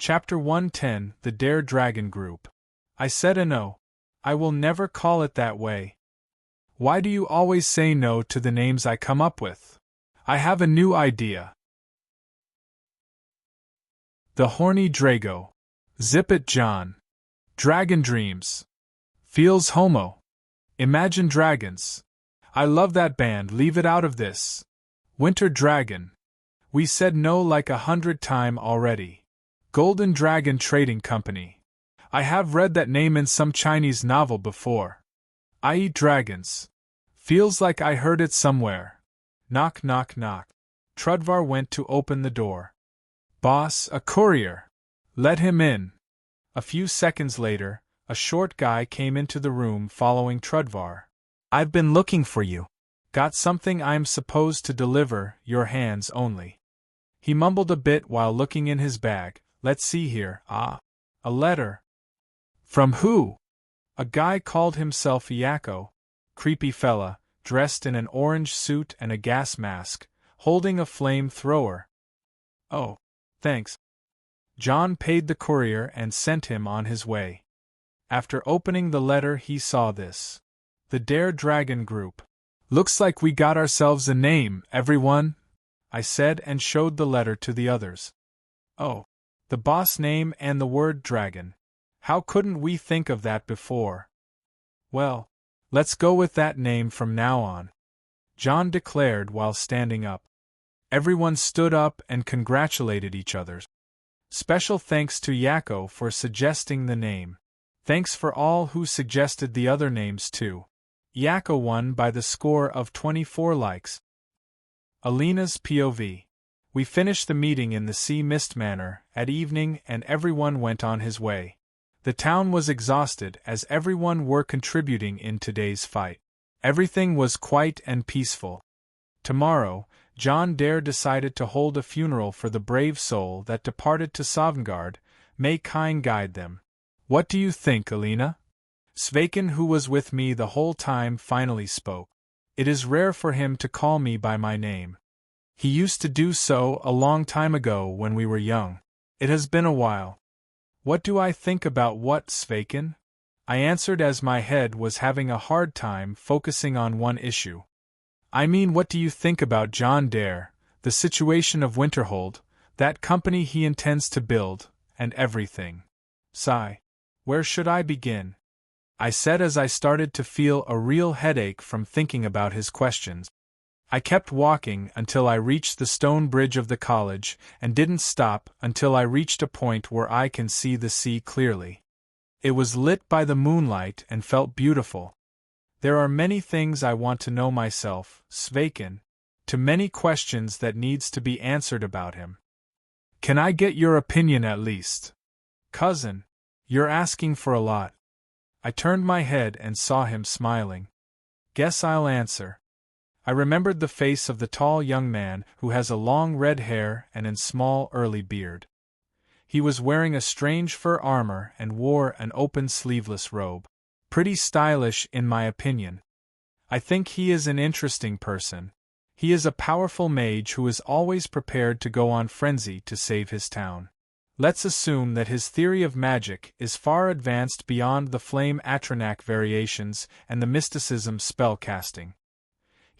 Chapter 110, The Dare Dragon Group. I said a no. I will never call it that way. Why do you always say no to the names I come up with? I have a new idea. The Horny Drago. Zip it John. Dragon Dreams. Feels homo. Imagine Dragons. I love that band, leave it out of this. Winter Dragon. We said no like 100 times already. Golden Dragon Trading Company. I have read that name in some Chinese novel before. I eat dragons. Feels like I heard it somewhere. Knock knock knock. Trudvar went to open the door. Boss, a courier. Let him in. A few seconds later, a short guy came into the room following Trudvar. I've been looking for you. Got something I'm supposed to deliver, your hands only. He mumbled a bit while looking in his bag. Let's see here. A letter. From who? A guy called himself Yakko. Creepy fella, dressed in an orange suit and a gas mask, holding a flame-thrower. Oh, thanks. Jon paid the courier and sent him on his way. After opening the letter he saw this. The Dare Dragon Group. Looks like we got ourselves a name, everyone, I said and showed the letter to the others. Oh, the boss name and the word dragon. How couldn't we think of that before? Well, let's go with that name from now on, Jon declared while standing up. Everyone stood up and congratulated each other. Special thanks to Yakko for suggesting the name. Thanks for all who suggested the other names too. Yakko won by the score of 24 likes. Alina's POV. We finished the meeting in the Sea Mist Manor at evening and everyone went on his way. The town was exhausted as everyone were contributing in today's fight. Everything was quiet and peaceful. Tomorrow, Jon Dare decided to hold a funeral for the brave soul that departed to Sovngarde. May Kine guide them. What do you think, Alina? Svaken, who was with me the whole time, finally spoke. It is rare for him to call me by my name. He used to do so a long time ago when we were young. It has been a while. What do I think about what, Svaken? I answered as my head was having a hard time focusing on one issue. I mean, what do you think about Jon Dare, the situation of Winterhold, that company he intends to build, and everything? Sigh. Where should I begin? I said as I started to feel a real headache from thinking about his questions. I kept walking until I reached the stone bridge of the college and didn't stop until I reached a point where I can see the sea clearly. It was lit by the moonlight and felt beautiful. There are many things I want to know myself, Svaken, to many questions that needs to be answered about him. Can I get your opinion at least? Cousin, you're asking for a lot. I turned my head and saw him smiling. Guess I'll answer. I remembered the face of the tall young man who has a long red hair and a small early beard. He was wearing a strange fur armor and wore an open sleeveless robe. Pretty stylish in my opinion. I think he is an interesting person. He is a powerful mage who is always prepared to go on frenzy to save his town. Let's assume that his theory of magic is far advanced beyond the flame Atronach variations and the mysticism spell casting.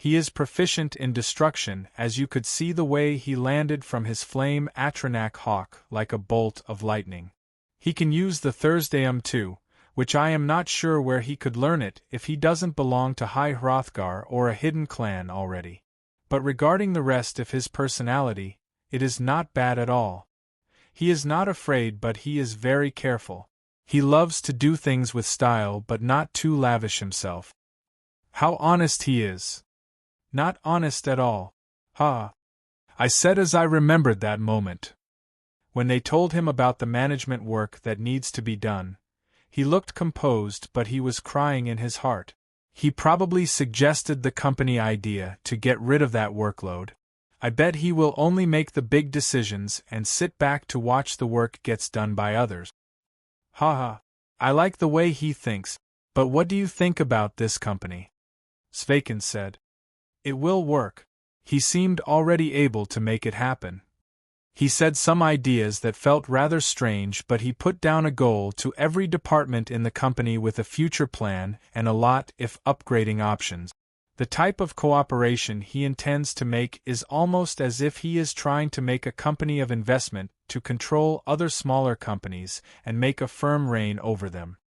He is proficient in destruction, as you could see the way he landed from his flame Atronach hawk like a bolt of lightning. He can use the Thursdayum too, which I am not sure where he could learn it if he doesn't belong to High Hrothgar or a hidden clan already. But regarding the rest of his personality, it is not bad at all. He is not afraid, but he is very careful. He loves to do things with style but not too lavish himself. How honest he is. Not honest at all. Ha! I said as I remembered that moment. When they told him about the management work that needs to be done, he looked composed but he was crying in his heart. He probably suggested the company idea to get rid of that workload. I bet he will only make the big decisions and sit back to watch the work gets done by others. Ha! I like the way he thinks, but what do you think about this company? Svaken said. It will work. He seemed already able to make it happen. He said some ideas that felt rather strange, but he put down a goal to every department in the company with a future plan and a lot if upgrading options. The type of cooperation he intends to make is almost as if he is trying to make a company of investment to control other smaller companies and make a firm reign over them.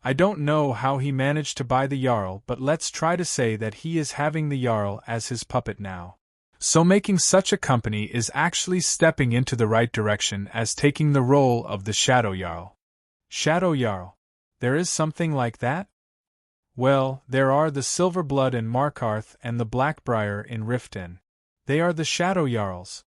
I don't know how he managed to buy the Jarl, but let's try to say that he is having the Jarl as his puppet now. So making such a company is actually stepping into the right direction as taking the role of the Shadow Jarl. Shadow Jarl. There is something like that? Well, there are the Silverblood in Markarth and the Blackbriar in Riften. They are the Shadow Jarls.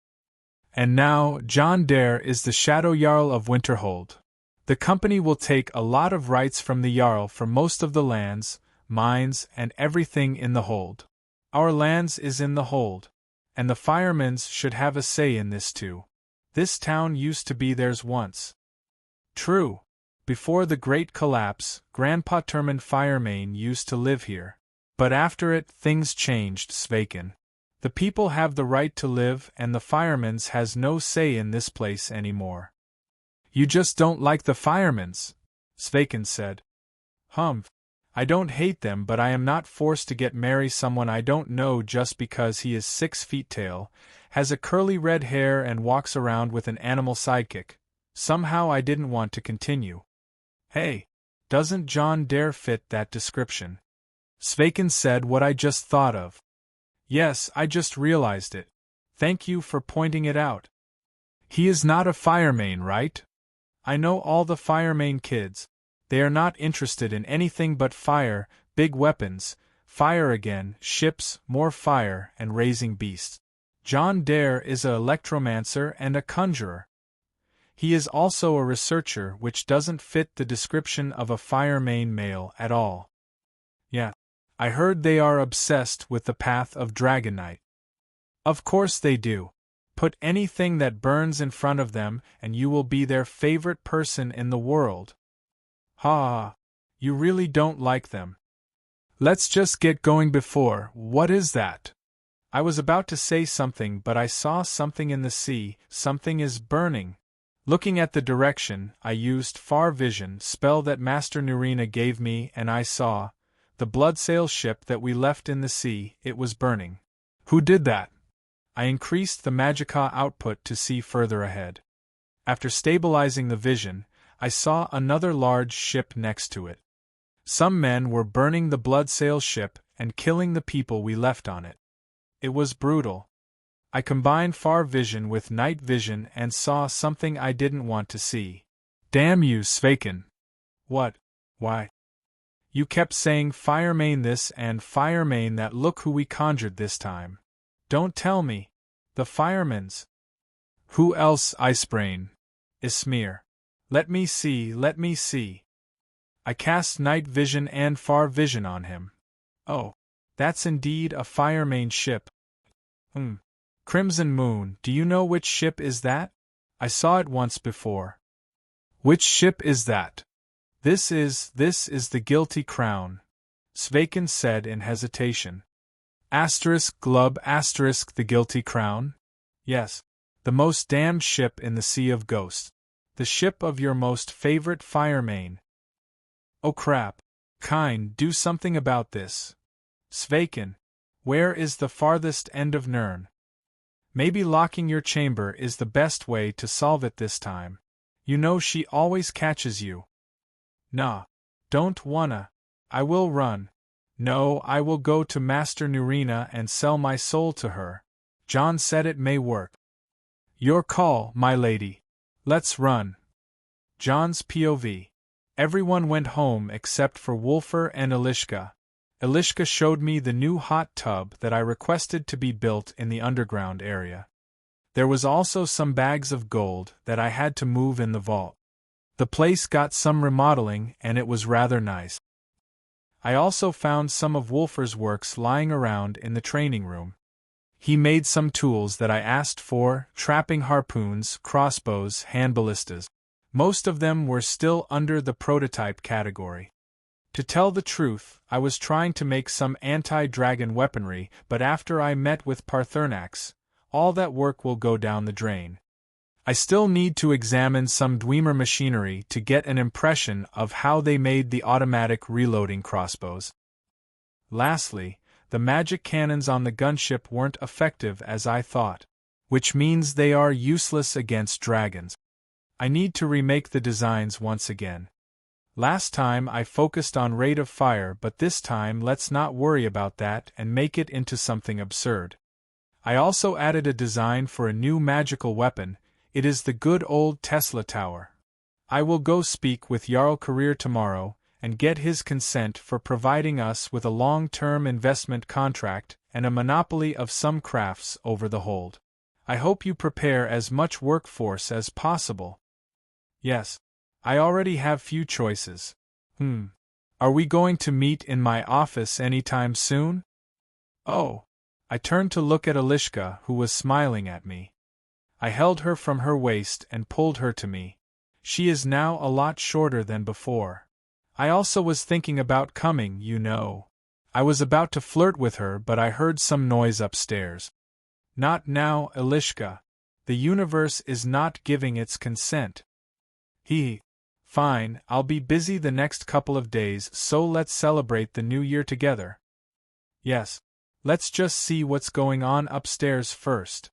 And now, Jon Dare is the Shadow Jarl of Winterhold. The company will take a lot of rights from the Jarl for most of the lands, mines, and everything in the hold. Our lands is in the hold. And the Firemanes should have a say in this too. This town used to be theirs once. True. Before the Great Collapse, Grandpa Tormund Firemane used to live here. But after it, things changed, Svaken. The people have the right to live and the Firemanes has no say in this place anymore. You just don't like the Firemanes, Svaken said. Humph. I don't hate them, but I am not forced to marry someone I don't know just because he is 6 feet tall, has a curly red hair and walks around with an animal sidekick. Somehow I didn't want to continue. Hey, doesn't Jon Dare fit that description? Svaken said what I just thought of. Yes, I just realized it. Thank you for pointing it out. He is not a Firemane, right? I know all the Firemane kids. They are not interested in anything but fire, big weapons, fire again, ships, more fire, and raising beasts. Jon Dare is a electromancer and a conjurer. He is also a researcher, which doesn't fit the description of a Firemane male at all. Yeah, I heard they are obsessed with the path of Dragonite. Of course they do. Put anything that burns in front of them and you will be their favorite person in the world. Ha! You really don't like them. Let's just get going before. What is that? I was about to say something, but I saw something in the sea. Something is burning. Looking at the direction, I used Far Vision spell that Master Nurina gave me, and I saw the bloodsail ship that we left in the sea. It was burning. Who did that? I increased the magicka output to see further ahead. After stabilizing the vision, I saw another large ship next to it. Some men were burning the bloodsail ship and killing the people we left on it. It was brutal. I combined Far Vision with Night Vision and saw something I didn't want to see. Damn you, Svaken. What? Why? You kept saying Firemane this and Firemane that. Look who we conjured this time. Don't tell me. The Firemanes. Who else, Icebrain? Ismir. Let me see, let me see. I cast Night Vision and Far Vision on him. Oh, that's indeed a Firemane ship. Crimson Moon, do you know which ship is that? I saw it once before. Which ship is that? This is the Guilty Crown, Svaken said in hesitation. Glub the Guilty Crown? Yes, the most damned ship in the Sea of Ghosts. The ship of your most favorite Firemane. Oh crap. Kind, do something about this. Svaken, where is the farthest end of Nurn? Maybe locking your chamber is the best way to solve it this time. You know she always catches you. Nah, don't wanna. I will run. No, I will go to Master Nurina and sell my soul to her. Jon said it may work. Your call, my lady. Let's run. Jon's POV. Everyone went home except for Wulfr and Elishka. Elishka showed me the new hot tub that I requested to be built in the underground area. There was also some bags of gold that I had to move in the vault. The place got some remodeling and it was rather nice. I also found some of Wulfr's works lying around in the training room. He made some tools that I asked for, trapping harpoons, crossbows, hand ballistas. Most of them were still under the prototype category. To tell the truth, I was trying to make some anti-dragon weaponry, but after I met with Parthernax, all that work will go down the drain. I still need to examine some Dwemer machinery to get an impression of how they made the automatic reloading crossbows. Lastly, the magic cannons on the gunship weren't effective as I thought, which means they are useless against dragons. I need to remake the designs once again. Last time I focused on rate of fire, but this time let's not worry about that and make it into something absurd. I also added a design for a new magical weapon. It is the good old Tesla Tower. I will go speak with Jarl Career tomorrow and get his consent for providing us with a long-term investment contract and a monopoly of some crafts over the hold. I hope you prepare as much workforce as possible. Yes. I already have few choices. Are we going to meet in my office anytime soon? Oh. I turned to look at Alishka, who was smiling at me. I held her from her waist and pulled her to me. She is now a lot shorter than before. I also was thinking about coming, you know. I was about to flirt with her, but I heard some noise upstairs. Not now, Alishka. The universe is not giving its consent. Fine, I'll be busy the next couple of days, so let's celebrate the new year together. Yes. Let's just see what's going on upstairs first.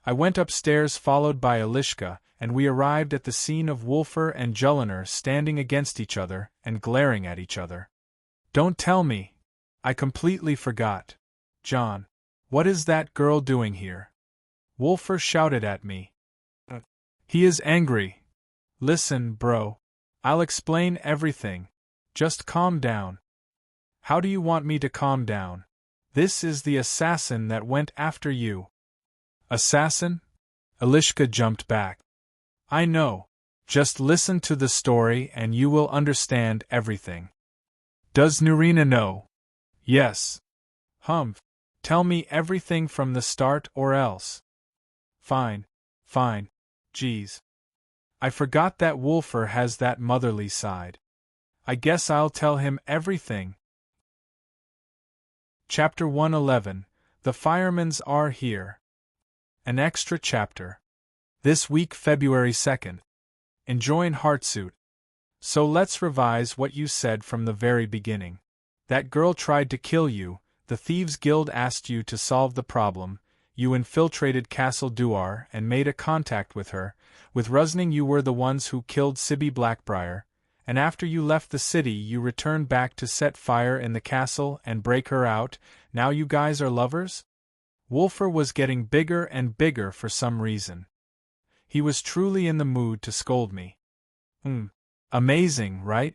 I went upstairs followed by Alishka, and we arrived at the scene of Wulfr and Juliner standing against each other and glaring at each other. Don't tell me. I completely forgot. Jon, what is that girl doing here? Wulfr shouted at me. He is angry. Listen, bro. I'll explain everything. Just calm down. How do you want me to calm down? This is the assassin that went after you. Assassin? Alishka jumped back. I know. Just listen to the story and you will understand everything. Does Nurina know? Yes. Tell me everything from the start or else. Fine. Geez. I forgot that Wulfr has that motherly side. I guess I'll tell him everything. Chapter 111, The Firemanes Are Here. An extra chapter. This week, February 2nd. Enjoying Heartsuit. So let's revise what you said from the very beginning. That girl tried to kill you, the Thieves Guild asked you to solve the problem, you infiltrated Castle Duar and made a contact with her, with Rusning you were the ones who killed Sibby Blackbriar, and after you left the city you returned back to set fire in the castle and break her out. Now you guys are lovers? Wulfr was getting bigger and bigger for some reason. He was truly in the mood to scold me. Amazing, right?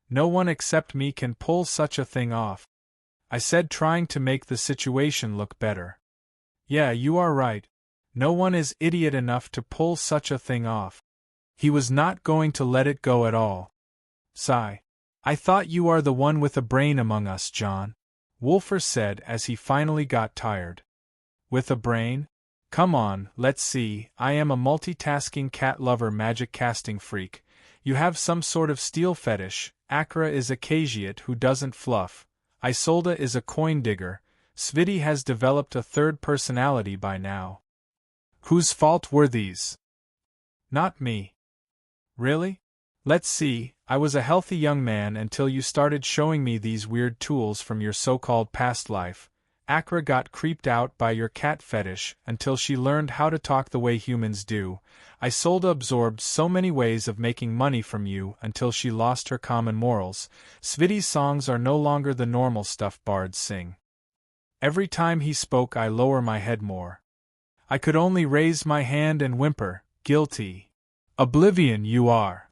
No one except me can pull such a thing off. I said, trying to make the situation look better. Yeah, you are right. No one is idiot enough to pull such a thing off. He was not going to let it go at all. Sigh. I thought you are the one with a brain among us, Jon. Wulfr said as he finally got tired. With a brain? Come on, let's see. I am a multitasking cat lover magic casting freak. You have some sort of steel fetish. Akra is a Kajiat who doesn't fluff. Isolde is a coin digger. Sviti has developed a third personality by now. Whose fault were these? Not me. Really? Let's see, I was a healthy young man until you started showing me these weird tools from your so-called past life. Akra got creeped out by your cat fetish until she learned how to talk the way humans do. Isolde absorbed so many ways of making money from you until she lost her common morals. Sviti's songs are no longer the normal stuff bards sing. Every time he spoke I lower my head more. I could only raise my hand and whimper, guilty. Oblivion you are.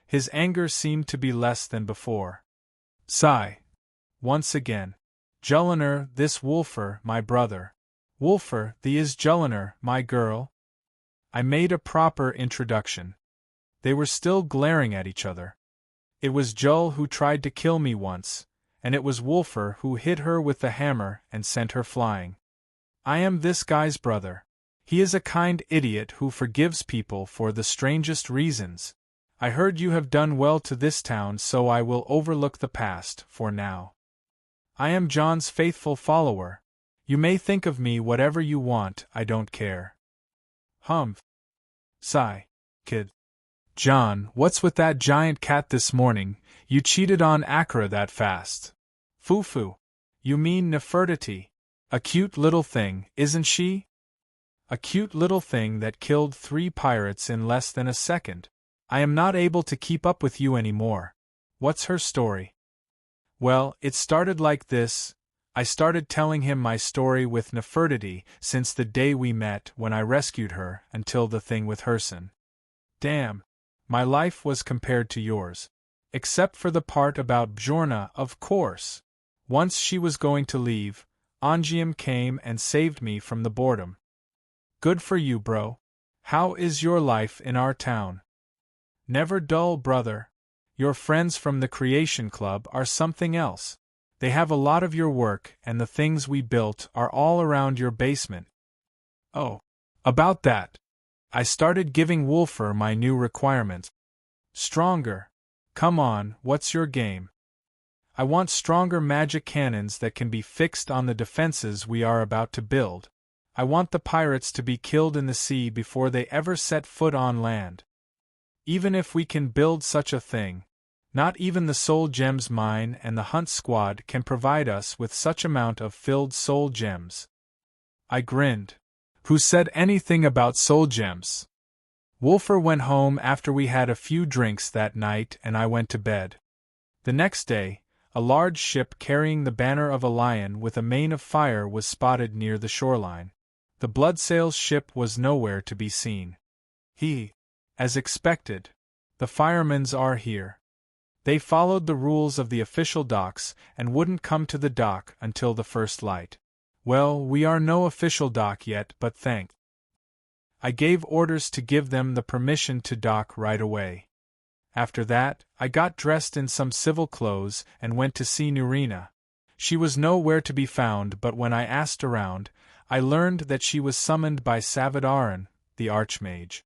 His anger seemed to be less than before. Sigh. Once again. Juliner, this Wulfr, my brother. Wulfr, thee is Juliner, my girl. I made a proper introduction. They were still glaring at each other. It was Jul who tried to kill me once, and it was Wulfr who hit her with the hammer and sent her flying. I am this guy's brother. He is a kind idiot who forgives people for the strangest reasons. I heard you have done well to this town, so I will overlook the past, for now. I am Jon's faithful follower. You may think of me whatever you want, I don't care. Sigh. Kid. Jon, what's with that giant cat this morning? You cheated on Akra that fast. Foo-foo. You mean Nefertiti. A cute little thing, isn't she? A cute little thing that killed 3 pirates in less than a second. I am not able to keep up with you anymore. What's her story? Well, it started like this. I started telling him my story with Nefertiti since the day we met when I rescued her until the thing with Herson. Damn. My life was compared to yours. Except for the part about Bjorna, of course. Once she was going to leave, Angium came and saved me from the boredom. Good for you, bro. How is your life in our town? Never dull, brother. Your friends from the Creation Club are something else. They have a lot of your work, and the things we built are all around your basement. Oh. About that. I started giving Wolfer my new requirements. Stronger. Come on, what's your game? I want stronger magic cannons that can be fixed on the defenses we are about to build. I want the pirates to be killed in the sea before they ever set foot on land. Even if we can build such a thing, not even the soul gems mine and the hunt squad can provide us with such amount of filled soul gems. I grinned. Who said anything about soul gems? Wolfer went home after we had a few drinks that night and I went to bed. The next day, a large ship carrying the banner of a lion with a mane of fire was spotted near the shoreline. The Bloodsails ship was nowhere to be seen. As expected, the Firemanes are here. They followed the rules of the official docks and wouldn't come to the dock until the first light. Well, we are no official dock yet, but thank. I gave orders to give them the permission to dock right away. After that, I got dressed in some civil clothes and went to see Nurina. She was nowhere to be found, but when I asked around, I learned that she was summoned by Savadaran, the Archmage.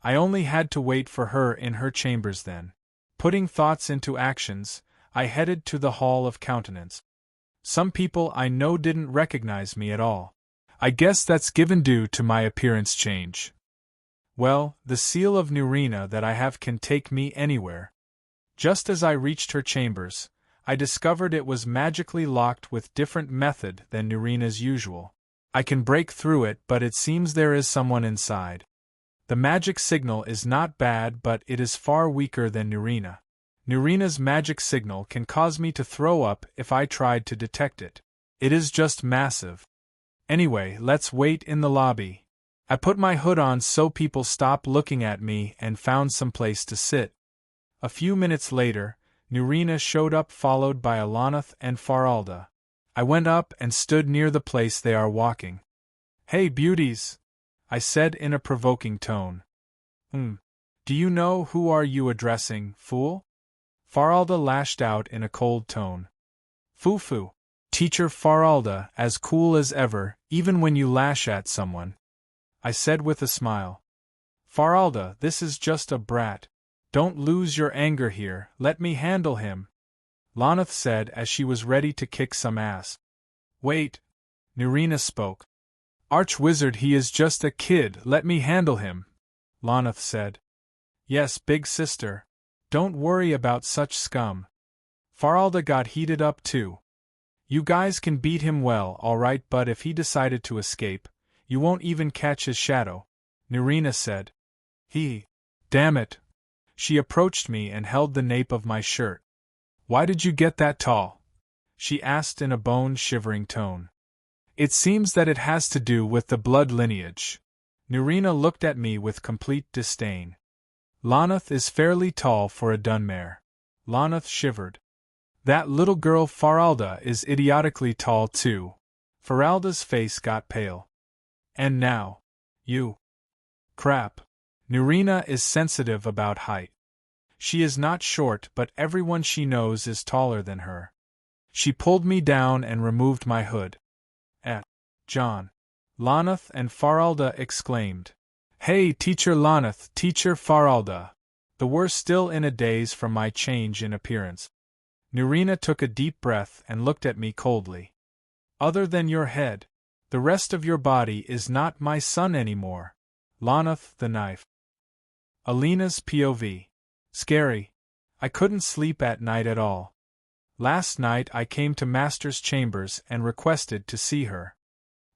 I only had to wait for her in her chambers then. Putting thoughts into actions, I headed to the Hall of Countenance. Some people I know didn't recognize me at all. I guess that's given due to my appearance change. Well, the seal of Nurina that I have can take me anywhere. Just as I reached her chambers, I discovered it was magically locked with different method than Nurina's usual. I can break through it, but it seems there is someone inside. The magic signal is not bad, but it is far weaker than Nurina. Nurina's magic signal can cause me to throw up if I tried to detect it. It is just massive. Anyway, let's wait in the lobby. I put my hood on so people stop looking at me and found some place to sit. A few minutes later, Nurina showed up followed by Alanath and Faralda. I went up and stood near the place they are walking. Hey beauties! I said in a provoking tone. Do you know who are you addressing, fool? Faralda lashed out in a cold tone. Foo-foo. Teacher Faralda, as cool as ever, even when you lash at someone. I said with a smile. Faralda, this is just a brat. Don't lose your anger here, let me handle him. Lanath said as she was ready to kick some ass. Wait. Nurina spoke. Archwizard, he is just a kid, let me handle him. Lanath said. Yes, big sister. Don't worry about such scum. Faralda got heated up too. You guys can beat him well, alright, but if he decided to escape, you won't even catch his shadow, Nurina said. Damn it. She approached me and held the nape of my shirt. Why did you get that tall? She asked in a bone-shivering tone. It seems that it has to do with the blood lineage. Nurina looked at me with complete disdain. Lanath is fairly tall for a Dunmare. Lanath shivered. That little girl Faralda is idiotically tall too. Faralda's face got pale. And now, you. Crap. Nurina is sensitive about height. She is not short, but everyone she knows is taller than her. She pulled me down and removed my hood. Jon. Lanath and Faralda exclaimed. Hey, Teacher Lanath, Teacher Faralda. The were still in a daze from my change in appearance. Nurina took a deep breath and looked at me coldly. Other than your head, the rest of your body is not my son anymore. Lanath the knife. Alina's POV. Scary. I couldn't sleep at night at all. Last night I came to Master's chambers and requested to see her.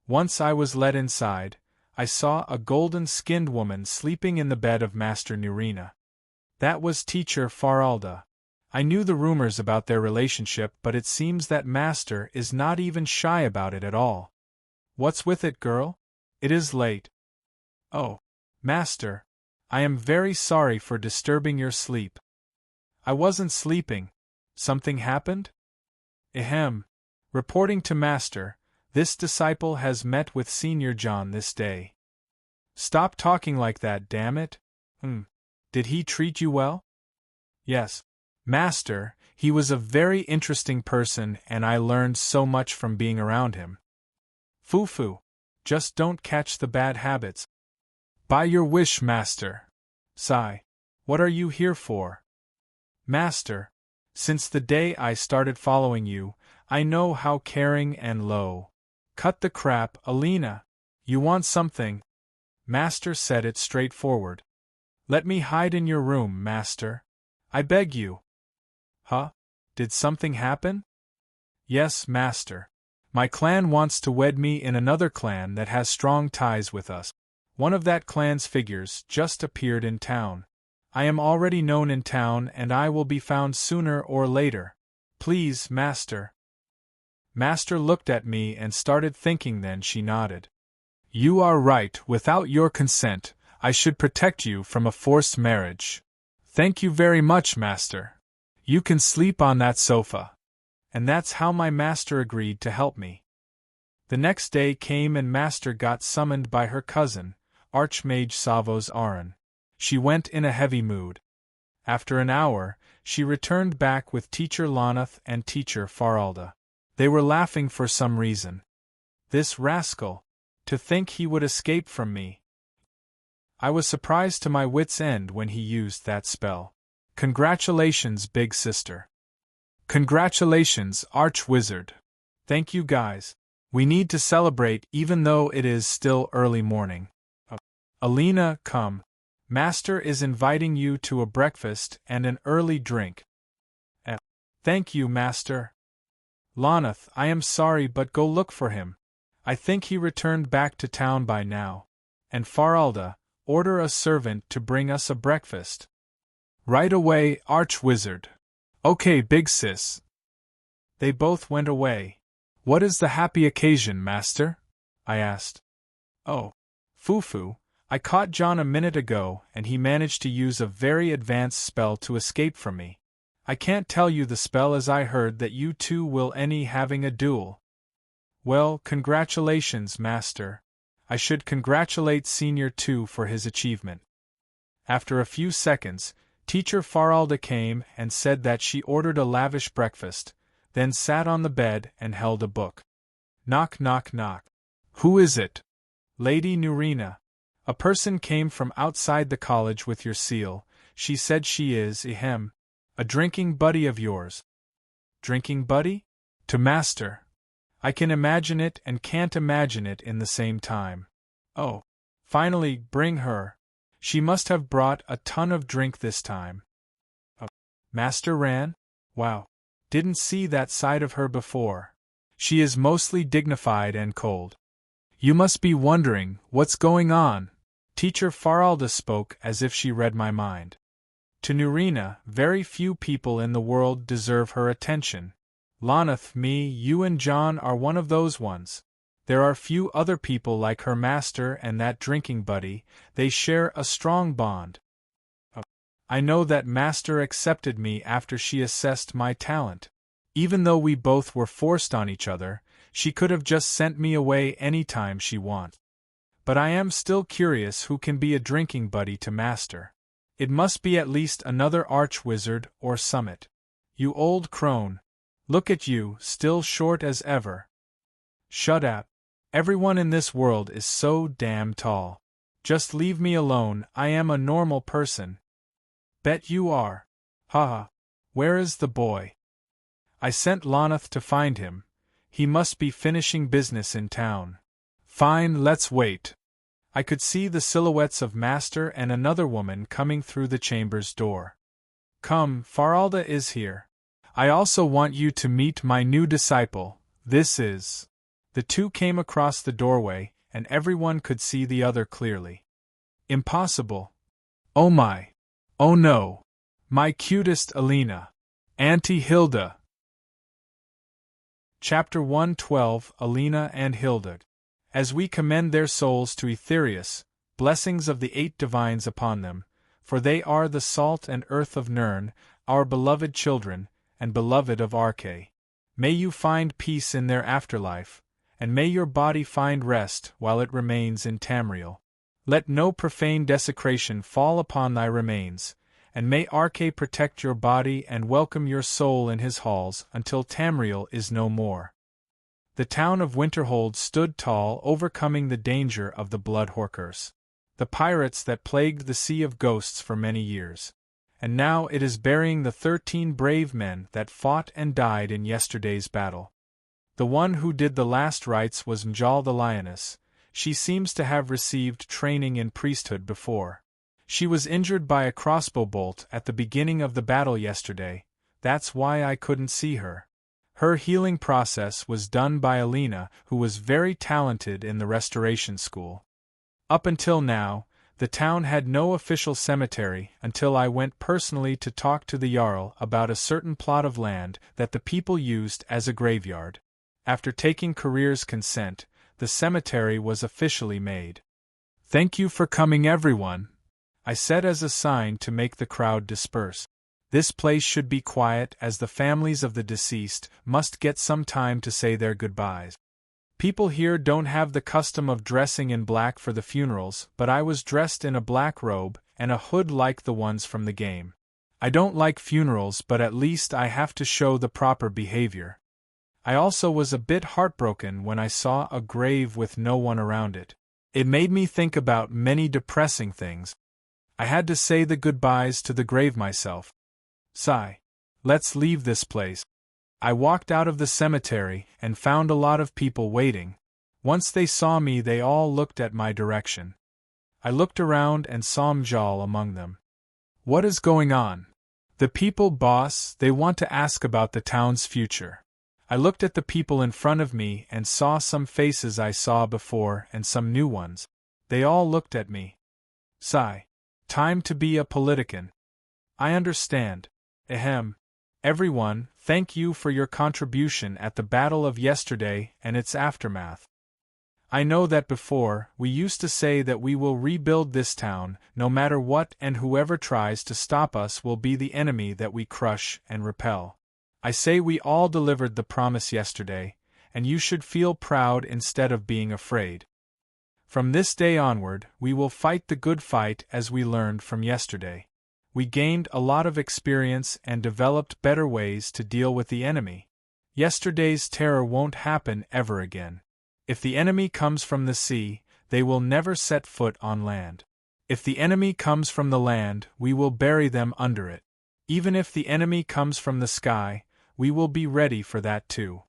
Once I was led inside, I saw a golden-skinned woman sleeping in the bed of Master Nurina. That was teacher Faralda. I knew the rumors about their relationship, but it seems that Master is not even shy about it at all. What's with it, girl? It is late. Oh, Master, I am very sorry for disturbing your sleep. I wasn't sleeping. Something happened? Ahem. Reporting to Master, this disciple has met with Senior Jon this day. Stop talking like that, damn it. Did he treat you well? Yes, Master, he was a very interesting person and I learned so much from being around him. Foo-foo. Just don't catch the bad habits. By your wish, Master. Sigh. What are you here for? Master, since the day I started following you, I know how caring and low. Cut the crap, Alina. You want something? Master said it straightforward. Let me hide in your room, Master. I beg you. Huh? Did something happen? Yes, Master. My clan wants to wed me in another clan that has strong ties with us. One of that clan's figures just appeared in town. I am already known in town and I will be found sooner or later. Please, Master. Master looked at me and started thinking, then she nodded. You are right, without your consent, I should protect you from a forced marriage. Thank you very much, Master. You can sleep on that sofa. And that's how my master agreed to help me. The next day came and Master got summoned by her cousin, Archmage Savos Aran. She went in a heavy mood. After an hour, she returned back with Teacher Lonath and Teacher Faralda. They were laughing for some reason. This rascal! To think he would escape from me! I was surprised to my wits' end when he used that spell. Congratulations, big sister. Congratulations, Arch-Wizard. Thank you guys. We need to celebrate even though it is still early morning. Alina, come. Master is inviting you to a breakfast and an early drink. Thank you, Master. Lonath, I am sorry, but go look for him. I think he returned back to town by now. And Faralda, order a servant to bring us a breakfast. Right away, Arch-Wizard. Okay, big sis. They both went away. What is the happy occasion, Master? I asked. Oh, Foo-foo, I caught Jon a minute ago and he managed to use a very advanced spell to escape from me. I can't tell you the spell as I heard that you two will any having a duel. Well, congratulations, Master. I should congratulate Senior too for his achievement. After a few seconds, Teacher Faralda came and said that she ordered a lavish breakfast, then sat on the bed and held a book. Knock, knock, knock. Who is it? Lady Nurina. A person came from outside the college with your seal. She said she is, a drinking buddy of yours. Drinking buddy? To Master. I can imagine it and can't imagine it in the same time. Oh. Finally, bring her. She must have brought a ton of drink this time. Master ran? Wow. Didn't see that side of her before. She is mostly dignified and cold. You must be wondering, what's going on? Teacher Faralda spoke as if she read my mind. To Nurina, very few people in the world deserve her attention. Lonath, me, you and Jon are one of those ones. There are few other people like her master and that drinking buddy, they share a strong bond. I know that Master accepted me after she assessed my talent. Even though we both were forced on each other, she could have just sent me away any time she wants. But I am still curious who can be a drinking buddy to Master. It must be at least another Arch-Wizard or summit. You old crone. Look at you, still short as ever. Shut up. Everyone in this world is so damn tall. Just leave me alone, I am a normal person. Bet you are. Haha. Where is the boy? I sent Lonath to find him. He must be finishing business in town. Fine, let's wait. I could see the silhouettes of master and another woman coming through the chamber's door. Come, Faralda is here. I also want you to meet my new disciple. This is. The two came across the doorway, and everyone could see the other clearly. Impossible. Oh my. Oh no. My cutest Alina. Auntie Hilda. Chapter 112 Alina and Hilda. As we commend their souls to Aetherius, blessings of the 8 divines upon them, for they are the salt and earth of Nurn, our beloved children, and beloved of Arche. May you find peace in their afterlife, and may your body find rest while it remains in Tamriel. Let no profane desecration fall upon thy remains, and may Arche protect your body and welcome your soul in his halls until Tamriel is no more. The town of Winterhold stood tall, overcoming the danger of the Bloodhorkers, the pirates that plagued the Sea of Ghosts for many years. And now it is burying the 13 brave men that fought and died in yesterday's battle. The one who did the last rites was Njal the Lioness. She seems to have received training in priesthood before. She was injured by a crossbow bolt at the beginning of the battle yesterday. That's why I couldn't see her. Her healing process was done by Alina, who was very talented in the restoration school. Up until now, the town had no official cemetery until I went personally to talk to the Jarl about a certain plot of land that the people used as a graveyard. After taking Career's consent, the cemetery was officially made. Thank you for coming, everyone, I said as a sign to make the crowd disperse. This place should be quiet as the families of the deceased must get some time to say their goodbyes. People here don't have the custom of dressing in black for the funerals, but I was dressed in a black robe and a hood like the ones from the game. I don't like funerals, but at least I have to show the proper behavior. I also was a bit heartbroken when I saw a grave with no one around it. It made me think about many depressing things. I had to say the goodbyes to the grave myself. Sigh. Let's leave this place. I walked out of the cemetery and found a lot of people waiting. Once they saw me, they all looked at my direction. I looked around and saw Mjal among them. What is going on? The people, boss, they want to ask about the town's future. I looked at the people in front of me and saw some faces I saw before and some new ones. They all looked at me. Sigh. Time to be a politician. I understand. Ahem. Everyone, thank you for your contribution at the battle of yesterday and its aftermath. I know that before, we used to say that we will rebuild this town, no matter what, and whoever tries to stop us will be the enemy that we crush and repel. I say we all delivered the promise yesterday, and you should feel proud instead of being afraid. From this day onward, we will fight the good fight as we learned from yesterday. We gained a lot of experience and developed better ways to deal with the enemy. Yesterday's terror won't happen ever again. If the enemy comes from the sea, they will never set foot on land. If the enemy comes from the land, we will bury them under it. Even if the enemy comes from the sky, we will be ready for that too.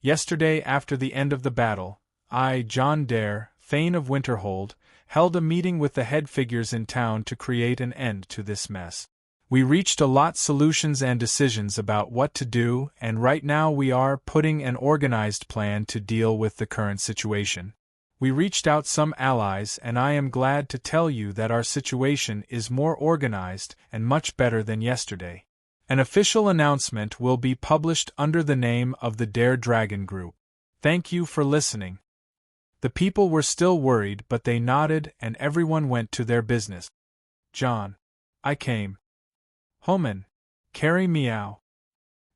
Yesterday, after the end of the battle, I, Jon Dare, Thane of Winterhold, held a meeting with the head figures in town to create an end to this mess. We reached a lot solutions and decisions about what to do, and right now we are putting an organized plan to deal with the current situation. We reached out some allies, and I am glad to tell you that our situation is more organized and much better than yesterday. An official announcement will be published under the name of the Dare Dragon Group. Thank you for listening. The people were still worried, but they nodded and everyone went to their business. John. I came. Homan. Carry me out.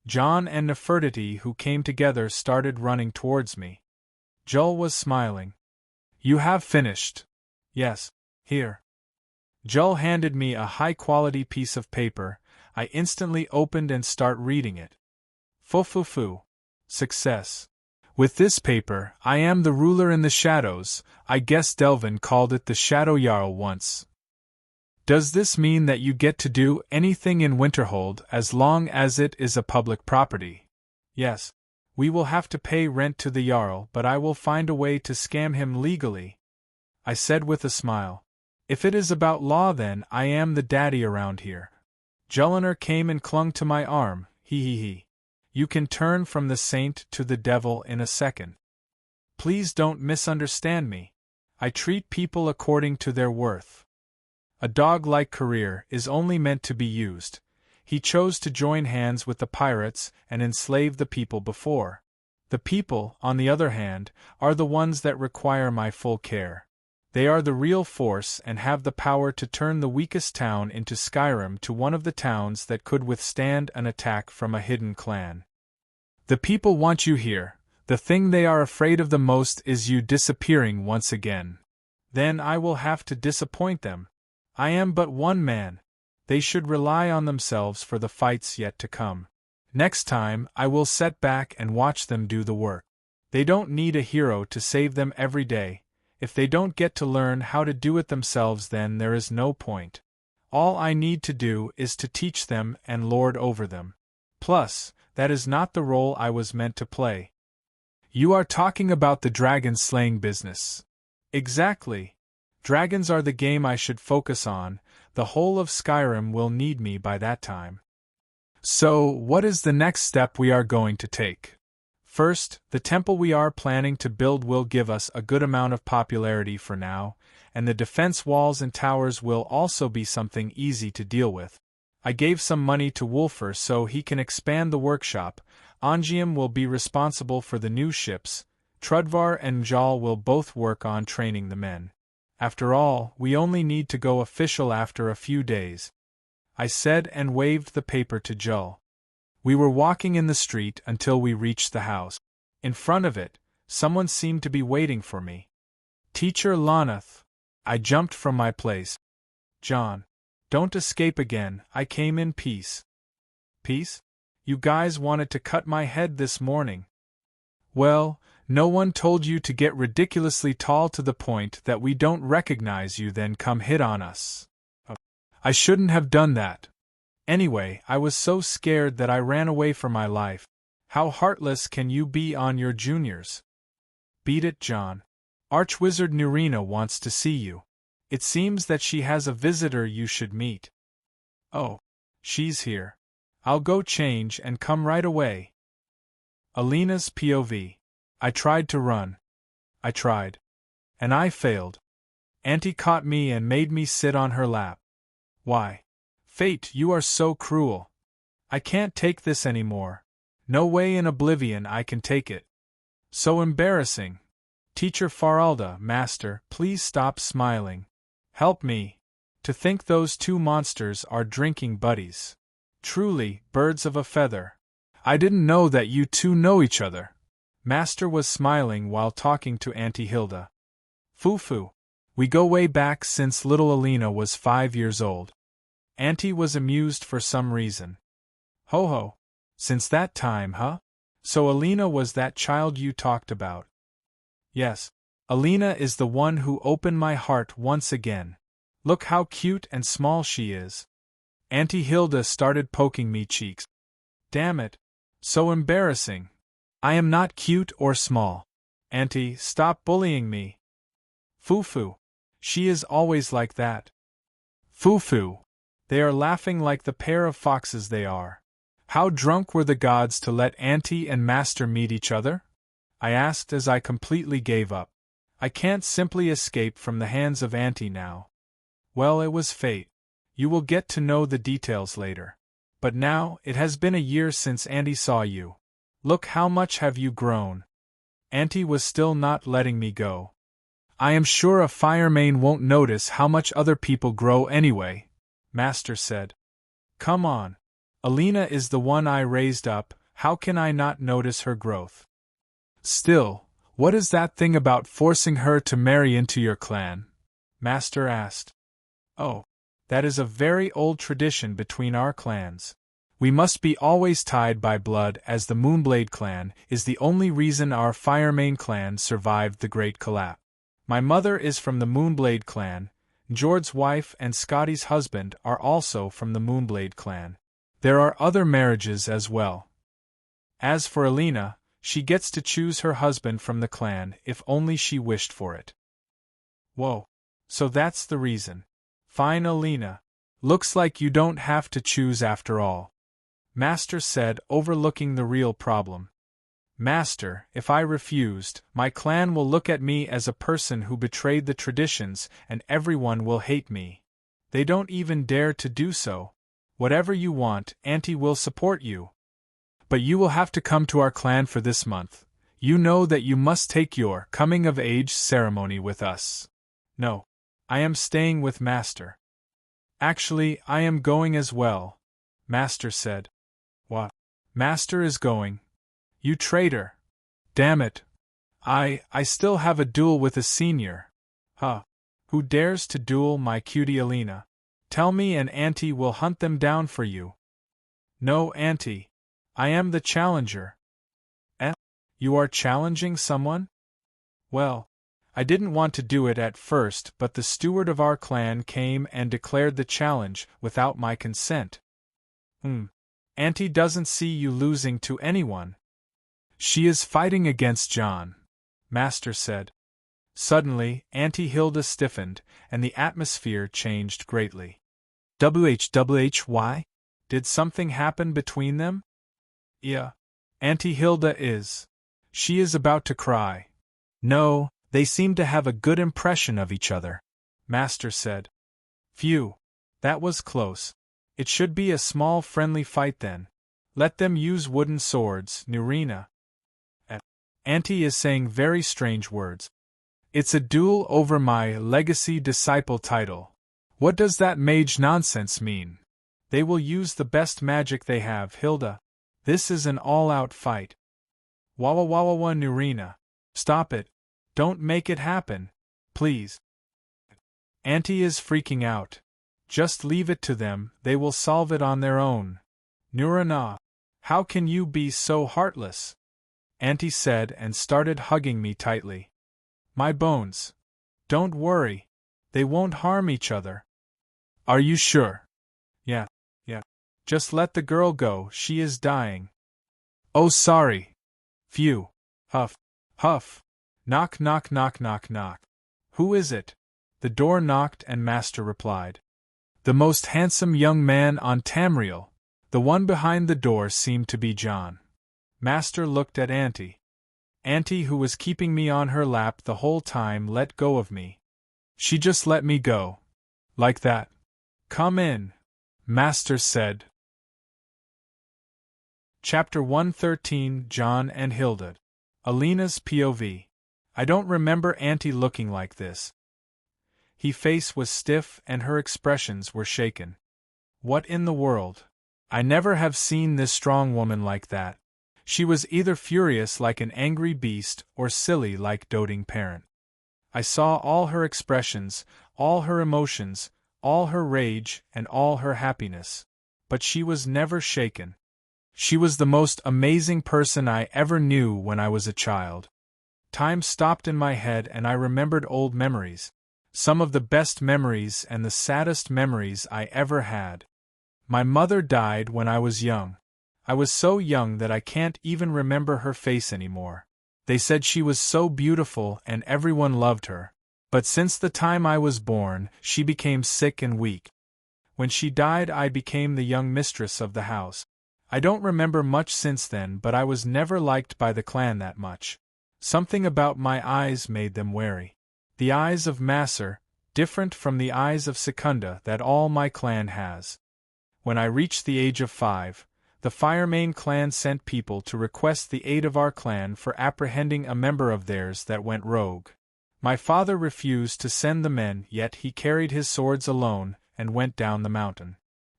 Jon and Nefertiti, who came together, started running towards me. Joel was smiling. You have finished. Yes. Here. Joel handed me a high-quality piece of paper. I instantly opened and start reading it. Fu. Success. With this paper, I am the ruler in the shadows. I guess Delvin called it the Shadow Jarl once. Does this mean that you get to do anything in Winterhold as long as it is a public property? Yes. We will have to pay rent to the Jarl, but I will find a way to scam him legally. I said with a smile. If it is about law, then I am the daddy around here. Jolinar came and clung to my arm. He. You can turn from the saint to the devil in a second. Please don't misunderstand me. I treat people according to their worth. A dog-like career is only meant to be used. He chose to join hands with the pirates and enslave the people before. The people, on the other hand, are the ones that require my full care. They are the real force and have the power to turn the weakest town into Skyrim to one of the towns that could withstand an attack from a hidden clan. The people want you here. The thing they are afraid of the most is you disappearing once again. Then I will have to disappoint them. I am but one man. They should rely on themselves for the fights yet to come. Next time, I will sit back and watch them do the work. They don't need a hero to save them every day. If they don't get to learn how to do it themselves, then there is no point. All I need to do is to teach them and lord over them. Plus, that is not the role I was meant to play. You are talking about the dragon-slaying business. Exactly. Dragons are the game I should focus on. The whole of Skyrim will need me by that time. So, what is the next step we are going to take? First, the temple we are planning to build will give us a good amount of popularity for now, and the defense walls and towers will also be something easy to deal with. I gave some money to Wulfur so he can expand the workshop. Angium will be responsible for the new ships. Trudvar and Njal will both work on training the men. After all, we only need to go official after a few days, I said and waved the paper to Jull. We were walking in the street until we reached the house. In front of it, someone seemed to be waiting for me. Teacher Lonath. I jumped from my place. Jon, don't escape again. I came in peace. Peace? You guys wanted to cut my head this morning. Well, no one told you to get ridiculously tall to the point that we don't recognize you then come hit on us. I shouldn't have done that. Anyway, I was so scared that I ran away for my life. How heartless can you be on your juniors? Beat it, Jon. Archwizard Nurina wants to see you. It seems that she has a visitor you should meet. Oh, she's here. I'll go change and come right away. Alina's POV. I tried to run. I tried. And I failed. Auntie caught me and made me sit on her lap. Why? Fate, you are so cruel. I can't take this anymore. No way in oblivion I can take it. So embarrassing. Teacher Faralda, Master, please stop smiling. Help me. To think those two monsters are drinking buddies. Truly, birds of a feather. I didn't know that you two know each other. Master was smiling while talking to Auntie Hilda. Foo-foo. We go way back since little Alina was 5 years old. Auntie was amused for some reason. Ho-ho. Since that time, huh? So Alina was that child you talked about. Yes. Alina is the one who opened my heart once again. Look how cute and small she is. Auntie Hilda started poking me cheeks. Damn it. So embarrassing. I am not cute or small. Auntie, stop bullying me. Foo-foo. She is always like that. Foo-foo. They are laughing like the pair of foxes they are. How drunk were the gods to let Auntie and Master meet each other? I asked as I completely gave up. I can't simply escape from the hands of Auntie now. Well, it was fate. You will get to know the details later. But now, it has been a year since Auntie saw you. Look how much have you grown. Auntie was still not letting me go. I am sure a Firemane won't notice how much other people grow anyway, Master said. Come on. Alina is the one I raised up, how can I not notice her growth? Still, what is that thing about forcing her to marry into your clan? Master asked. Oh, that is a very old tradition between our clans. We must be always tied by blood, as the Moonblade clan is the only reason our Firemane clan survived the Great Collapse. My mother is from the Moonblade clan. Jord's wife and Scotty's husband are also from the Moonblade clan. There are other marriages as well. As for Alina, she gets to choose her husband from the clan if only she wished for it. Whoa. So that's the reason. Fine, Alina. Looks like you don't have to choose after all. Master said, overlooking the real problem. Master, if I refused, my clan will look at me as a person who betrayed the traditions, and everyone will hate me. They don't even dare to do so. Whatever you want, Auntie will support you. But you will have to come to our clan for this month. You know that you must take your coming-of-age ceremony with us. No. I am staying with Master. Actually, I am going as well, Master said. What? Master is going? You traitor! Damn it! I still have a duel with a senior. Huh. Who dares to duel my cutie Alina? Tell me and Auntie will hunt them down for you. No, Auntie. I am the challenger. Eh? You are challenging someone? Well, I didn't want to do it at first, but the steward of our clan came and declared the challenge without my consent. Auntie doesn't see you losing to anyone. She is fighting against Jon, Master said. Suddenly, Auntie Hilda stiffened, and the atmosphere changed greatly. Why? Did something happen between them? Yeah. Auntie Hilda is. She is about to cry. No, they seem to have a good impression of each other, Master said. Phew. That was close. It should be a small friendly fight then. Let them use wooden swords, Nurina. Auntie is saying very strange words. It's a duel over my legacy disciple title. What does that mage nonsense mean? They will use the best magic they have, Hilda. This is an all-out fight. Wawa Nurina. Stop it. Don't make it happen. Please. Auntie is freaking out. Just leave it to them, they will solve it on their own. Nurina. How can you be so heartless? Auntie said and started hugging me tightly. My bones. Don't worry. They won't harm each other. Are you sure? Yeah. Just let the girl go, she is dying. Oh, sorry. Phew. Huff. Knock. Who is it? The door knocked and Master replied. The most handsome young man on Tamriel. The one behind the door seemed to be Jon. Master looked at Auntie. Auntie, who was keeping me on her lap the whole time, let go of me. She just let me go. Like that. Come in, Master said. Chapter 113, Jon and Hilda. Alina's POV. I don't remember Auntie looking like this. Her face was stiff and her expressions were shaken. What in the world? I never have seen this strong woman like that. She was either furious like an angry beast or silly like doting parent. I saw all her expressions, all her emotions, all her rage and all her happiness. But she was never shaken. She was the most amazing person I ever knew when I was a child. Time stopped in my head and I remembered old memories. Some of the best memories and the saddest memories I ever had. My mother died when I was young. I was so young that I can't even remember her face anymore. They said she was so beautiful and everyone loved her. But since the time I was born, she became sick and weak. When she died, I became the young mistress of the house. I don't remember much since then, but I was never liked by the clan that much. Something about my eyes made them wary. The eyes of Macer, different from the eyes of Secunda that all my clan has. When I reached the age of 5, the Firemane clan sent people to request the aid of our clan for apprehending a member of theirs that went rogue. My father refused to send the men, yet he carried his swords alone and went down the mountain.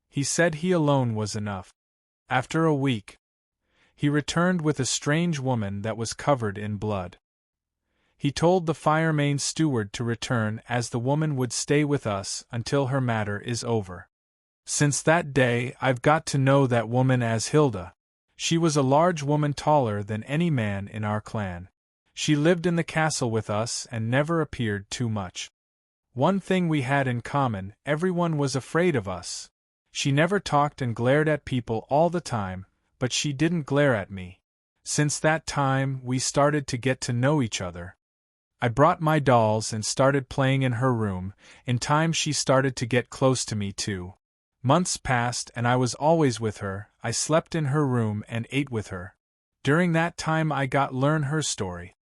He said he alone was enough. After a week, he returned with a strange woman that was covered in blood. He told the Firemane steward to return as the woman would stay with us until her matter is over. Since that day, I've got to know that woman as Hilda. She was a large woman taller than any man in our clan. She lived in the castle with us and never appeared too much. One thing we had in common, everyone was afraid of us. She never talked and glared at people all the time, but she didn't glare at me. Since that time, we started to get to know each other. I brought my dolls and started playing in her room. In time she started to get close to me too. Months passed and I was always with her. I slept in her room and ate with her. During that time I got learn her story.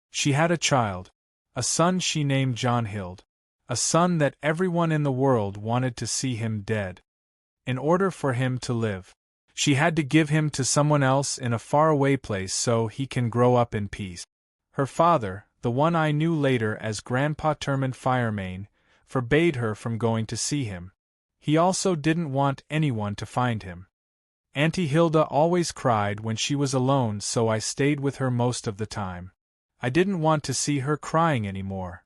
She had a child. A son she named Jonhild. A son that everyone in the world wanted to see him dead. In order for him to live, she had to give him to someone else in a faraway place so he can grow up in peace. Her father, the one I knew later as Grandpa Tormund Firemane, forbade her from going to see him. He also didn't want anyone to find him. Auntie Hilda always cried when she was alone, so I stayed with her most of the time. I didn't want to see her crying anymore.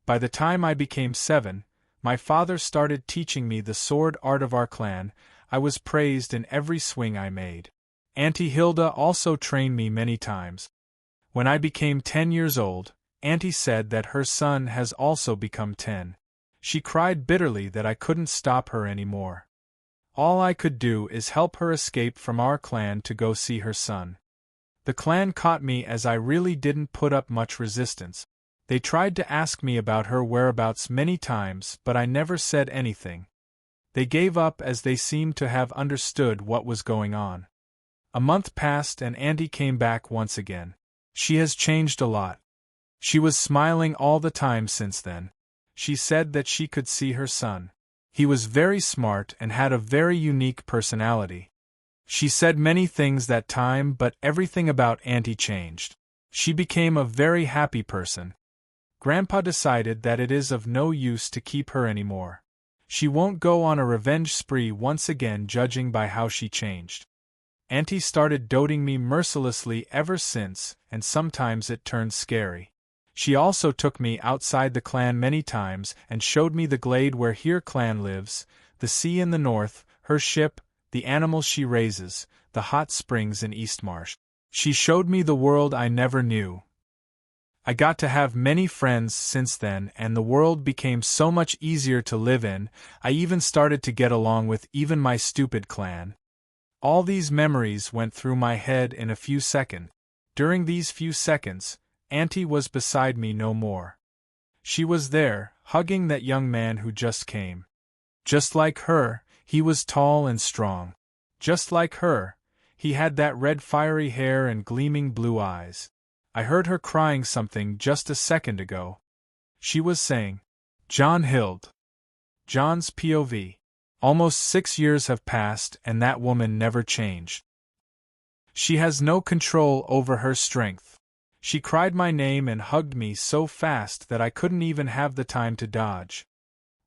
By the time I became 7, my father started teaching me the sword art of our clan. I was praised in every swing I made. Auntie Hilda also trained me many times. When I became 10 years old, Auntie said that her son has also become 10. She cried bitterly that I couldn't stop her anymore. All I could do is help her escape from our clan to go see her son. The clan caught me as I really didn't put up much resistance. They tried to ask me about her whereabouts many times, but I never said anything. They gave up as they seemed to have understood what was going on. A month passed and Auntie came back once again. She has changed a lot. She was smiling all the time since then. She said that she could see her son. He was very smart and had a very unique personality. She said many things that time, but everything about Auntie changed. She became a very happy person. Grandpa decided that it is of no use to keep her anymore. She won't go on a revenge spree once again, judging by how she changed. Auntie started doting me mercilessly ever since, and sometimes it turned scary. She also took me outside the clan many times and showed me the glade where her clan lives, the sea in the north, her ship, the animals she raises, the hot springs in Eastmarsh. She showed me the world I never knew. I got to have many friends since then, and the world became so much easier to live in. I even started to get along with even my stupid clan. All these memories went through my head in a few seconds. During these few seconds, Auntie was beside me no more. She was there, hugging that young man who just came. Just like her, he was tall and strong. Just like her, he had that red fiery hair and gleaming blue eyes. I heard her crying something just a second ago. She was saying, "Jonhild." Jon's POV. Almost 6 years have passed and that woman never changed. She has no control over her strength. She cried my name and hugged me so fast that I couldn't even have the time to dodge.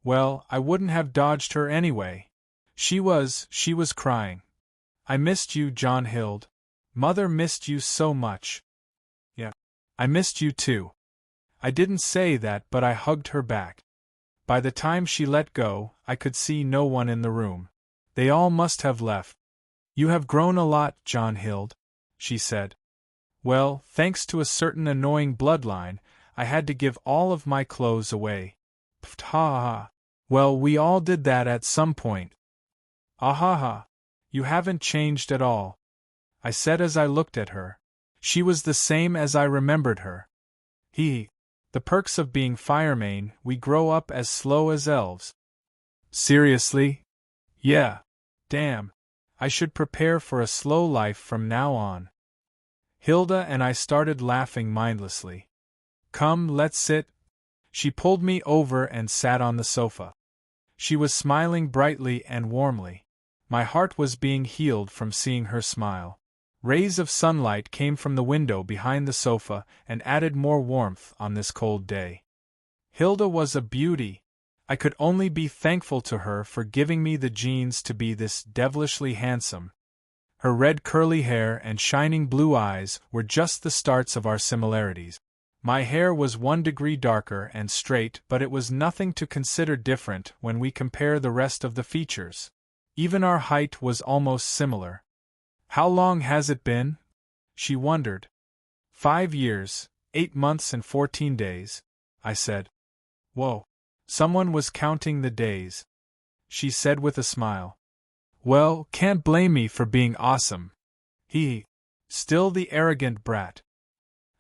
Well, I wouldn't have dodged her anyway. She was crying. "I missed you, Jonhild. Mother missed you so much." "Yeah, I missed you too." I didn't say that, but I hugged her back. By the time she let go, I could see no one in the room. They all must have left. "You have grown a lot, Jonhild," she said. Well, thanks to a certain annoying bloodline, I had to give all of my clothes away. Pft, ha ha. Well, we all did that at some point. Ah ha ha. You haven't changed at all, I said as I looked at her. She was the same as I remembered her. The perks of being Firemane, we grow up as slow as elves. Seriously? Yeah. Damn. I should prepare for a slow life from now on. Hilda and I started laughing mindlessly. "Come, let's sit." She pulled me over and sat on the sofa. She was smiling brightly and warmly. My heart was being healed from seeing her smile. Rays of sunlight came from the window behind the sofa and added more warmth on this cold day. Hilda was a beauty. I could only be thankful to her for giving me the genes to be this devilishly handsome. Her red curly hair and shining blue eyes were just the starts of our similarities. My hair was 1 degree darker and straight, but it was nothing to consider different when we compare the rest of the features. Even our height was almost similar. "How long has it been?" she wondered. 5 years, 8 months and 14 days, I said. Whoa. Someone was counting the days, she said with a smile. Well, can't blame me for being awesome. Still the arrogant brat.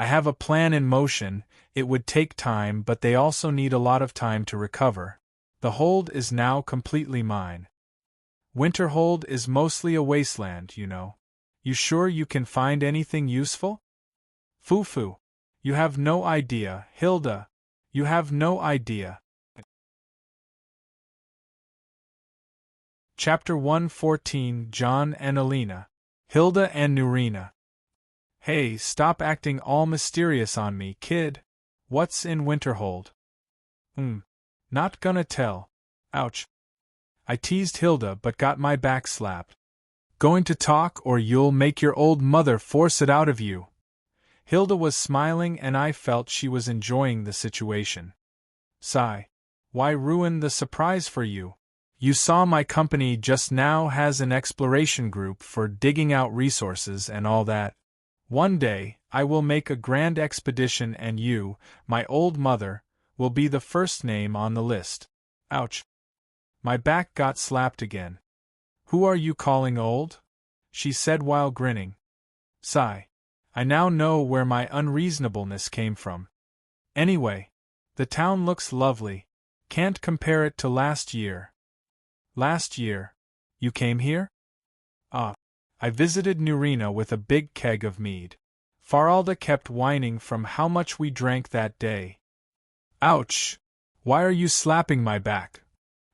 I have a plan in motion. It would take time, but they also need a lot of time to recover. The hold is now completely mine. Winterhold is mostly a wasteland, you know. You sure you can find anything useful? Foo-foo. You have no idea, Hilda. You have no idea. Chapter 114 Jon and Alina. Hilda and Nurina. Hey, stop acting all mysterious on me, kid. What's in Winterhold? Not gonna tell. Ouch. I teased Hilda but got my back slapped. Going to talk or you'll make your old mother force it out of you. Hilda was smiling and I felt she was enjoying the situation. Sigh. Why ruin the surprise for you? You saw my company just now has an exploration group for digging out resources and all that. One day, I will make a grand expedition and you, my old mother, will be the first name on the list. Ouch. My back got slapped again. Who are you calling old? She said while grinning. Sigh. I now know where my unreasonableness came from. Anyway, the town looks lovely. Can't compare it to last year. Last year? You came here? Ah. I visited Nurina with a big keg of mead. Faralda kept whining from how much we drank that day. Ouch! Why are you slapping my back?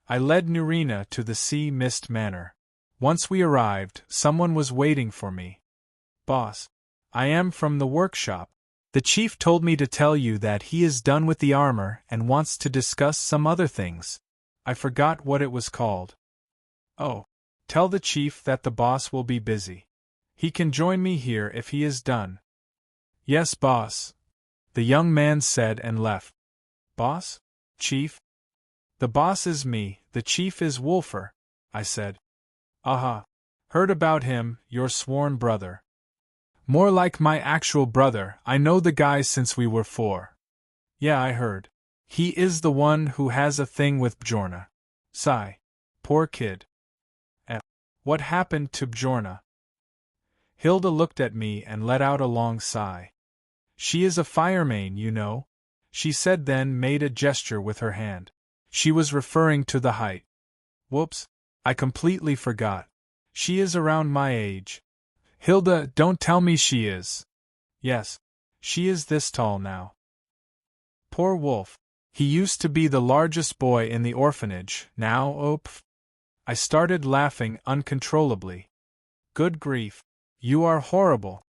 I led Nurina to the Sea Mist Manor. Once we arrived, someone was waiting for me. Boss. I am from the workshop. The chief told me to tell you that he is done with the armor and wants to discuss some other things. I forgot what it was called. Oh. Tell the chief that the boss will be busy. He can join me here if he is done. Yes, boss. The young man said and left. Boss? Chief? The boss is me, the chief is Wolfer, I said. Aha. Heard about him, your sworn brother. More like my actual brother, I know the guy since we were 4. Yeah, I heard. He is the one who has a thing with Bjorna. Sigh. Poor kid. What happened to Bjorna? Hilda looked at me and let out a long sigh. She is a Firemane, you know, she said, then made a gesture with her hand. She was referring to the height. Whoops, I completely forgot. She is around my age. Hilda, don't tell me she is. Yes, she is this tall now. Poor Wolf. He used to be the largest boy in the orphanage, now pff. I started laughing uncontrollably. Good grief. You are horrible.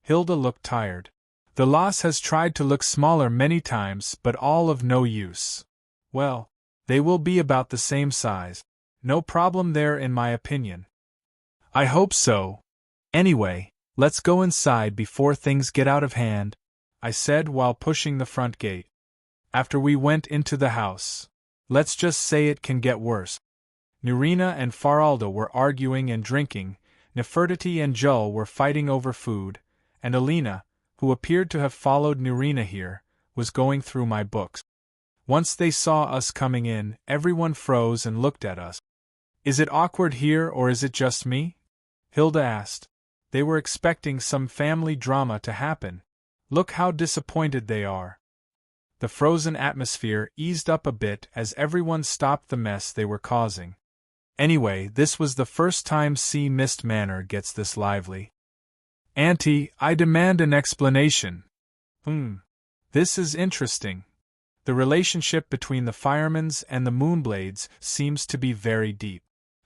Hilda looked tired. The loss has tried to look smaller many times, but all of no use. Well, they will be about the same size. No problem there in my opinion. I hope so. Anyway, let's go inside before things get out of hand, I said while pushing the front gate. After we went into the house. Let's just say it can get worse. Nurina and Faralda were arguing and drinking, Nefertiti and Jull were fighting over food, and Alina, who appeared to have followed Nurina here, was going through my books. Once they saw us coming in, everyone froze and looked at us. Is it awkward here or is it just me? Hilda asked. They were expecting some family drama to happen. Look how disappointed they are. The frozen atmosphere eased up a bit as everyone stopped the mess they were causing. Anyway, this was the first time Sea Mist Manor gets this lively. Auntie, I demand an explanation. This is interesting. The relationship between the Firemanes and the Moonblades seems to be very deep.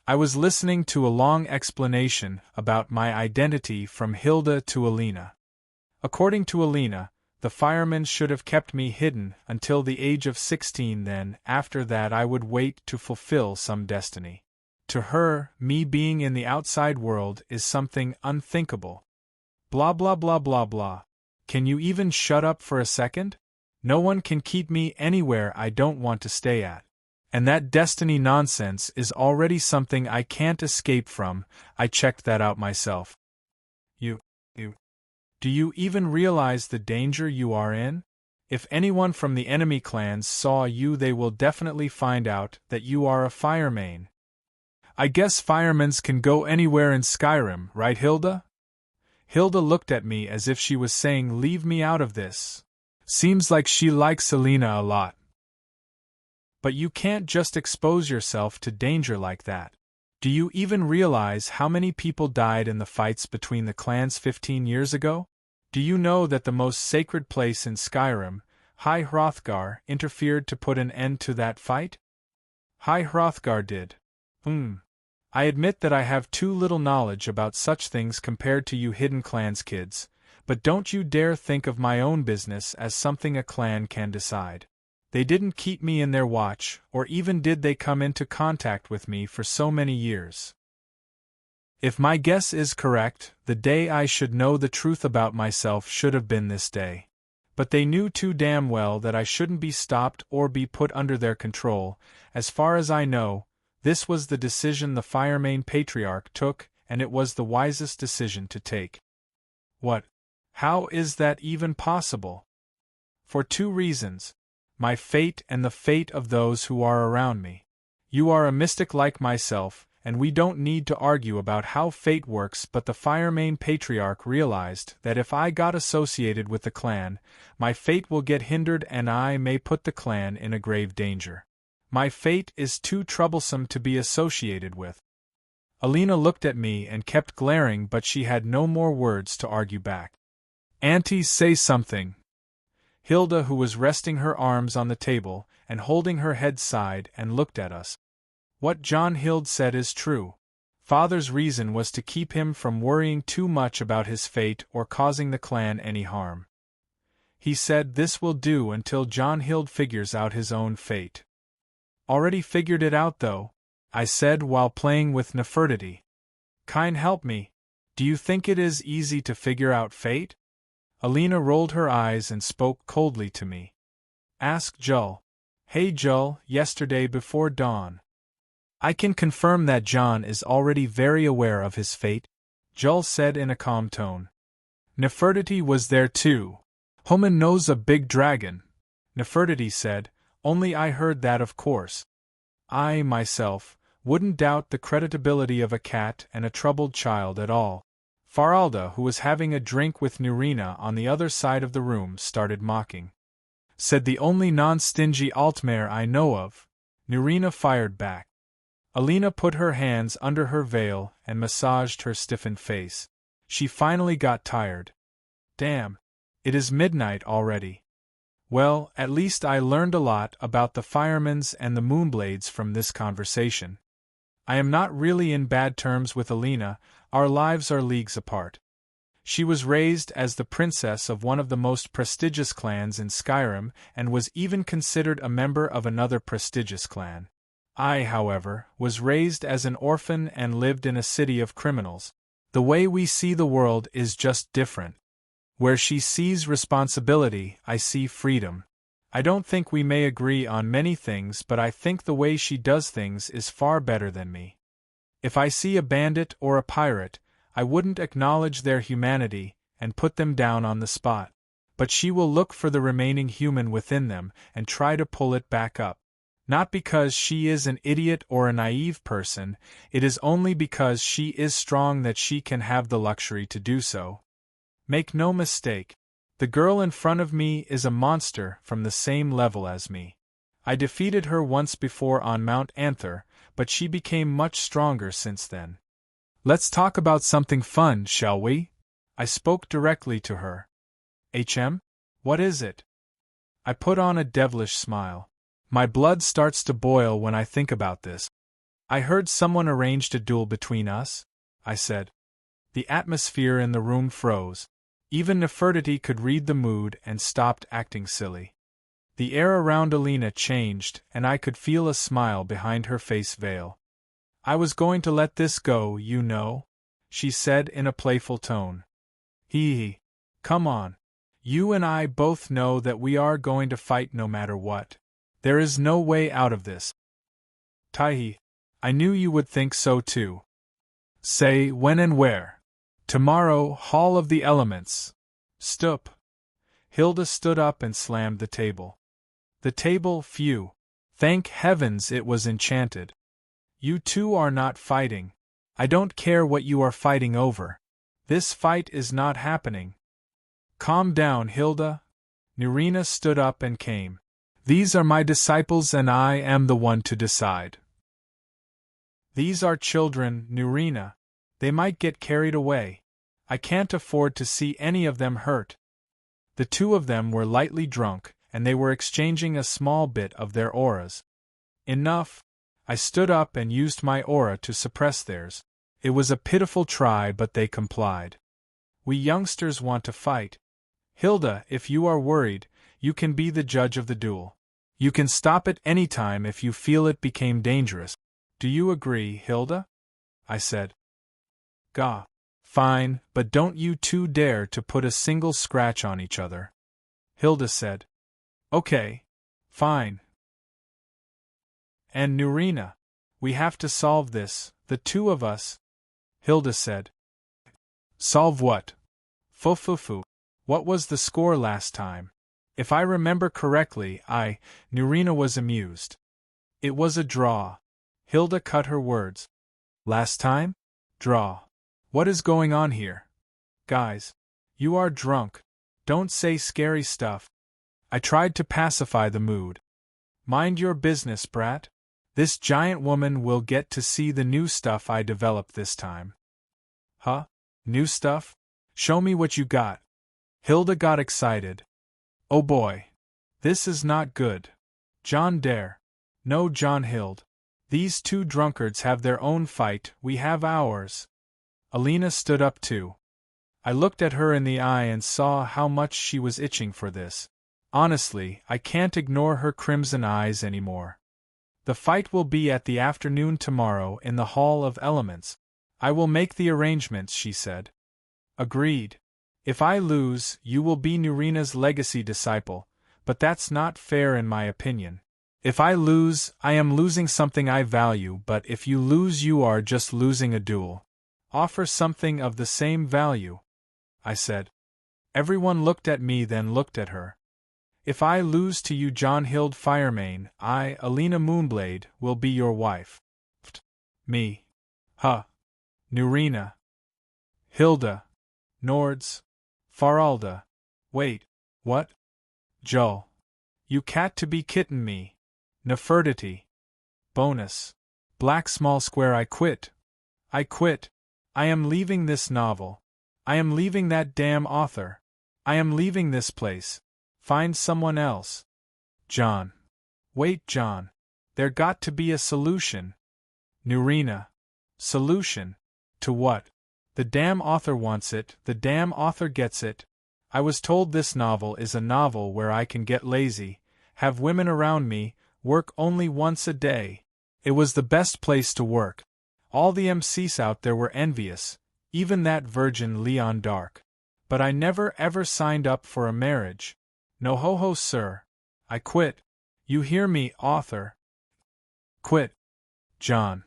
I was listening to a long explanation about my identity from Hilda to Alina. According to Alina, the Firemanes should have kept me hidden until the age of 16, then, after that I would wait to fulfill some destiny. To her, me being in the outside world is something unthinkable. Blah blah blah blah blah. Can you even shut up for a second? No one can keep me anywhere I don't want to stay at. And that destiny nonsense is already something I can't escape from. I checked that out myself. Do you even realize the danger you are in? If anyone from the enemy clans saw you, they will definitely find out that you are a Firemane. I guess Firemanes can go anywhere in Skyrim, right, Hilda? Hilda looked at me as if she was saying, "Leave me out of this. Seems like she likes Alina a lot." But you can't just expose yourself to danger like that. Do you even realize how many people died in the fights between the clans 15 years ago? Do you know that the most sacred place in Skyrim, High Hrothgar, interfered to put an end to that fight? High Hrothgar did. I admit that I have too little knowledge about such things compared to you Hidden Clans kids, but don't you dare think of my own business as something a clan can decide. They didn't keep me in their watch, or even did they come into contact with me for so many years. If my guess is correct, the day I should know the truth about myself should have been this day. But they knew too damn well that I shouldn't be stopped or be put under their control. As far as I know, this was the decision the Firemane Patriarch took, and it was the wisest decision to take. What? How is that even possible? For two reasons. My fate and the fate of those who are around me. You are a mystic like myself, and we don't need to argue about how fate works, but the Firemane Patriarch realized that if I got associated with the clan, my fate will get hindered and I may put the clan in a grave danger. My fate is too troublesome to be associated with. Alina looked at me and kept glaring, but she had no more words to argue back. "Auntie, say something." Hilda, who was resting her arms on the table and holding her head, sighed and looked at us. What Jonhild said is true. Father's reason was to keep him from worrying too much about his fate or causing the clan any harm. He said this will do until Jonhild figures out his own fate. "Already figured it out though," I said while playing with Nefertiti. "Kind help me. Do you think it is easy to figure out fate?" Alina rolled her eyes and spoke coldly to me. "Ask Jull." "Hey Jull, yesterday before dawn." "I can confirm that Jon is already very aware of his fate," Jull said in a calm tone. "Nefertiti was there too." "Homan knows a big dragon," Nefertiti said, "only I heard that of course. I, myself, wouldn't doubt the creditability of a cat and a troubled child at all." Faralda, who was having a drink with Nurina on the other side of the room, started mocking. "Said the only non-stingy Altmare I know of," Nurina fired back. Alina put her hands under her veil and massaged her stiffened face. She finally got tired. "Damn. It is midnight already. Well, at least I learned a lot about the Firemanes and the Moonblades from this conversation. I am not really in bad terms with Alina, our lives are leagues apart. She was raised as the princess of one of the most prestigious clans in Skyrim and was even considered a member of another prestigious clan. I, however, was raised as an orphan and lived in a city of criminals. The way we see the world is just different. Where she sees responsibility, I see freedom. I don't think we may agree on many things, but I think the way she does things is far better than me. If I see a bandit or a pirate, I wouldn't acknowledge their humanity and put them down on the spot. But she will look for the remaining human within them and try to pull it back up. Not because she is an idiot or a naive person, it is only because she is strong that she can have the luxury to do so. Make no mistake. The girl in front of me is a monster from the same level as me. I defeated her once before on Mount Anther, but she became much stronger since then. "Let's talk about something fun, shall we?" I spoke directly to her. What is it?" I put on a devilish smile. My blood starts to boil when I think about this. "I heard someone arranged a duel between us," I said. The atmosphere in the room froze. Even Nefertiti could read the mood and stopped acting silly. The air around Alina changed, and I could feel a smile behind her face veil. "I was going to let this go, you know," she said in a playful tone. Hee. Come on. You and I both know that we are going to fight no matter what. There is no way out of this." "Taihi. I knew you would think so too." "Say when and where." "Tomorrow, Hall of the Elements." "Stup." Hilda stood up and slammed the table. The table, phew. Thank heavens it was enchanted. "You two are not fighting. I don't care what you are fighting over. This fight is not happening. Calm down, Hilda. Nurina stood up and came. These are my disciples and I am the one to decide. These are children, Nurina. They might get carried away. I can't afford to see any of them hurt. The two of them were lightly drunk, and they were exchanging a small bit of their auras. Enough. I stood up and used my aura to suppress theirs. It was a pitiful try, but they complied. We youngsters want to fight. Hilda, if you are worried, you can be the judge of the duel. You can stop it any time if you feel it became dangerous. Do you agree, Hilda? I said. Gah. Fine, but don't you two dare to put a single scratch on each other. Hilda said. Okay. Fine. And Nurina, we have to solve this, the two of us. Hilda said. Solve what? Fufufu. What was the score last time? If I remember correctly, Nurina was amused. It was a draw. Hilda cut her words. Last time? Draw. What is going on here? Guys, you are drunk. Don't say scary stuff. I tried to pacify the mood. Mind your business, brat. This giant woman will get to see the new stuff I developed this time. Huh? New stuff? Show me what you got. Hilda got excited. Oh boy. This is not good. Jon dare. No, Jonhild. These two drunkards have their own fight, we have ours. Alina stood up too. I looked at her in the eye and saw how much she was itching for this. Honestly, I can't ignore her crimson eyes anymore. The fight will be at the afternoon tomorrow in the Hall of Elements. I will make the arrangements, she said. Agreed. If I lose, you will be Nurina's legacy disciple, but that's not fair in my opinion. If I lose, I am losing something I value, but if you lose, you are just losing a duel. Offer something of the same value, I said. Everyone looked at me, then looked at her. If I lose to you, Jonhild Firemane, I, Alina Moonblade, will be your wife. Me. Huh. Nurina. Hilda. Nords. Faralda. Wait, what? Joel. You cat to be kitten me. Nefertiti. Bonus. Black small square. I quit. I quit. I am leaving this novel. I am leaving that damn author. I am leaving this place. Find someone else. Jon. Wait, Jon. There got to be a solution. Nurina. Solution? To what? The damn author wants it, the damn author gets it. I was told this novel is a novel where I can get lazy, have women around me, work only once a day. It was the best place to work. All the MCs out there were envious, even that virgin Leon Dark. But I never ever signed up for a marriage. No ho ho, sir. I quit. You hear me, author? Quit. Jon.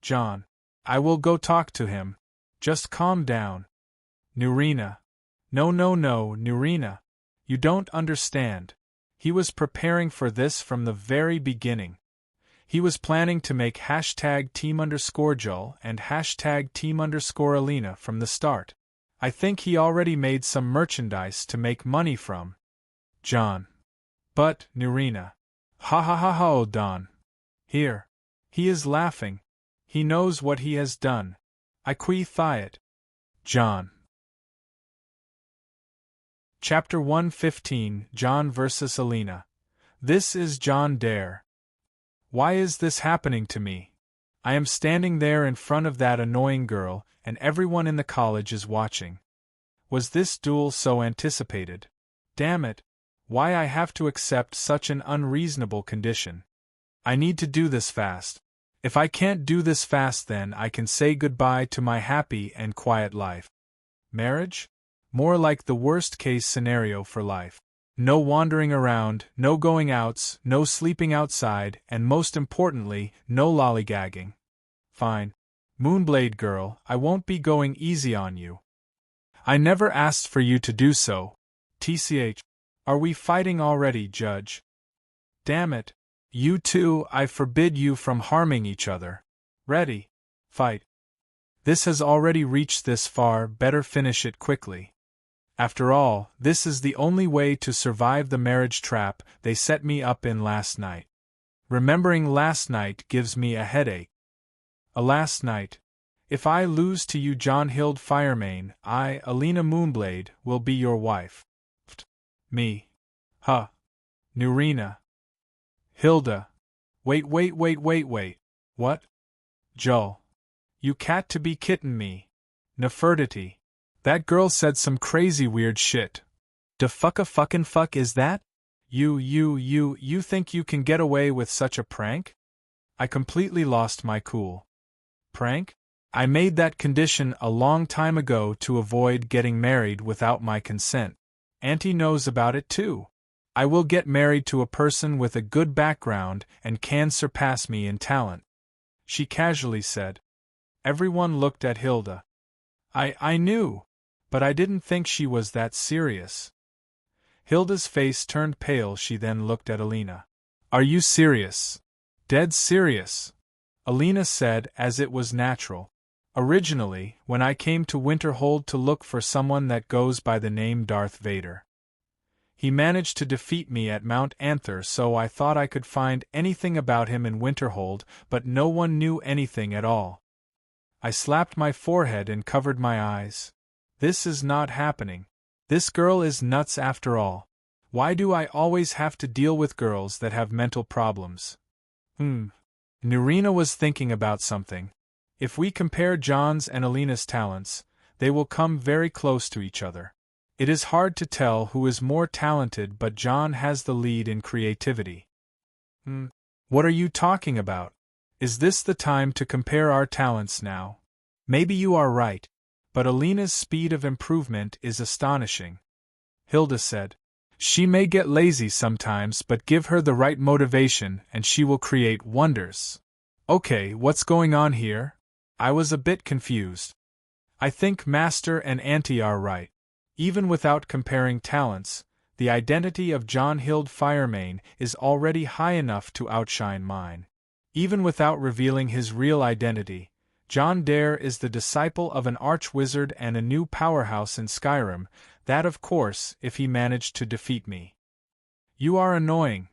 Jon. I will go talk to him. Just calm down. Nurina. No, Nurina. You don't understand. He was preparing for this from the very beginning. He was planning to make #team_Joel and #team_Alina from the start. I think he already made some merchandise to make money from. Jon. But, Nurina. Ha ha ha ha, Don. Here. He is laughing. He knows what he has done. I quit it. Jon. Chapter 115, Jon vs. Alina. This is Jon Dare. Why is this happening to me? I am standing there in front of that annoying girl, and everyone in the college is watching. Was this duel so anticipated? Damn it! Why I have to accept such an unreasonable condition? I need to do this fast. If I can't do this fast, then I can say goodbye to my happy and quiet life. Marriage? More like the worst-case scenario for life. No wandering around, no going outs, no sleeping outside, and most importantly, no lollygagging. Fine. Moonblade girl, I won't be going easy on you. I never asked for you to do so. TCH. Are we fighting already, Judge? Damn it. You two, I forbid you from harming each other. Ready. Fight. This has already reached this far, better finish it quickly. After all, this is the only way to survive the marriage trap they set me up in last night. Remembering last night gives me a headache. Last night. If I lose to you, Jonhild Firemane, I, Alina Moonblade, will be your wife. Me. Huh. Nurina. Hilda. Wait. What? Joel. You cat to be kitten me. Nefertiti. That girl said some crazy weird shit. Da fuck is that? You think you can get away with such a prank? I completely lost my cool. Prank? I made that condition a long time ago to avoid getting married without my consent. Auntie knows about it too. I will get married to a person with a good background and can surpass me in talent. She casually said. Everyone looked at Hilda. I knew, but I didn't think she was that serious. Hilda's face turned pale. She then looked at Alina. Are you serious? Dead serious? Alina said, as it was natural. Originally, when I came to Winterhold to look for someone that goes by the name Darth Vader. He managed to defeat me at Mount Anther, so I thought I could find anything about him in Winterhold, but no one knew anything at all. I slapped my forehead and covered my eyes. This is not happening. This girl is nuts after all. Why do I always have to deal with girls that have mental problems? Nurina was thinking about something. If we compare Jon's and Alina's talents, they will come very close to each other. It is hard to tell who is more talented, but Jon has the lead in creativity. What are you talking about? Is this the time to compare our talents now? Maybe you are right, but Alina's speed of improvement is astonishing. Hilda said. She may get lazy sometimes, but give her the right motivation and she will create wonders. Okay, what's going on here? I was a bit confused. I think Master and Auntie are right. Even without comparing talents, the identity of Jonhild Firemane is already high enough to outshine mine. Even without revealing his real identity, Jon Dare is the disciple of an archwizard and a new powerhouse in Skyrim, that of course if he managed to defeat me. You are annoying.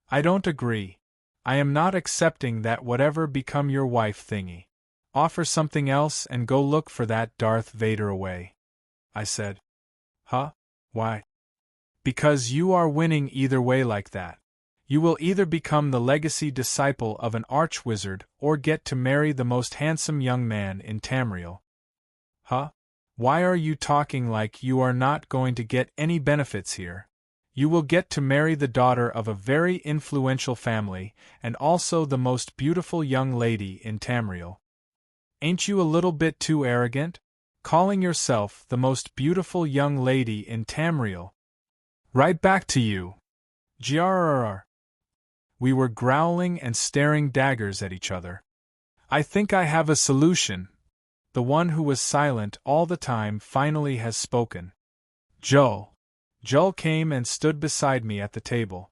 I don't agree. I am not accepting that whatever become your wife thingy. Offer something else and go look for that Darth Vader away. I said. Huh? Why? Because you are winning either way like that. You will either become the legacy disciple of an archwizard or get to marry the most handsome young man in Tamriel. Huh? Why are you talking like you are not going to get any benefits here? You will get to marry the daughter of a very influential family and also the most beautiful young lady in Tamriel. Ain't you a little bit too arrogant? Calling yourself the most beautiful young lady in Tamriel. Right back to you. Grrrr. We were growling and staring daggers at each other. I think I have a solution. The one who was silent all the time finally has spoken. Joel. Joel came and stood beside me at the table.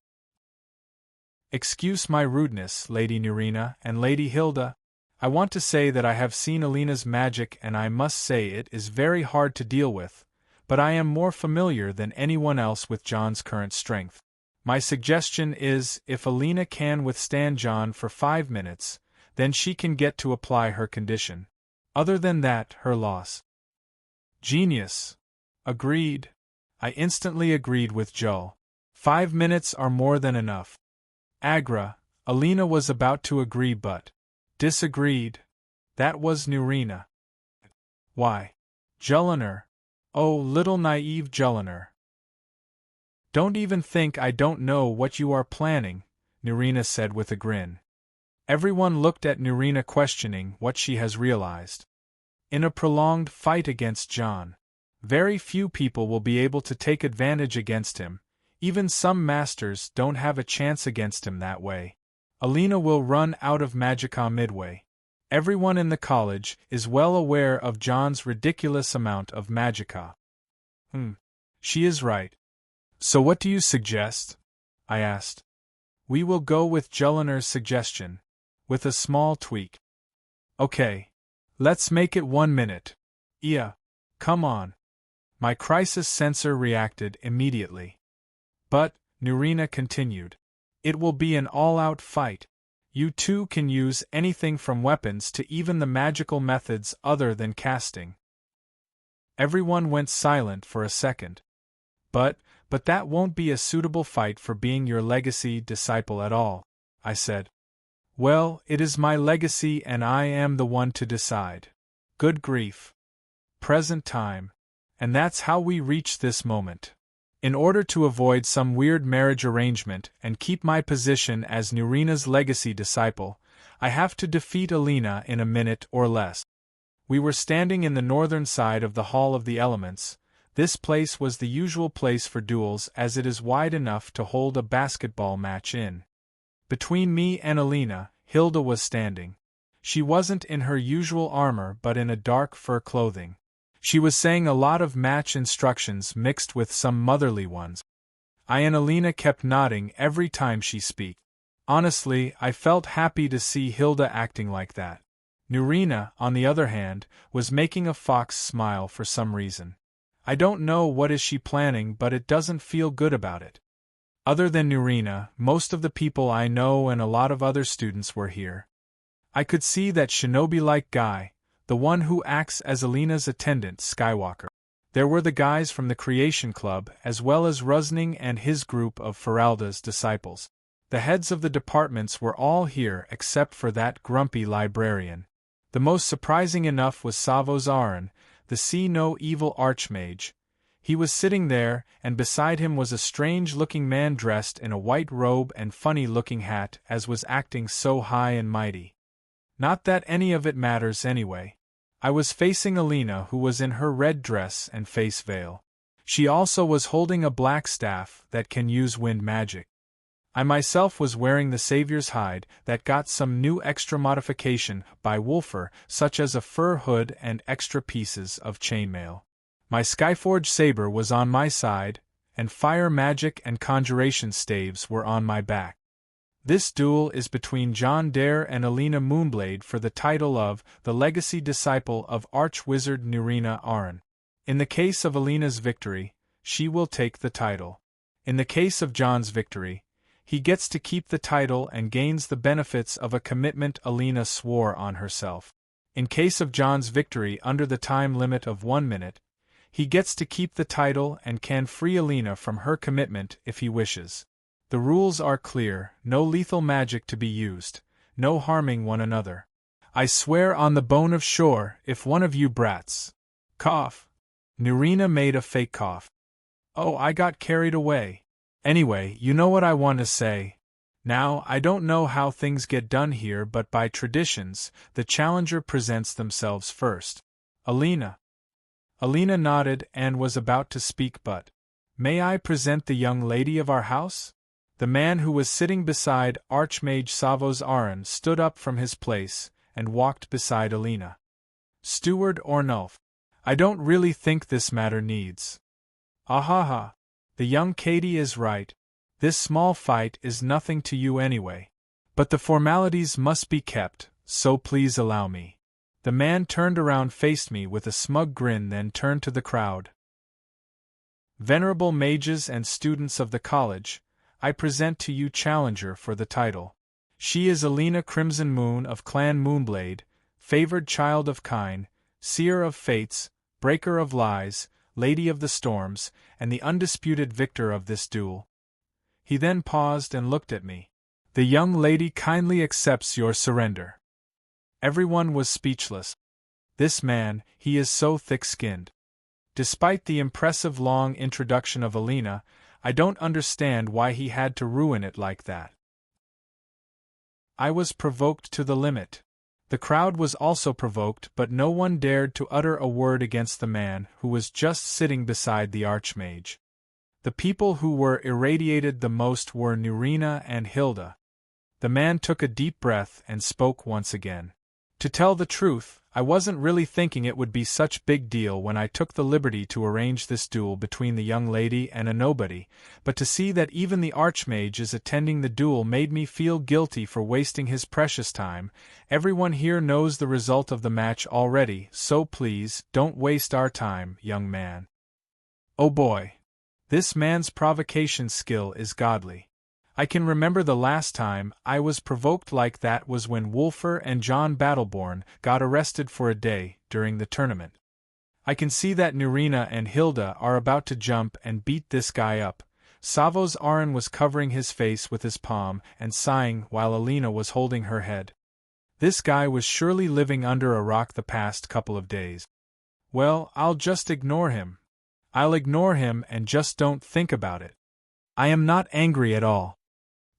Excuse my rudeness, Lady Nurina and Lady Hilda. I want to say that I have seen Alina's magic and I must say it is very hard to deal with, but I am more familiar than anyone else with Jon's current strength. My suggestion is, if Alina can withstand Jon for 5 minutes, then she can get to apply her condition. Other than that, her loss. Genius. Agreed. I instantly agreed with Joel. 5 minutes are more than enough. Agra. Alina was about to agree but disagreed. That was Nurina. Why? Jolinar. Oh, little naive Jolinar. Don't even think I don't know what you are planning, Nurina said with a grin. Everyone looked at Nurina questioning what she has realized. In a prolonged fight against Jon, very few people will be able to take advantage against him. Even some masters don't have a chance against him that way. Alina will run out of magicka midway. Everyone in the college is well aware of Jon's ridiculous amount of magicka. She is right. So what do you suggest? I asked. We will go with Jolinar's suggestion, with a small tweak. Okay. Let's make it 1 minute. Yeah. Come on. My crisis sensor reacted immediately. But, Nurina continued, it will be an all-out fight. You two can use anything from weapons to even the magical methods other than casting. Everyone went silent for a second. But that won't be a suitable fight for being your legacy disciple at all, I said. Well, it is my legacy and I am the one to decide. Good grief. Present time. And that's how we reach this moment. In order to avoid some weird marriage arrangement and keep my position as Nurina's legacy disciple, I have to defeat Alina in a minute or less. We were standing in the northern side of the Hall of the Elements. This place was the usual place for duels as it is wide enough to hold a basketball match in. Between me and Alina, Hilda was standing. She wasn't in her usual armor but in a dark fur clothing. She was saying a lot of match instructions mixed with some motherly ones. I and Alina kept nodding every time she spoke. Honestly, I felt happy to see Hilda acting like that. Nurina, on the other hand, was making a fox smile for some reason. I don't know what is she planning, but it doesn't feel good about it. Other than Nurina, most of the people I know and a lot of other students were here. I could see that shinobi-like guy, the one who acts as Alina's attendant, Skywalker. There were the guys from the Creation Club as well as Rusning and his group of Feralda's disciples. The heads of the departments were all here except for that grumpy librarian. The most surprising enough was Savos Aran, the see-no-evil archmage. He was sitting there, and beside him was a strange-looking man dressed in a white robe and funny-looking hat as was acting so high and mighty. Not that any of it matters anyway. I was facing Alina, who was in her red dress and face veil. She also was holding a black staff that can use wind magic. I myself was wearing the Savior's hide that got some new extra modification by Wolfer, such as a fur hood and extra pieces of chainmail. My Skyforge saber was on my side, and fire magic and conjuration staves were on my back. This duel is between Jon Dare and Alina Moonblade for the title of the legacy disciple of Archwizard Nurina Aran. In the case of Alina's victory, she will take the title. In the case of Jon's victory, he gets to keep the title and gains the benefits of a commitment Alina swore on herself. In case of Jon's victory under the time limit of 1 minute, he gets to keep the title and can free Alina from her commitment if he wishes. The rules are clear, no lethal magic to be used, no harming one another. I swear on the bone of Shore if one of you brats. Cough. Nurina made a fake cough. Oh, I got carried away. Anyway, you know what I want to say. Now, I don't know how things get done here, but by traditions, the challenger presents themselves first. Alina. Alina nodded and was about to speak, but, may I present the young lady of our house? The man who was sitting beside Archmage Savos Aran stood up from his place and walked beside Alina. Steward Ornulf. I don't really think this matter needs. Ahaha. The young Katie is right. This small fight is nothing to you anyway. But the formalities must be kept, so please allow me. The man turned around, faced me with a smug grin, then turned to the crowd. Venerable mages and students of the college, I present to you challenger for the title. She is Alina Crimson Moon of Clan Moonblade, favored child of Kine, seer of fates, breaker of lies, lady of the storms, and the undisputed victor of this duel. He then paused and looked at me. The young lady kindly accepts your surrender. Everyone was speechless. This man, he is so thick-skinned. Despite the impressive long introduction of Alina, I don't understand why he had to ruin it like that. I was provoked to the limit. The crowd was also provoked, but no one dared to utter a word against the man who was just sitting beside the Archmage. The people who were irradiated the most were Nurina and Hilda. The man took a deep breath and spoke once again. To tell the truth, I wasn't really thinking it would be such big deal when I took the liberty to arrange this duel between the young lady and a nobody, but to see that even the Archmage is attending the duel made me feel guilty for wasting his precious time. Everyone here knows the result of the match already, so please, don't waste our time, young man. Oh boy. This man's provocation skill is godly. I can remember the last time I was provoked like that was when Wulfr and Jon Battleborn got arrested for a day during the tournament. I can see that Nurina and Hilda are about to jump and beat this guy up. Savos Aran was covering his face with his palm and sighing while Alina was holding her head. This guy was surely living under a rock the past couple of days. Well, I'll just ignore him. I'll ignore him and just don't think about it. I am not angry at all.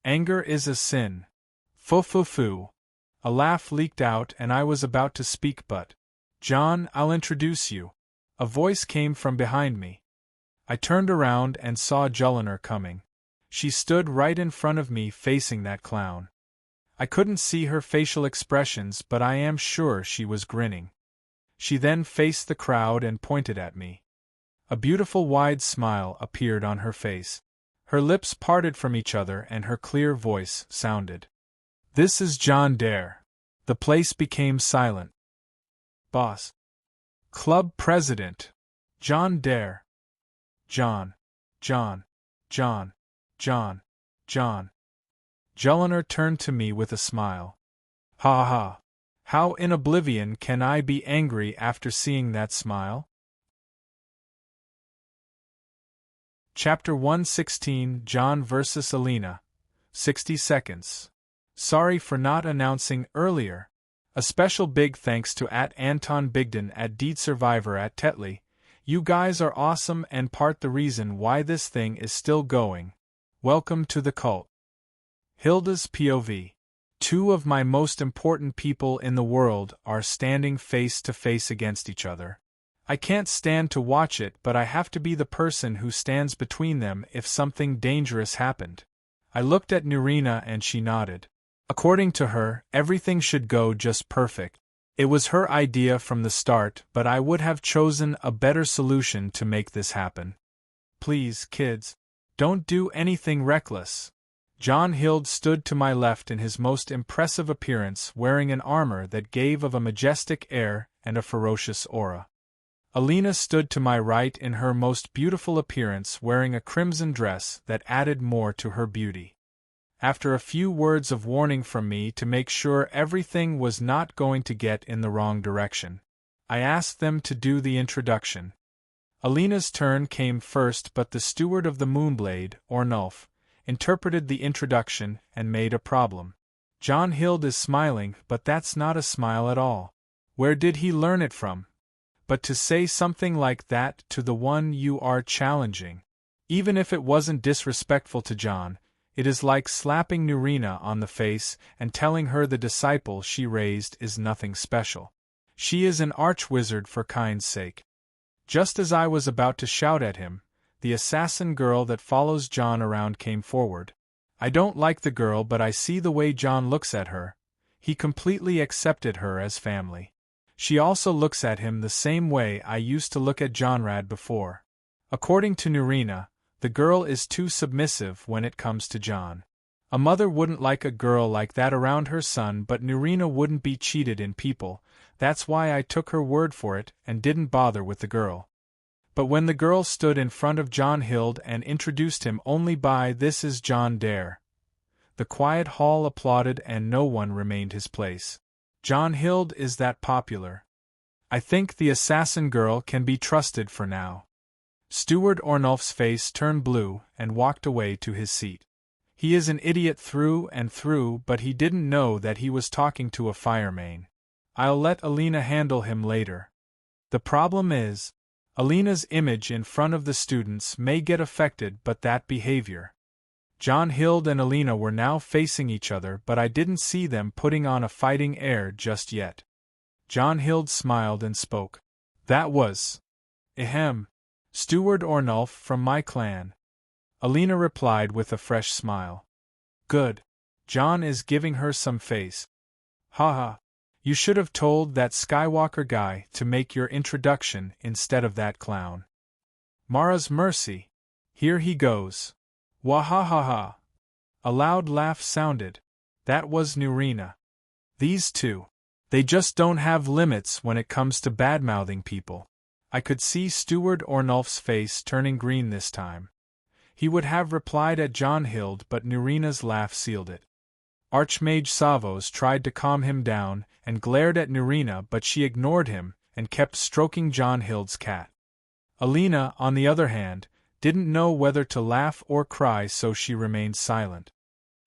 Anger is a sin. Fu. A laugh leaked out and I was about to speak but, Jon, I'll introduce you. A voice came from behind me. I turned around and saw Juliner coming. She stood right in front of me facing that clown. I couldn't see her facial expressions but I am sure she was grinning. She then faced the crowd and pointed at me. A beautiful wide smile appeared on her face. Her lips parted from each other and her clear voice sounded. This is Jon Dare. The place became silent. Boss. Club President. Jon Dare. Jon. Juliner turned to me with a smile. Ha ha. How in oblivion can I be angry after seeing that smile? Chapter 116 Jon vs. Alina. 60 seconds. Sorry for not announcing earlier. A special big thanks to @Anton Bigden @DeedSurvivor @Tetley. You guys are awesome and part the reason why this thing is still going. Welcome to the cult. Hilda's POV. Two of my most important people in the world are standing face to face against each other. I can't stand to watch it but I have to be the person who stands between them if something dangerous happened. I looked at Nurina and she nodded. According to her, everything should go just perfect. It was her idea from the start but I would have chosen a better solution to make this happen. Please, kids, don't do anything reckless. Jonhild stood to my left in his most impressive appearance wearing an armor that gave of a majestic air and a ferocious aura. Alina stood to my right in her most beautiful appearance wearing a crimson dress that added more to her beauty. After a few words of warning from me to make sure everything was not going to get in the wrong direction, I asked them to do the introduction. Alina's turn came first but the steward of the Moonblade, Ornulf, interpreted the introduction and made a problem. Jonhild is smiling but that's not a smile at all. Where did he learn it from? But to say something like that to the one you are challenging, even if it wasn't disrespectful to Jon, it is like slapping Nurina on the face and telling her the disciple she raised is nothing special. She is an archwizard for kind's sake. Just as I was about to shout at him, the assassin girl that follows Jon around came forward. I don't like the girl but I see the way Jon looks at her. He completely accepted her as family. She also looks at him the same way I used to look at Jonrad before. According to Nurina, the girl is too submissive when it comes to Jon. A mother wouldn't like a girl like that around her son but Nurina wouldn't be cheated in people, that's why I took her word for it and didn't bother with the girl. But when the girl stood in front of Jonhild and introduced him only by "This is Jon Dare," the quiet hall applauded and no one remained his place. Jonhild is that popular. I think the assassin girl can be trusted for now. Steward Ornulf's face turned blue and walked away to his seat. He is an idiot through and through but he didn't know that he was talking to a Firemane. I'll let Alina handle him later. The problem is, Alina's image in front of the students may get affected but that behavior. Jonhild and Alina were now facing each other but I didn't see them putting on a fighting air just yet. Jonhild smiled and spoke. That was, Steward Ornulf from my clan. Alina replied with a fresh smile. Good. Jon is giving her some face. Haha. You should have told that Skywalker guy to make your introduction instead of that clown. Mara's mercy. Here he goes. Wahahaha. A loud laugh sounded. That was Nurina. These two. They just don't have limits when it comes to badmouthing people. I could see Steward Ornulf's face turning green this time. He would have replied at Jonhild, but Nurina's laugh sealed it. Archmage Savos tried to calm him down and glared at Nurina, but she ignored him and kept stroking Jonhild's cat. Alina, on the other hand, didn't know whether to laugh or cry, so she remained silent.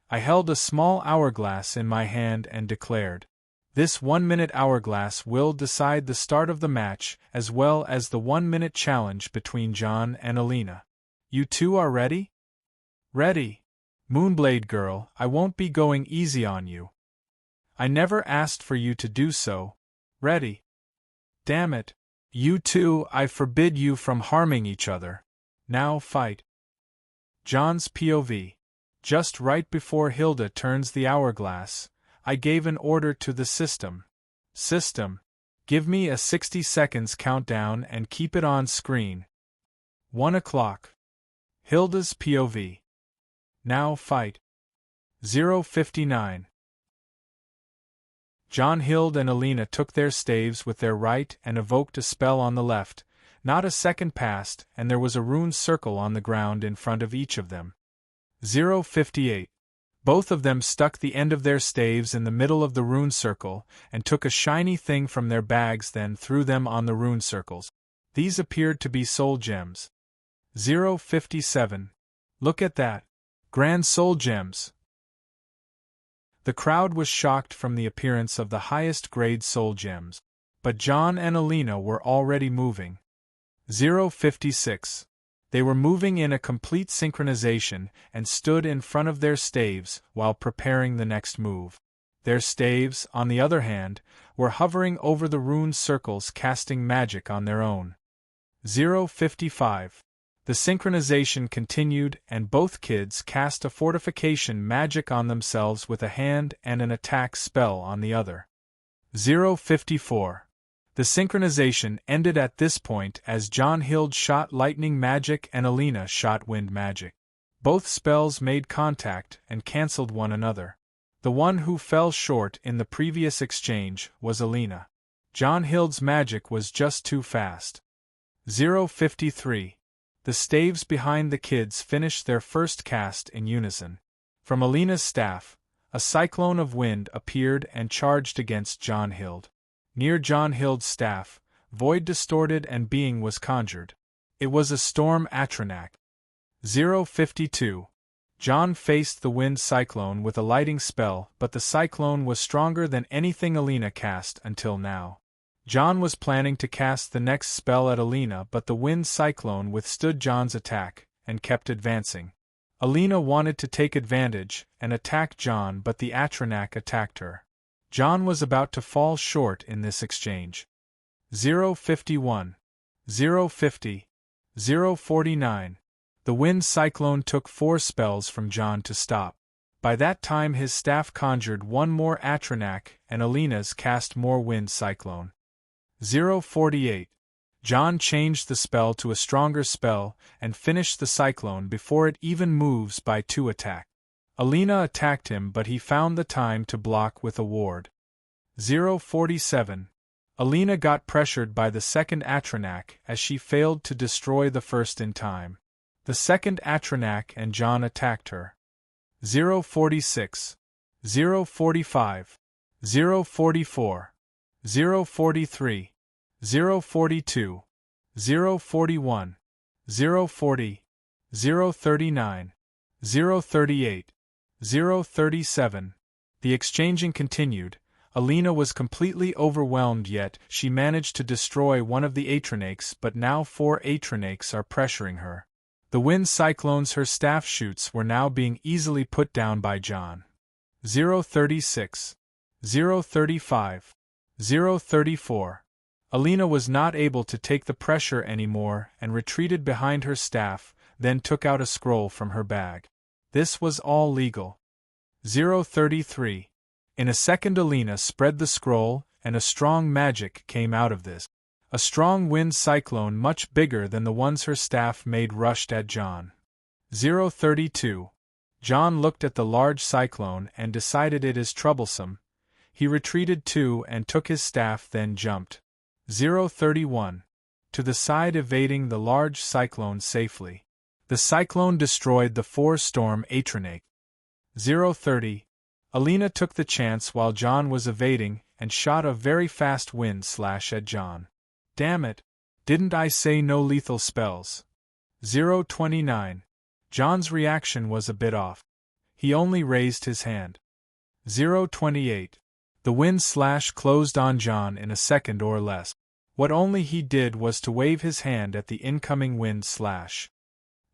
I held a small hourglass in my hand and declared, "This 1-minute hourglass will decide the start of the match as well as the 1-minute challenge between Jon and Alina. You two are ready?" "Ready. Moonblade girl, I won't be going easy on you. I never asked for you to do so." "Ready." "Damn it. You two, I forbid you from harming each other. Now fight." Jon's POV. Just right before Hilda turns the hourglass, I gave an order to the system. System, give me a 60 seconds countdown and keep it on screen. 1 o'clock. Hilda's POV. Now fight. 0:59. Jonhild and Alina took their staves with their right and evoked a spell on the left. Not a second passed, and there was a rune circle on the ground in front of each of them. 0:58. Both of them stuck the end of their staves in the middle of the rune circle and took a shiny thing from their bags, then threw them on the rune circles. These appeared to be soul gems. 0:57. Look at that. Grand soul gems. The crowd was shocked from the appearance of the highest grade soul gems. But Jon and Alina were already moving. 0:56. They were moving in a complete synchronization and stood in front of their staves while preparing the next move. Their staves, on the other hand, were hovering over the rune circles, casting magic on their own. 0:55. The synchronization continued, and both kids cast a fortification magic on themselves with a hand and an attack spell on the other. 0:54. The synchronization ended at this point as Jonhild shot lightning magic and Alina shot wind magic. Both spells made contact and cancelled one another. The one who fell short in the previous exchange was Alina. Jonhild's magic was just too fast. 0:53. The staves behind the kids finished their first cast in unison. From Alina's staff, a cyclone of wind appeared and charged against Jonhild. Near Jonhild's staff, void distorted and being was conjured. It was a storm Atronak. 0:52. Jon faced the wind cyclone with a lighting spell, but the cyclone was stronger than anything Alina cast until now. Jon was planning to cast the next spell at Alina, but the wind cyclone withstood Jon's attack and kept advancing. Alina wanted to take advantage and attack Jon, but the Atronak attacked her. Jon was about to fall short in this exchange. 0:51. 0:50. 0:49. The wind cyclone took 4 spells from Jon to stop. By that time his staff conjured one more Atronak and Alina's cast more wind cyclone. 0:48. Jon changed the spell to a stronger spell and finished the cyclone before it even moves by 2 attack. Alina attacked him, but he found the time to block with a ward. 0:47. Alina got pressured by the second Atronak as she failed to destroy the first in time. The second Atronak and Jon attacked her. 0:46. 0:45. 0:44. 0:43. 0:42. 0:41. 0:40. 0:39. 0:38. 0:37. The exchanging continued. Alina was completely overwhelmed, yet she managed to destroy one of the Atronakes, but now 4 Atronakes are pressuring her. The wind cyclones her staff shoots were now being easily put down by Jon. 0:36. 0:35. 0:34. Alina was not able to take the pressure anymore and retreated behind her staff, then took out a scroll from her bag. This was all legal. 0:33. In a second Alina spread the scroll, and a strong magic came out of this. A strong wind cyclone much bigger than the ones her staff made rushed at Jon. 032. Jon looked at the large cyclone and decided it is troublesome. He retreated too and took his staff, then jumped. 031. To the side, evading the large cyclone safely. The cyclone destroyed the 4-storm Atronach. 030. Alina took the chance while Jon was evading and shot a very fast wind slash at Jon. Damn it! Didn't I say no lethal spells? 029. Jon's reaction was a bit off. He only raised his hand. 028. The wind slash closed on Jon in a second or less. What only he did was to wave his hand at the incoming wind slash.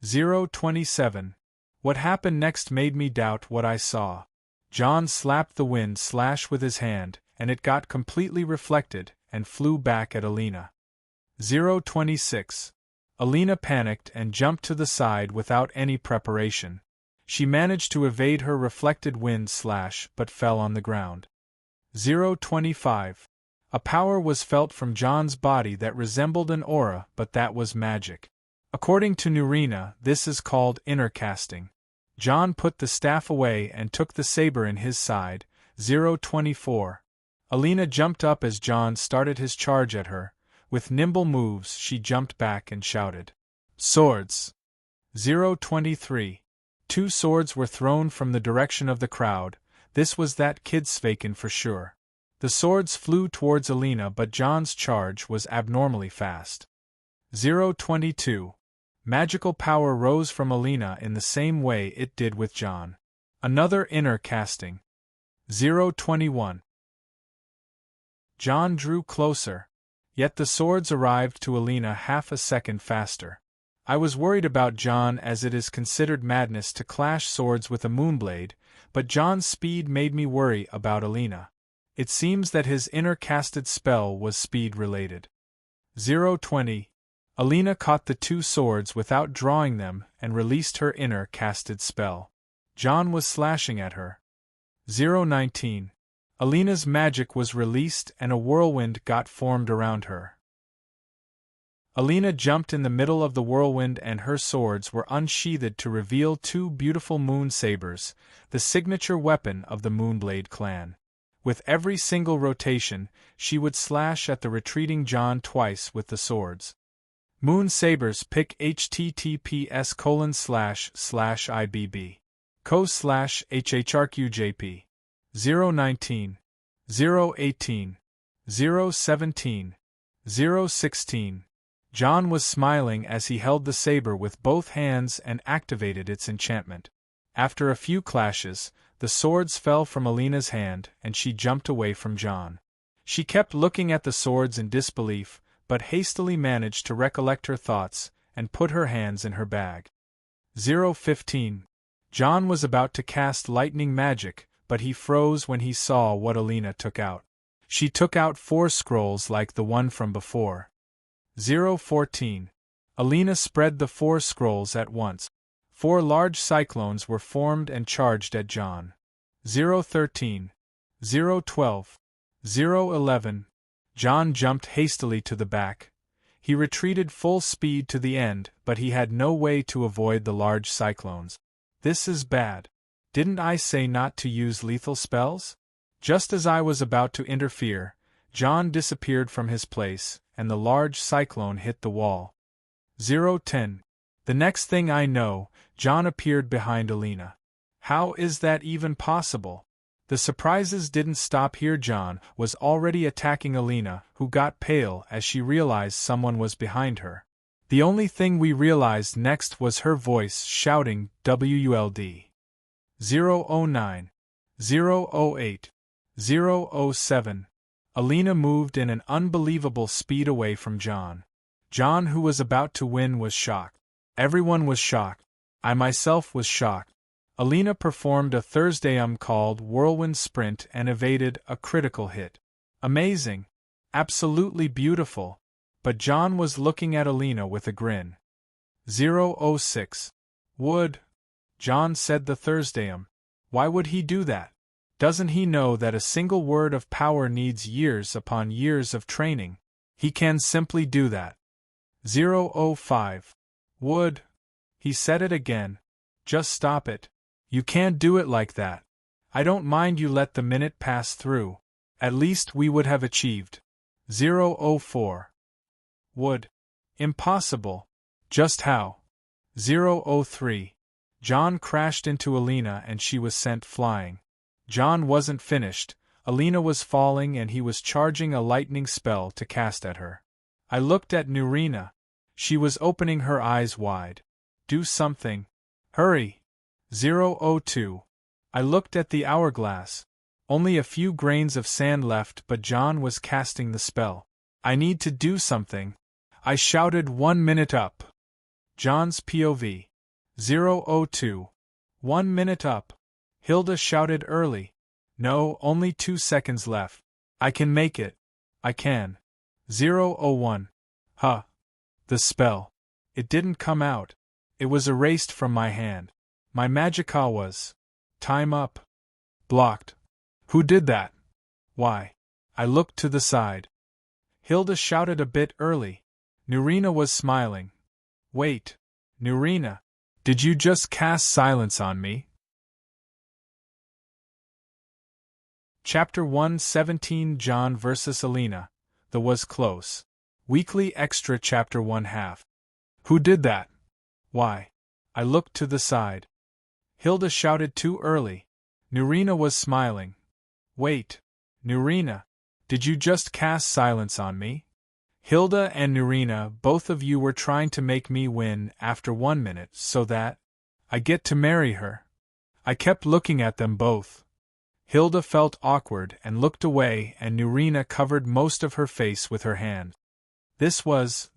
027. What happened next made me doubt what I saw. Jon slapped the wind slash with his hand, and it got completely reflected and flew back at Alina. 026. Alina panicked and jumped to the side without any preparation. She managed to evade her reflected wind slash but fell on the ground. 025. A power was felt from Jon's body that resembled an aura, but that was magic. According to Nurina, this is called inner casting. Jon put the staff away and took the saber in his side. 024. Alina jumped up as Jon started his charge at her. With nimble moves she jumped back and shouted, "Swords!" 023. 2 swords were thrown from the direction of the crowd. This was that kid Svaken for sure. The swords flew towards Alina, but Jon's charge was abnormally fast. 022. Magical power rose from Alina in the same way it did with Jon. Another inner casting. 021. Jon drew closer. Yet the swords arrived to Alina half a second faster. I was worried about Jon, as it is considered madness to clash swords with a moonblade, but Jon's speed made me worry about Alina. It seems that his inner casted spell was speed related. 020. Alina caught the 2 swords without drawing them and released her inner casted spell. Jon was slashing at her. 019. Alina's magic was released and a whirlwind got formed around her. Alina jumped in the middle of the whirlwind and her swords were unsheathed to reveal 2 beautiful moon sabers, the signature weapon of the Moonblade clan. With every single rotation, she would slash at the retreating Jon twice with the swords. Moon sabers. Pick https://ibb.co/hhrqjp. 019. 018. 017. 016. Jon was smiling as he held the saber with both hands and activated its enchantment. After a few clashes, the swords fell from Alina's hand and she jumped away from Jon. She kept looking at the swords in disbelief, but hastily managed to recollect her thoughts and put her hands in her bag. 015. Jon was about to cast lightning magic, but he froze when he saw what Alina took out. She took out 4 scrolls like the one from before. 014. Alina spread the 4 scrolls at once. 4 large cyclones were formed and charged at Jon. 013. 012. 011. Jon jumped hastily to the back. He retreated full speed to the end, but he had no way to avoid the large cyclones. This is bad. Didn't I say not to use lethal spells? Just as I was about to interfere, Jon disappeared from his place, and the large cyclone hit the wall. 010. The next thing I know, Jon appeared behind Alina. How is that even possible? The surprises didn't stop here. Jon was already attacking Alina, who got pale as she realized someone was behind her. The only thing we realized next was her voice shouting WULD. 009. 008. 007. Alina moved in an unbelievable speed away from Jon. Jon, who was about to win, was shocked. Everyone was shocked. I myself was shocked. Alina performed a Thursday called Whirlwind Sprint and evaded a critical hit. Amazing. Absolutely beautiful. But Jon was looking at Alina with a grin. 006. Would. Jon said the Thursday. Why would he do that? Doesn't he know that a single word of power needs years upon years of training? He can simply do that. 005. Would. He said it again. Just stop it. You can't do it like that. I don't mind you let the minute pass through. At least we would have achieved. 004. Would. Impossible. Just how? 003. Jon crashed into Alina and she was sent flying. Jon wasn't finished. Alina was falling and he was charging a lightning spell to cast at her. I looked at Nurina. She was opening her eyes wide. Do something. Hurry. 002. I looked at the hourglass. Only a few grains of sand left, but Jon was casting the spell. I need to do something. I shouted 1 minute up. Jon's POV. 002. 1 minute up. Hilda shouted early. No, only 2 seconds left. I can make it. I can. 001. Huh. The spell. It didn't come out. It was erased from my hand. My magicka was. Time up. Blocked. Who did that? Why? I looked to the side. Hilda shouted a bit early. Nurina was smiling. Wait. Nurina. Did you just cast silence on me? Chapter 117 Jon vs. Alina. The was close. Weekly Extra Chapter 1/2. Who did that? Why? I looked to the side. Hilda shouted too early. Nurina was smiling. Wait. Nurina. Did you just cast silence on me? Hilda and Nurina, both of you were trying to make me win after 1 minute so that I get to marry her. I kept looking at them both. Hilda felt awkward and looked away, and Nurina covered most of her face with her hand. This was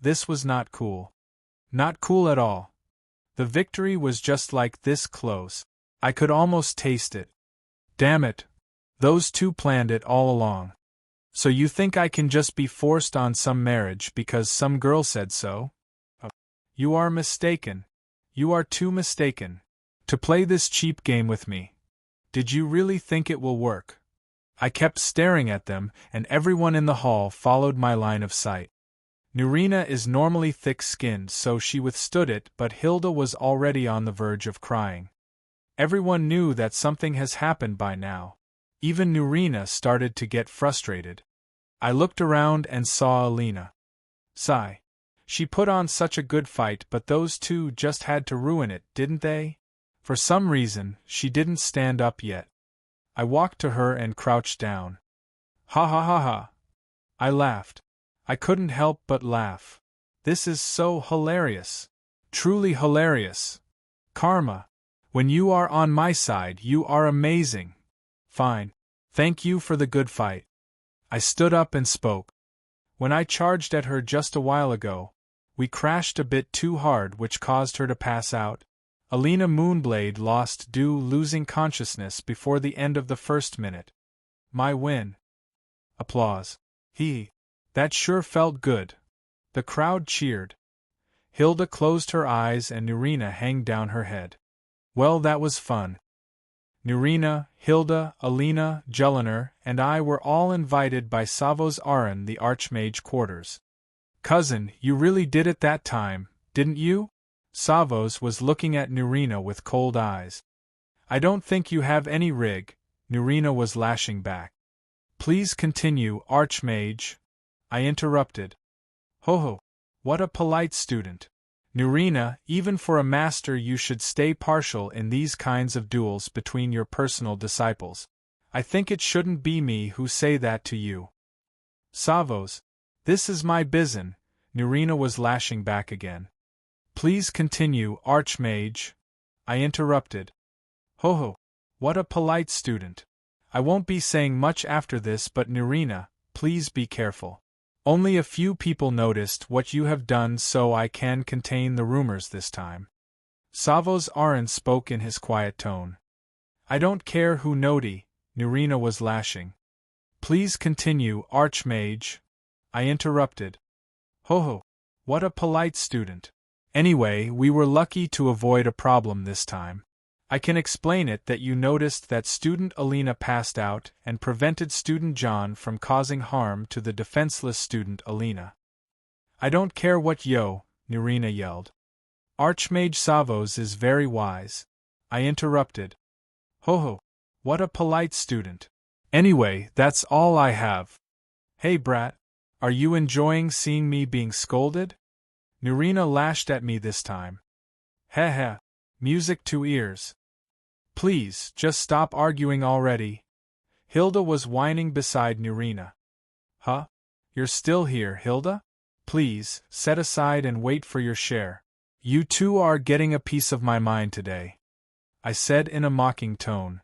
not cool. Not cool at all. The victory was just like this close. I could almost taste it. Damn it. Those two planned it all along. So you think I can just be forced on some marriage because some girl said so? You are mistaken. You are too mistaken. To play this cheap game with me. Did you really think it will work? I kept staring at them, and everyone in the hall followed my line of sight. Nurina is normally thick-skinned, so she withstood it, but Hilda was already on the verge of crying. Everyone knew that something has happened by now. Even Nurina started to get frustrated. I looked around and saw Alina. Sigh. She put on such a good fight, but those two just had to ruin it, didn't they? For some reason, she didn't stand up yet. I walked to her and crouched down. Ha ha ha ha. I laughed. I couldn't help but laugh. This is so hilarious. Truly hilarious. Karma. When you are on my side, you are amazing. Fine. Thank you for the good fight. I stood up and spoke. When I charged at her just a while ago, we crashed a bit too hard, which caused her to pass out. Alina Moonblade lost due losing consciousness before the end of the first minute. My win. Applause. That sure felt good. The crowd cheered. Hilda closed her eyes and Nurina hanged down her head. Well, that was fun. Nurina, Hilda, Alina, Jelinar, and I were all invited by Savos Aran, the Archmage quarters. Cousin, you really did it that time, didn't you? Savos was looking at Nurina with cold eyes. I don't think you have any rig, Nurina was lashing back. Please continue, Archmage. I interrupted. Ho ho, what a polite student. Nurina, even for a master you should stay partial in these kinds of duels between your personal disciples. I think it shouldn't be me who say that to you. Savos, this is my bizen, Nurina was lashing back again. Please continue, Archmage. I interrupted. Ho ho, what a polite student. I won't be saying much after this, but Nurina, please be careful. Only a few people noticed what you have done, so I can contain the rumors this time. Savos Aran spoke in his quiet tone. I don't care who noti, Nurina was lashing. Please continue, Archmage. I interrupted. Ho ho, what a polite student. Anyway, we were lucky to avoid a problem this time. I can explain it that you noticed that student Alina passed out and prevented student Jon from causing harm to the defenseless student Alina. I don't care what Nurina yelled. Archmage Savos is very wise. I interrupted. Ho ho, what a polite student. Anyway, that's all I have. Hey brat, are you enjoying seeing me being scolded? Nurina lashed at me this time. Heh heh, music to ears. Please, just stop arguing already. Hilda was whining beside Nurina. Huh? You're still here, Hilda? Please, set aside and wait for your share. You two are getting a piece of my mind today, I said in a mocking tone.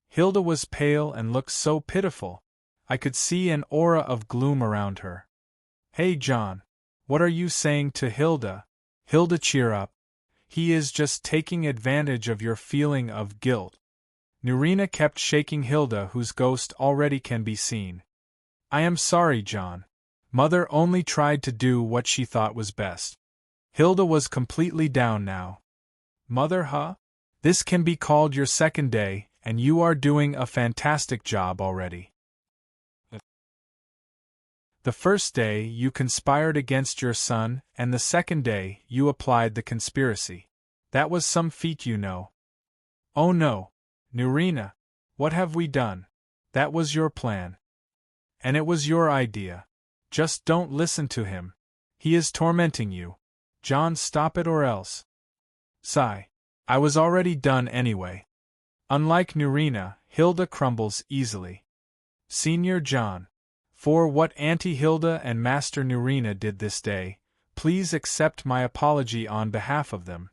Hilda was pale and looked so pitiful. I could see an aura of gloom around her. Hey Jon, what are you saying to Hilda? Hilda, cheer up. He is just taking advantage of your feeling of guilt. Nurina kept shaking Hilda, whose ghost already can be seen. I am sorry, Jon. Mother only tried to do what she thought was best. Hilda was completely down now. Mother, huh? This can be called your second day, and you are doing a fantastic job already. The first day you conspired against your son, and the second day you applied the conspiracy. That was some feat, you know. Oh no, Nurina, what have we done? That was your plan. And it was your idea. Just don't listen to him. He is tormenting you. Jon, stop it or else. Sigh. I was already done anyway. Unlike Nurina, Hilda crumbles easily. Senior Jon, for what Auntie Hilda and Master Nurina did this day, please accept my apology on behalf of them.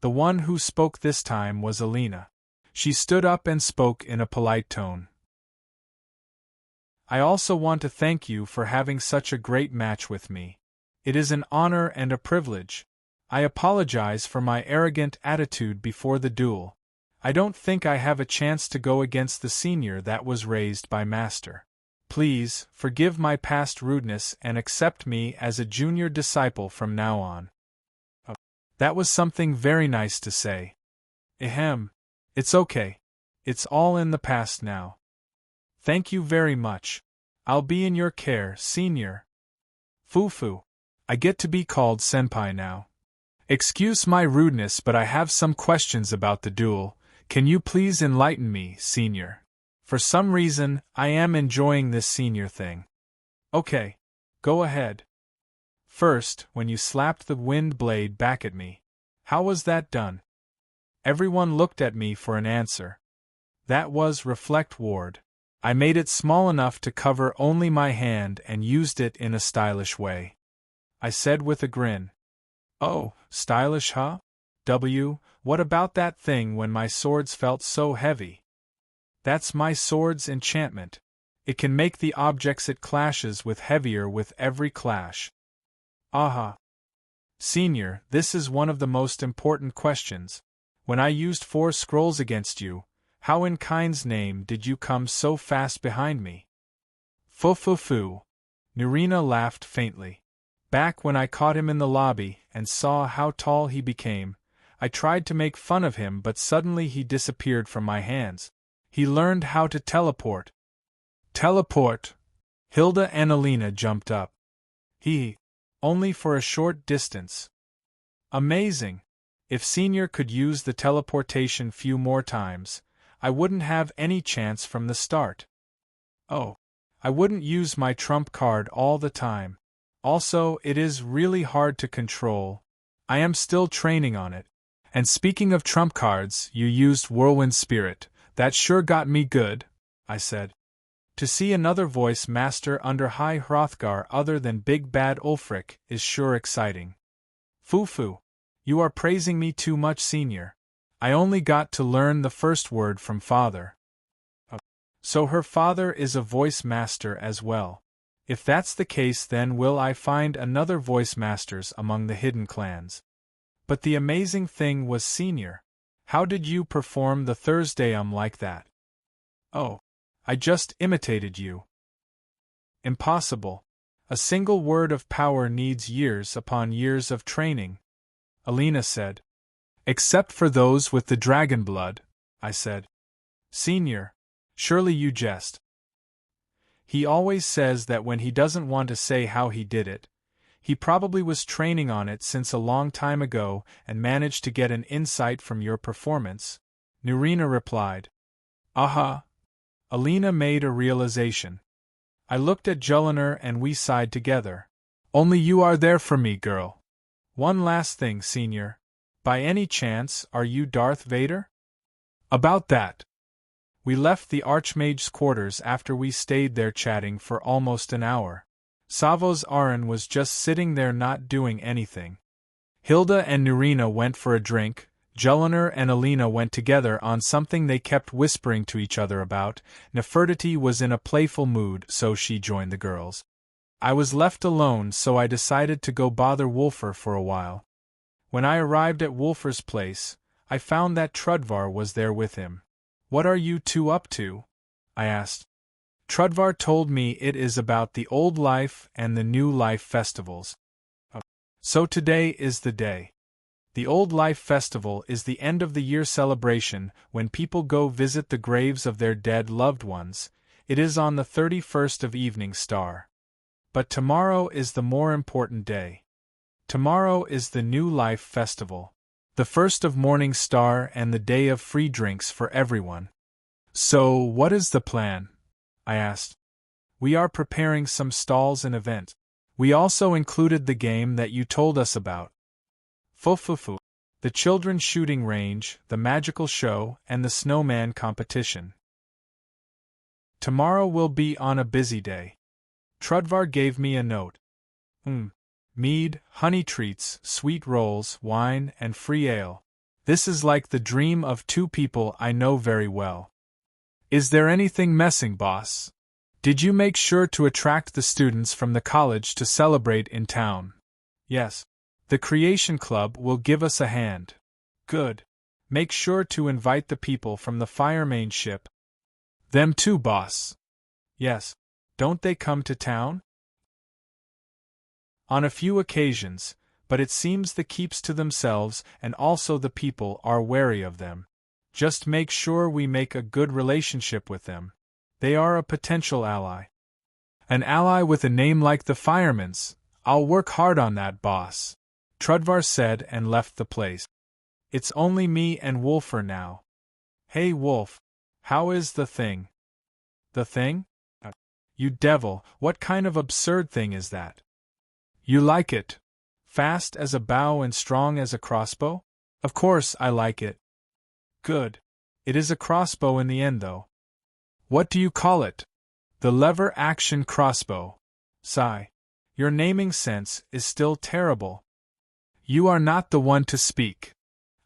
The one who spoke this time was Alina. She stood up and spoke in a polite tone. I also want to thank you for having such a great match with me. It is an honor and a privilege. I apologize for my arrogant attitude before the duel. I don't think I have a chance to go against the senior that was raised by Master. Please, forgive my past rudeness and accept me as a junior disciple from now on. That was something very nice to say. Ahem. It's okay. It's all in the past now. Thank you very much. I'll be in your care, senior. Foo-foo. I get to be called senpai now. Excuse my rudeness, but I have some questions about the duel. Can you please enlighten me, senior? For some reason, I am enjoying this senior thing. Okay. Go ahead. First, when you slapped the wind blade back at me. How was that done? Everyone looked at me for an answer. That was Reflect Ward. I made it small enough to cover only my hand and used it in a stylish way. I said with a grin. Oh, stylish, huh? What about that thing when my swords felt so heavy? That's my sword's enchantment. It can make the objects it clashes with heavier with every clash. Aha. Senior, this is one of the most important questions. When I used 4 scrolls against you, how in kind's name did you come so fast behind me? Foo-foo-foo. Nurina laughed faintly. Back when I caught him in the lobby and saw how tall he became, I tried to make fun of him, but suddenly he disappeared from my hands. He learned how to teleport. Teleport? Hilda and Alina jumped up. Only for a short distance. Amazing. If Senior could use the teleportation few more times, I wouldn't have any chance from the start. Oh, I wouldn't use my trump card all the time. Also, it is really hard to control. I am still training on it. And speaking of trump cards, you used Whirlwind Spirit. That sure got me good, I said. To see another voice master under High Hrothgar other than Big Bad Ulfric is sure exciting. Foo-foo. You are praising me too much, Senior. I only got to learn the first word from Father. So her father is a voice master as well. If that's the case, then will I find another voice masters among the hidden clans. But the amazing thing was, Senior, how did you perform the Thursday like that? Oh, I just imitated you. Impossible. A single word of power needs years upon years of training, Alina said. Except for those with the dragon blood, I said. Senior, surely you jest. He always says that when he doesn't want to say how he did it. He probably was training on it since a long time ago and managed to get an insight from your performance, Nurina replied. Aha! Alina made a realization. I looked at Jonhild and we sighed together. Only you are there for me, girl. One last thing, Senior. By any chance, are you Darth Vader? About that. We left the Archmage's quarters after we stayed there chatting for almost an hour. Savos Aran was just sitting there not doing anything. Hilda and Nurina went for a drink. Jonhild and Alina went together on something they kept whispering to each other about. Nefertiti was in a playful mood, so she joined the girls. I was left alone, so I decided to go bother Wulfr for a while. When I arrived at Wulfr's place, I found that Trudvar was there with him. What are you two up to? I asked. Trudvar told me it is about the old life and the new life festivals. So today is the day. The Old Life Festival is the end-of-the-year celebration when people go visit the graves of their dead loved ones. It is on the 31st of Evening Star. But tomorrow is the more important day. Tomorrow is the New Life Festival, the first of Morning Star and the day of free drinks for everyone. So, what is the plan? I asked. We are preparing some stalls and events. We also included the game that you told us about. Fufufu, the children's shooting range, the magical show, and the snowman competition. Tomorrow will be on a busy day. Trudvar gave me a note. Mead, honey treats, sweet rolls, wine, and free ale. This is like the dream of two people I know very well. Is there anything missing, boss? Did you make sure to attract the students from the college to celebrate in town? Yes. The Creation Club will give us a hand. Good. Make sure to invite the people from the Firemane ship. Them too, boss. Yes. Don't they come to town? On a few occasions, but it seems the keeps to themselves and also the people are wary of them. Just make sure we make a good relationship with them. They are a potential ally. An ally with a name like the Firemanes. I'll work hard on that, boss. Trudvar said and left the place. It's only me and Wulfr now. Hey Wolf, how is the thing? The thing? You devil, what kind of absurd thing is that? You like it? Fast as a bow and strong as a crossbow? Of course I like it. Good. It is a crossbow in the end though. What do you call it? The lever action crossbow. Sigh. Your naming sense is still terrible. You are not the one to speak.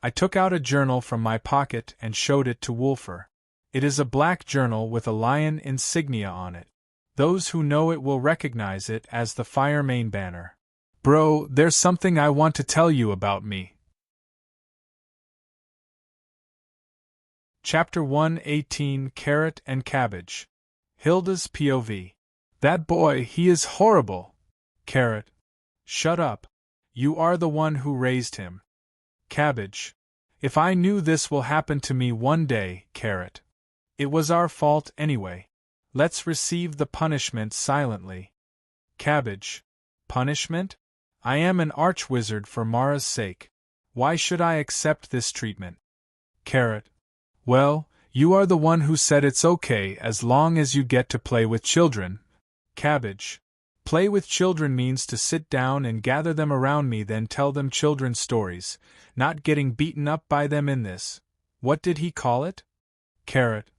I took out a journal from my pocket and showed it to Wulfr. It is a black journal with a lion insignia on it. Those who know it will recognize it as the Firemane banner. Bro, there's something I want to tell you about me. Chapter 118 Carrot and Cabbage. Hilda's POV. That boy, he is horrible. Carrot. Shut up. You are the one who raised him. Cabbage. If I knew this will happen to me one day, Carrot. It was our fault anyway. Let's receive the punishment silently. Cabbage. Punishment? I am an archwizard for Mara's sake. Why should I accept this treatment? Carrot. Well, you are the one who said it's okay as long as you get to play with children. Cabbage. Play with children means to sit down and gather them around me, then tell them children's stories, not getting beaten up by them in this. What did he call it? Carrot.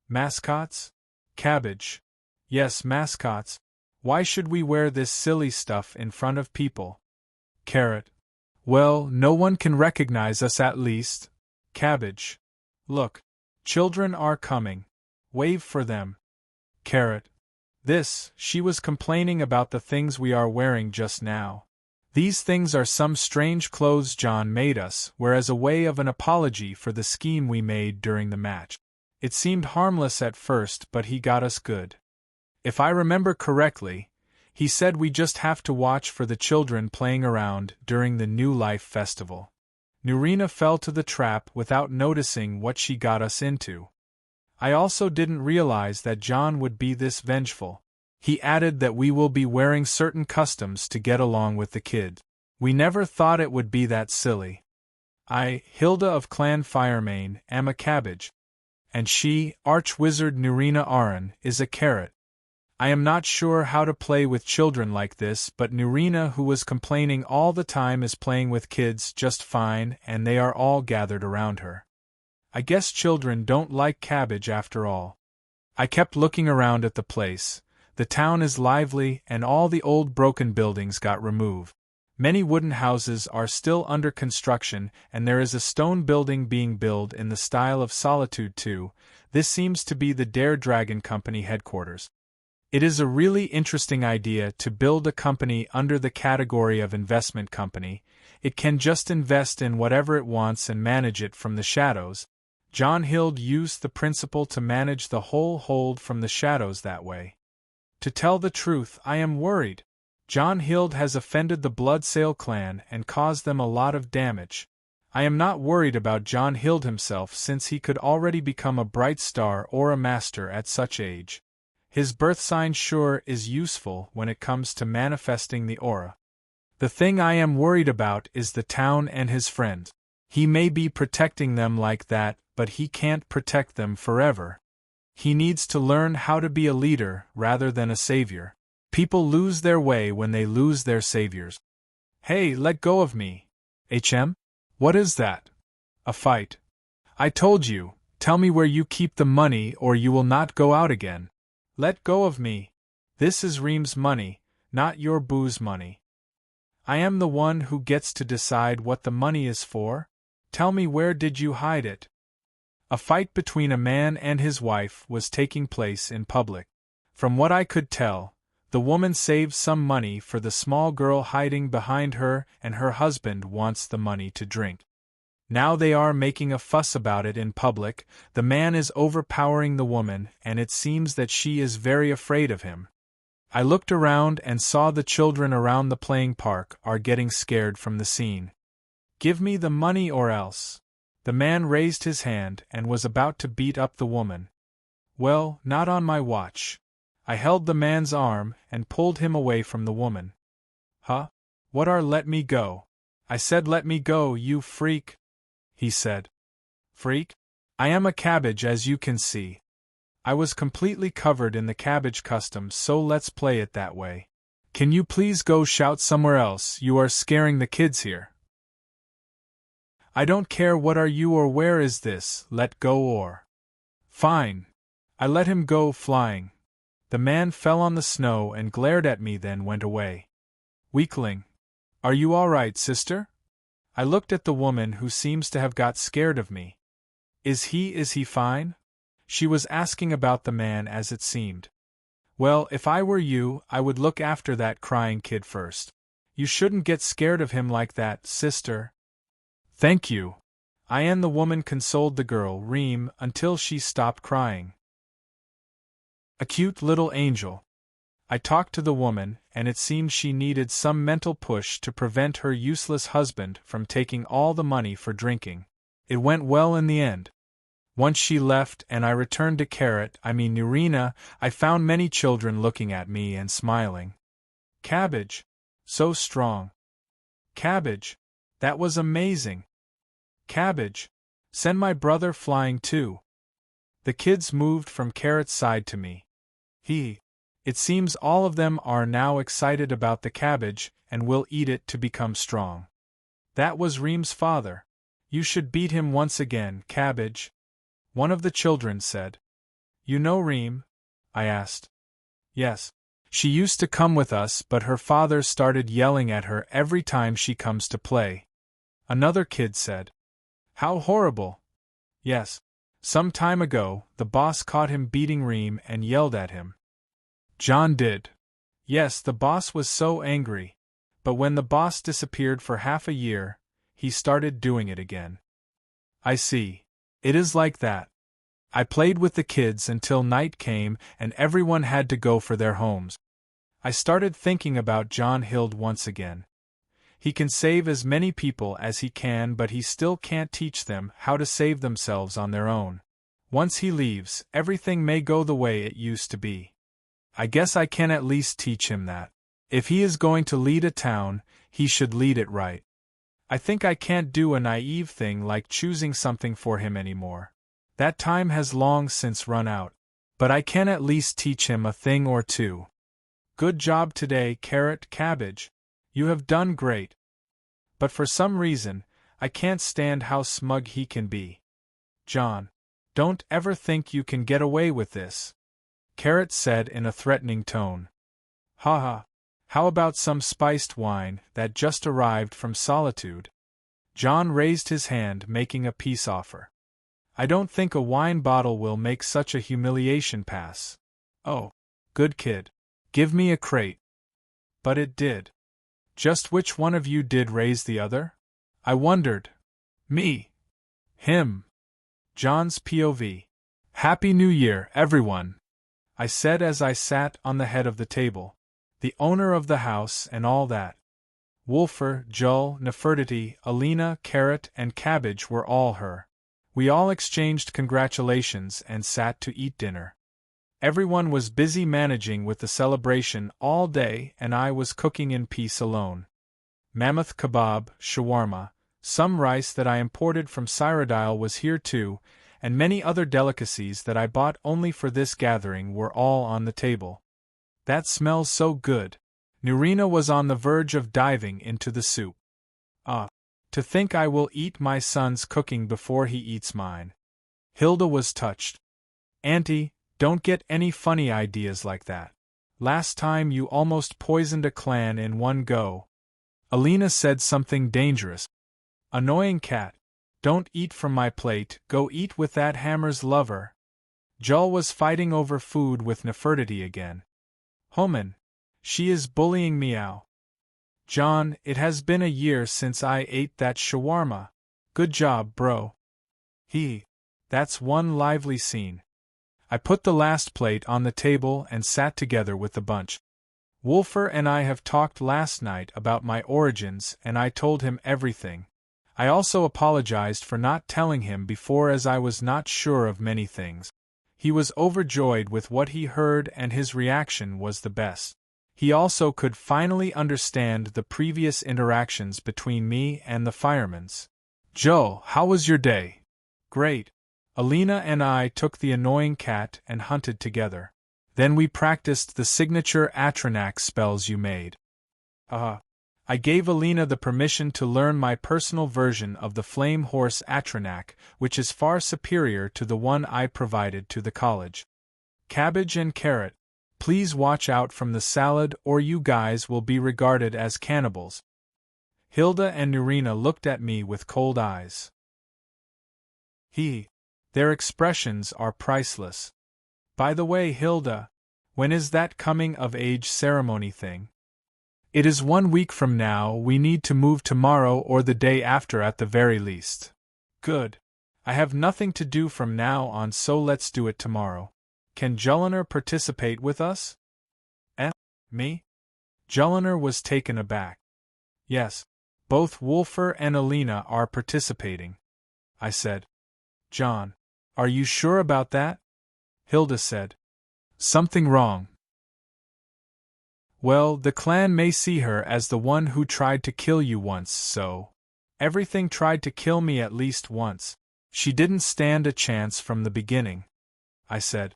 Mascots? Cabbage. Yes, mascots. Why should we wear this silly stuff in front of people? Carrot. Well, no one can recognize us at least. Cabbage. Look. Children are coming. Wave for them. Carrot. She was complaining about the things we are wearing just now. These things are some strange clothes Jon made us, as a way of an apology for the scheme we made during the match. It seemed harmless at first, but he got us good. If I remember correctly, he said we just have to watch for the children playing around during the New Life Festival. Nurina fell to the trap without noticing what she got us into. I also didn't realize that Jon would be this vengeful. He added that we will be wearing certain customs to get along with the kid. We never thought it would be that silly. I, Hilda of Clan Firemane, am a cabbage. And she, Archwizard Nurina Aran, is a carrot. I am not sure how to play with children like this, but Nurina, who was complaining all the time, is playing with kids just fine, and they are all gathered around her. I guess children don't like Cabbage after all. I kept looking around at the place. The town is lively, and all the old broken buildings got removed. Many wooden houses are still under construction, and there is a stone building being built in the style of Solitude too. This seems to be the Dare Dragon Company headquarters. It is a really interesting idea to build a company under the category of investment company. It can just invest in whatever it wants and manage it from the shadows. Jonhild used the principle to manage the whole hold from the shadows that way. To tell the truth, I am worried. Jonhild has offended the Bloodsail clan and caused them a lot of damage. I am not worried about Jonhild himself, since he could already become a bright star or a master at such age. His birth sign sure is useful when it comes to manifesting the aura. The thing I am worried about is the town and his friends. He may be protecting them like that, but he can't protect them forever. He needs to learn how to be a leader rather than a savior. People lose their way when they lose their saviors. Hey, let go of me. HM? What is that? A fight. I told you, tell me where you keep the money or you will not go out again. Let go of me. This is Reem's money, not your booze money. I am the one who gets to decide what the money is for. Tell me, where did you hide it? A fight between a man and his wife was taking place in public. From what I could tell, the woman saved some money for the small girl hiding behind her, and her husband wants the money to drink. Now they are making a fuss about it in public. The man is overpowering the woman, and it seems that she is very afraid of him. I looked around and saw the children around the playing park are getting scared from the scene. Give me the money or else. The man raised his hand and was about to beat up the woman. Well, not on my watch. I held the man's arm and pulled him away from the woman. Huh? What are let me go? I said let me go, you freak. He said. Freak? I am a cabbage, as you can see. I was completely covered in the cabbage customs, so let's play it that way. Can you please go shout somewhere else? You are scaring the kids here. I don't care what are you or where is this, let go or. Fine. I let him go flying. The man fell on the snow and glared at me, then went away. Weakling. Are you all right, sister? I looked at the woman, who seems to have got scared of me. Is he fine? She was asking about the man, as it seemed. Well, if I were you, I would look after that crying kid first. You shouldn't get scared of him like that, sister. Thank you. The woman consoled the girl, Reem, until she stopped crying. A cute little angel. I talked to the woman, and it seemed she needed some mental push to prevent her useless husband from taking all the money for drinking. It went well in the end. Once she left and I returned to Nurina, I found many children looking at me and smiling. Cabbage. So strong. Cabbage. That was amazing. Cabbage. Send my brother flying too. The kids moved from Carrot's side to me. It seems all of them are now excited about the cabbage and will eat it to become strong. That was Reem's father. You should beat him once again, Cabbage. One of the children said. You know Reem? I asked. Yes. She used to come with us, but her father started yelling at her every time she comes to play. Another kid said. How horrible. Yes. Some time ago, the boss caught him beating Reem and yelled at him. Jon did. Yes, the boss was so angry. But when the boss disappeared for half a year, he started doing it again. I see. It is like that. I played with the kids until night came and everyone had to go for their homes. I started thinking about Jonhild once again. He can save as many people as he can, but he still can't teach them how to save themselves on their own. Once he leaves, everything may go the way it used to be. I guess I can at least teach him that. If he is going to lead a town, he should lead it right. I think I can't do a naive thing like choosing something for him anymore. That time has long since run out. But I can at least teach him a thing or two. Good job today, Cabbage. You have done great. But for some reason, I can't stand how smug he can be. Jon, don't ever think you can get away with this, Carrot said in a threatening tone. Ha. How about some spiced wine that just arrived from Solitude? Jon raised his hand, making a peace offer. I don't think a wine bottle will make such a humiliation pass. Oh, good kid. Give me a crate. But it did. Just which one of you did raise the other? I wondered. Me. Him. Jon's POV. Happy New Year, everyone, I said as I sat on the head of the table. The owner of the house and all that. Wulfr, Jull, Nefertiti, Alina, Carrot, and Cabbage were all her. We all exchanged congratulations and sat to eat dinner. Everyone was busy managing with the celebration all day, and I was cooking in peace alone. Mammoth kebab, shawarma, some rice that I imported from Cyrodiil was here too, and many other delicacies that I bought only for this gathering were all on the table. That smells so good. Nurina was on the verge of diving into the soup. To think I will eat my son's cooking before he eats mine. Hilda was touched. Auntie, don't get any funny ideas like that. Last time you almost poisoned a clan in one go. Alina said something dangerous. Annoying cat. Don't eat from my plate, go eat with that hammer's lover. Jull was fighting over food with Nefertiti again. Homan. She is bullying meow. Jon, it has been a year since I ate that shawarma. Good job, bro. That's one lively scene. I put the last plate on the table and sat together with the bunch. Wulfr and I have talked last night about my origins, and I told him everything. I also apologized for not telling him before, as I was not sure of many things. He was overjoyed with what he heard, and his reaction was the best. He also could finally understand the previous interactions between me and the Firemanes. Jull, how was your day? Great. Alina and I took the annoying cat and hunted together. Then we practiced the signature Atronach spells you made. I gave Alina the permission to learn my personal version of the flame horse Atronach, which is far superior to the one I provided to the college. Cabbage and Carrot, please watch out from the salad or you guys will be regarded as cannibals. Hilda and Nurina looked at me with cold eyes. Their expressions are priceless. By the way, Hilda, when is that coming-of-age ceremony thing? It is 1 week from now. We need to move tomorrow or the day after at the very least. Good. I have nothing to do from now on, so let's do it tomorrow. Can Jonhild participate with us? Me? Jonhild was taken aback. Yes, both Wulfr and Alina are participating, I said. Jon, are you sure about that? Hilda said. Something wrong. Well, the clan may see her as the one who tried to kill you once, so. Everything tried to kill me at least once. She didn't stand a chance from the beginning, I said.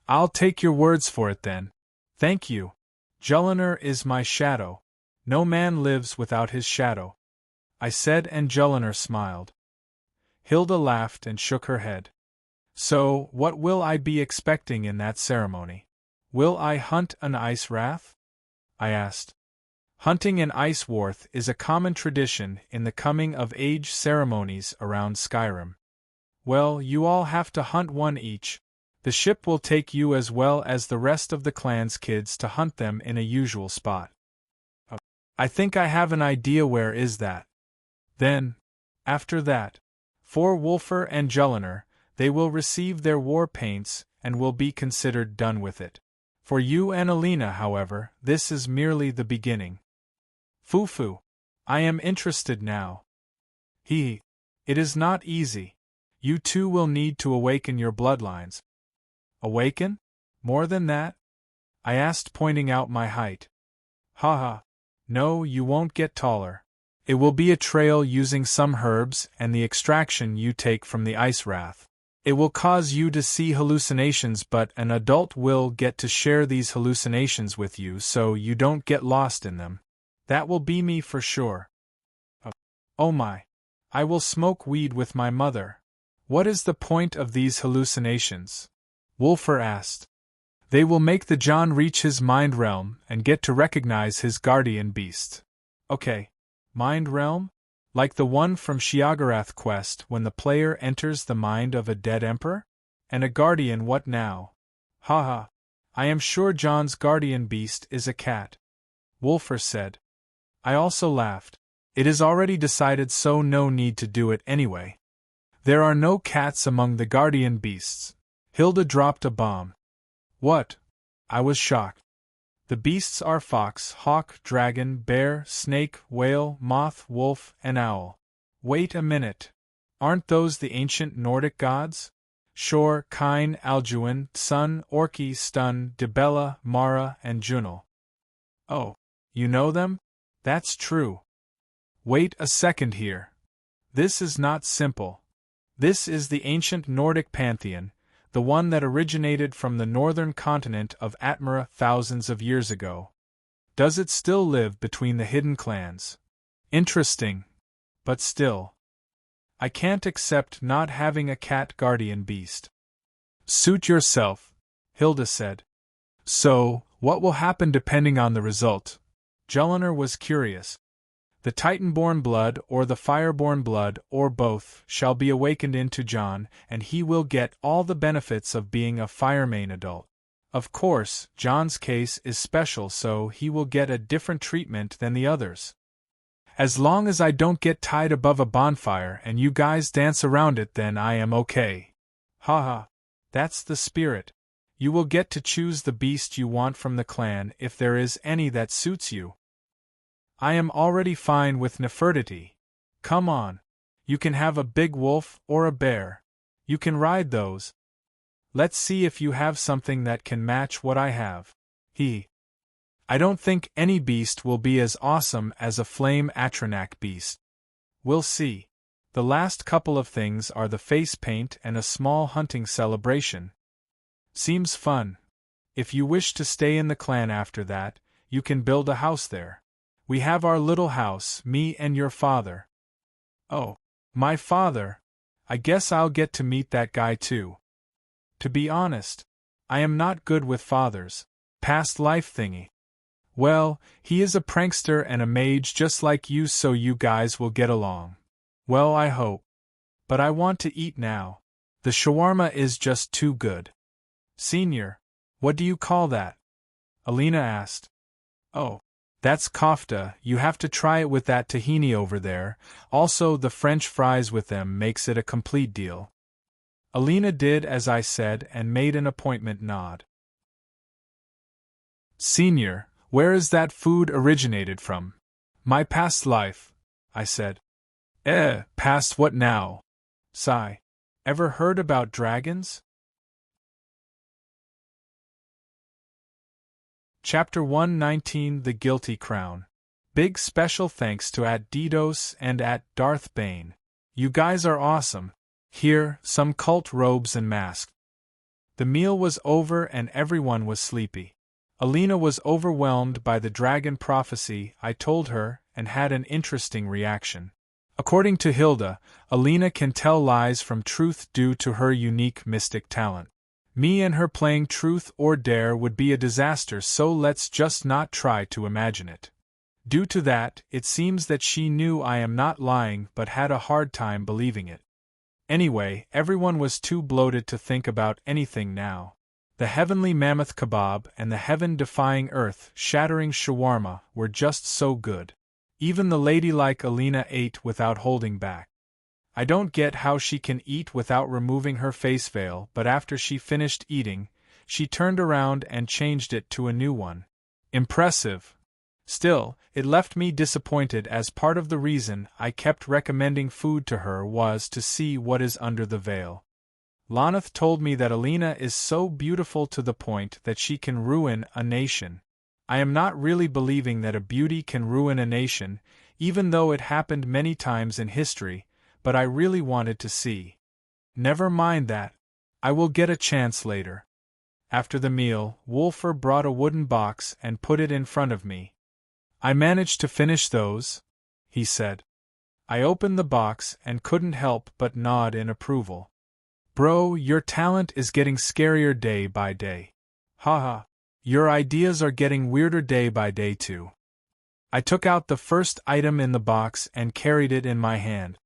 I'll take your words for it then. Thank you. Jonhild is my shadow. No man lives without his shadow, I said, and Jonhild smiled. Hilda laughed and shook her head. So, what will I be expecting in that ceremony? Will I hunt an ice wrath? I asked. Hunting an ice wraith is a common tradition in the coming-of-age ceremonies around Skyrim. Well, you all have to hunt one each. The ship will take you as well as the rest of the clan's kids to hunt them in a usual spot. I think I have an idea. Where is that? Then, after that, for Wulfr and Jonhild, they will receive their war paints and will be considered done with it. For you and Alina, however, this is merely the beginning. Foo-foo. I am interested now. It is not easy. You two will need to awaken your bloodlines. Awaken? More than that? I asked, pointing out my height. Haha. No, you won't get taller. It will be a trail using some herbs and the extraction you take from the ice wrath. It will cause you to see hallucinations, but an adult will get to share these hallucinations with you so you don't get lost in them. That will be me for sure. Oh my. I will smoke weed with my mother. What is the point of these hallucinations? Wolfer asked. They will make the Jon reach his mind realm and get to recognize his guardian beast. Okay. Mind realm? Like the one from Sheogorath quest when the player enters the mind of a dead emperor? And a guardian, what now? Haha. I am sure Jon's guardian beast is a cat. Wolfer said. I also laughed. It is already decided, so no need to do it anyway. There are no cats among the guardian beasts. Hilda dropped a bomb. What? I was shocked. The beasts are fox, hawk, dragon, bear, snake, whale, moth, wolf, and owl. Wait a minute. Aren't those the ancient Nordic gods? Shor, Kine, Alduin, Sun, Orki, Stun, Dibella, Mara, and Junil. Oh, you know them? That's true. Wait a second here. This is not simple. This is the ancient Nordic pantheon, the one that originated from the northern continent of Atmara thousands of years ago. Does it still live between the hidden clans? Interesting. But still. I can't accept not having a cat guardian beast. Suit yourself, Hilda said. So, what will happen depending on the result? Jelinar was curious. The Titanborn blood or the Fireborn blood, or both, shall be awakened into Jon, and he will get all the benefits of being a Firemane adult. Of course, Jon's case is special, so he will get a different treatment than the others. As long as I don't get tied above a bonfire and you guys dance around it, then I am okay. Haha. That's the spirit. You will get to choose the beast you want from the clan if there is any that suits you. I am already fine with Nefertiti. Come on. You can have a big wolf or a bear. You can ride those. Let's see if you have something that can match what I have. I don't think any beast will be as awesome as a flame Atronak beast. We'll see. The last couple of things are the face paint and a small hunting celebration. Seems fun. If you wish to stay in the clan after that, you can build a house there. We have our little house, me and your father. Oh, my father. I guess I'll get to meet that guy too. To be honest, I am not good with fathers. Past life thingy. Well, he is a prankster and a mage just like you, so you guys will get along. Well, I hope. But I want to eat now. The shawarma is just too good. Senior, what do you call that? Alina asked. Oh. That's kofta, you have to try it with that tahini over there, also the French fries with them makes it a complete deal. Alina did as I said and made an appointment nod. Senior, where is that food originated from? My past life, I said. Past what now? Sigh. Ever heard about dragons? Chapter 119 The Guilty Crown. Big special thanks to @Didos and @Darth Bane. You guys are awesome. Here, some cult robes and masks. The meal was over and everyone was sleepy. Alina was overwhelmed by the dragon prophecy I told her and had an interesting reaction. According to Hilda, Alina can tell lies from truth due to her unique mystic talent. Me and her playing truth or dare would be a disaster, so let's just not try to imagine it. Due to that, it seems that she knew I am not lying but had a hard time believing it. Anyway, everyone was too bloated to think about anything now. The heavenly mammoth kebab and the heaven-defying earth-shattering shawarma were just so good. Even the ladylike Alina ate without holding back. I don't get how she can eat without removing her face veil, but after she finished eating, she turned around and changed it to a new one. Impressive. Still, it left me disappointed, as part of the reason I kept recommending food to her was to see what is under the veil. Loneth told me that Alina is so beautiful to the point that she can ruin a nation. I am not really believing that a beauty can ruin a nation, even though it happened many times in history, but I really wanted to see. Never mind that. I will get a chance later. After the meal, Wulfr brought a wooden box and put it in front of me. I managed to finish those, he said. I opened the box and couldn't help but nod in approval. Bro, your talent is getting scarier day by day. Haha. Your ideas are getting weirder day by day too. I took out the first item in the box and carried it in my hand.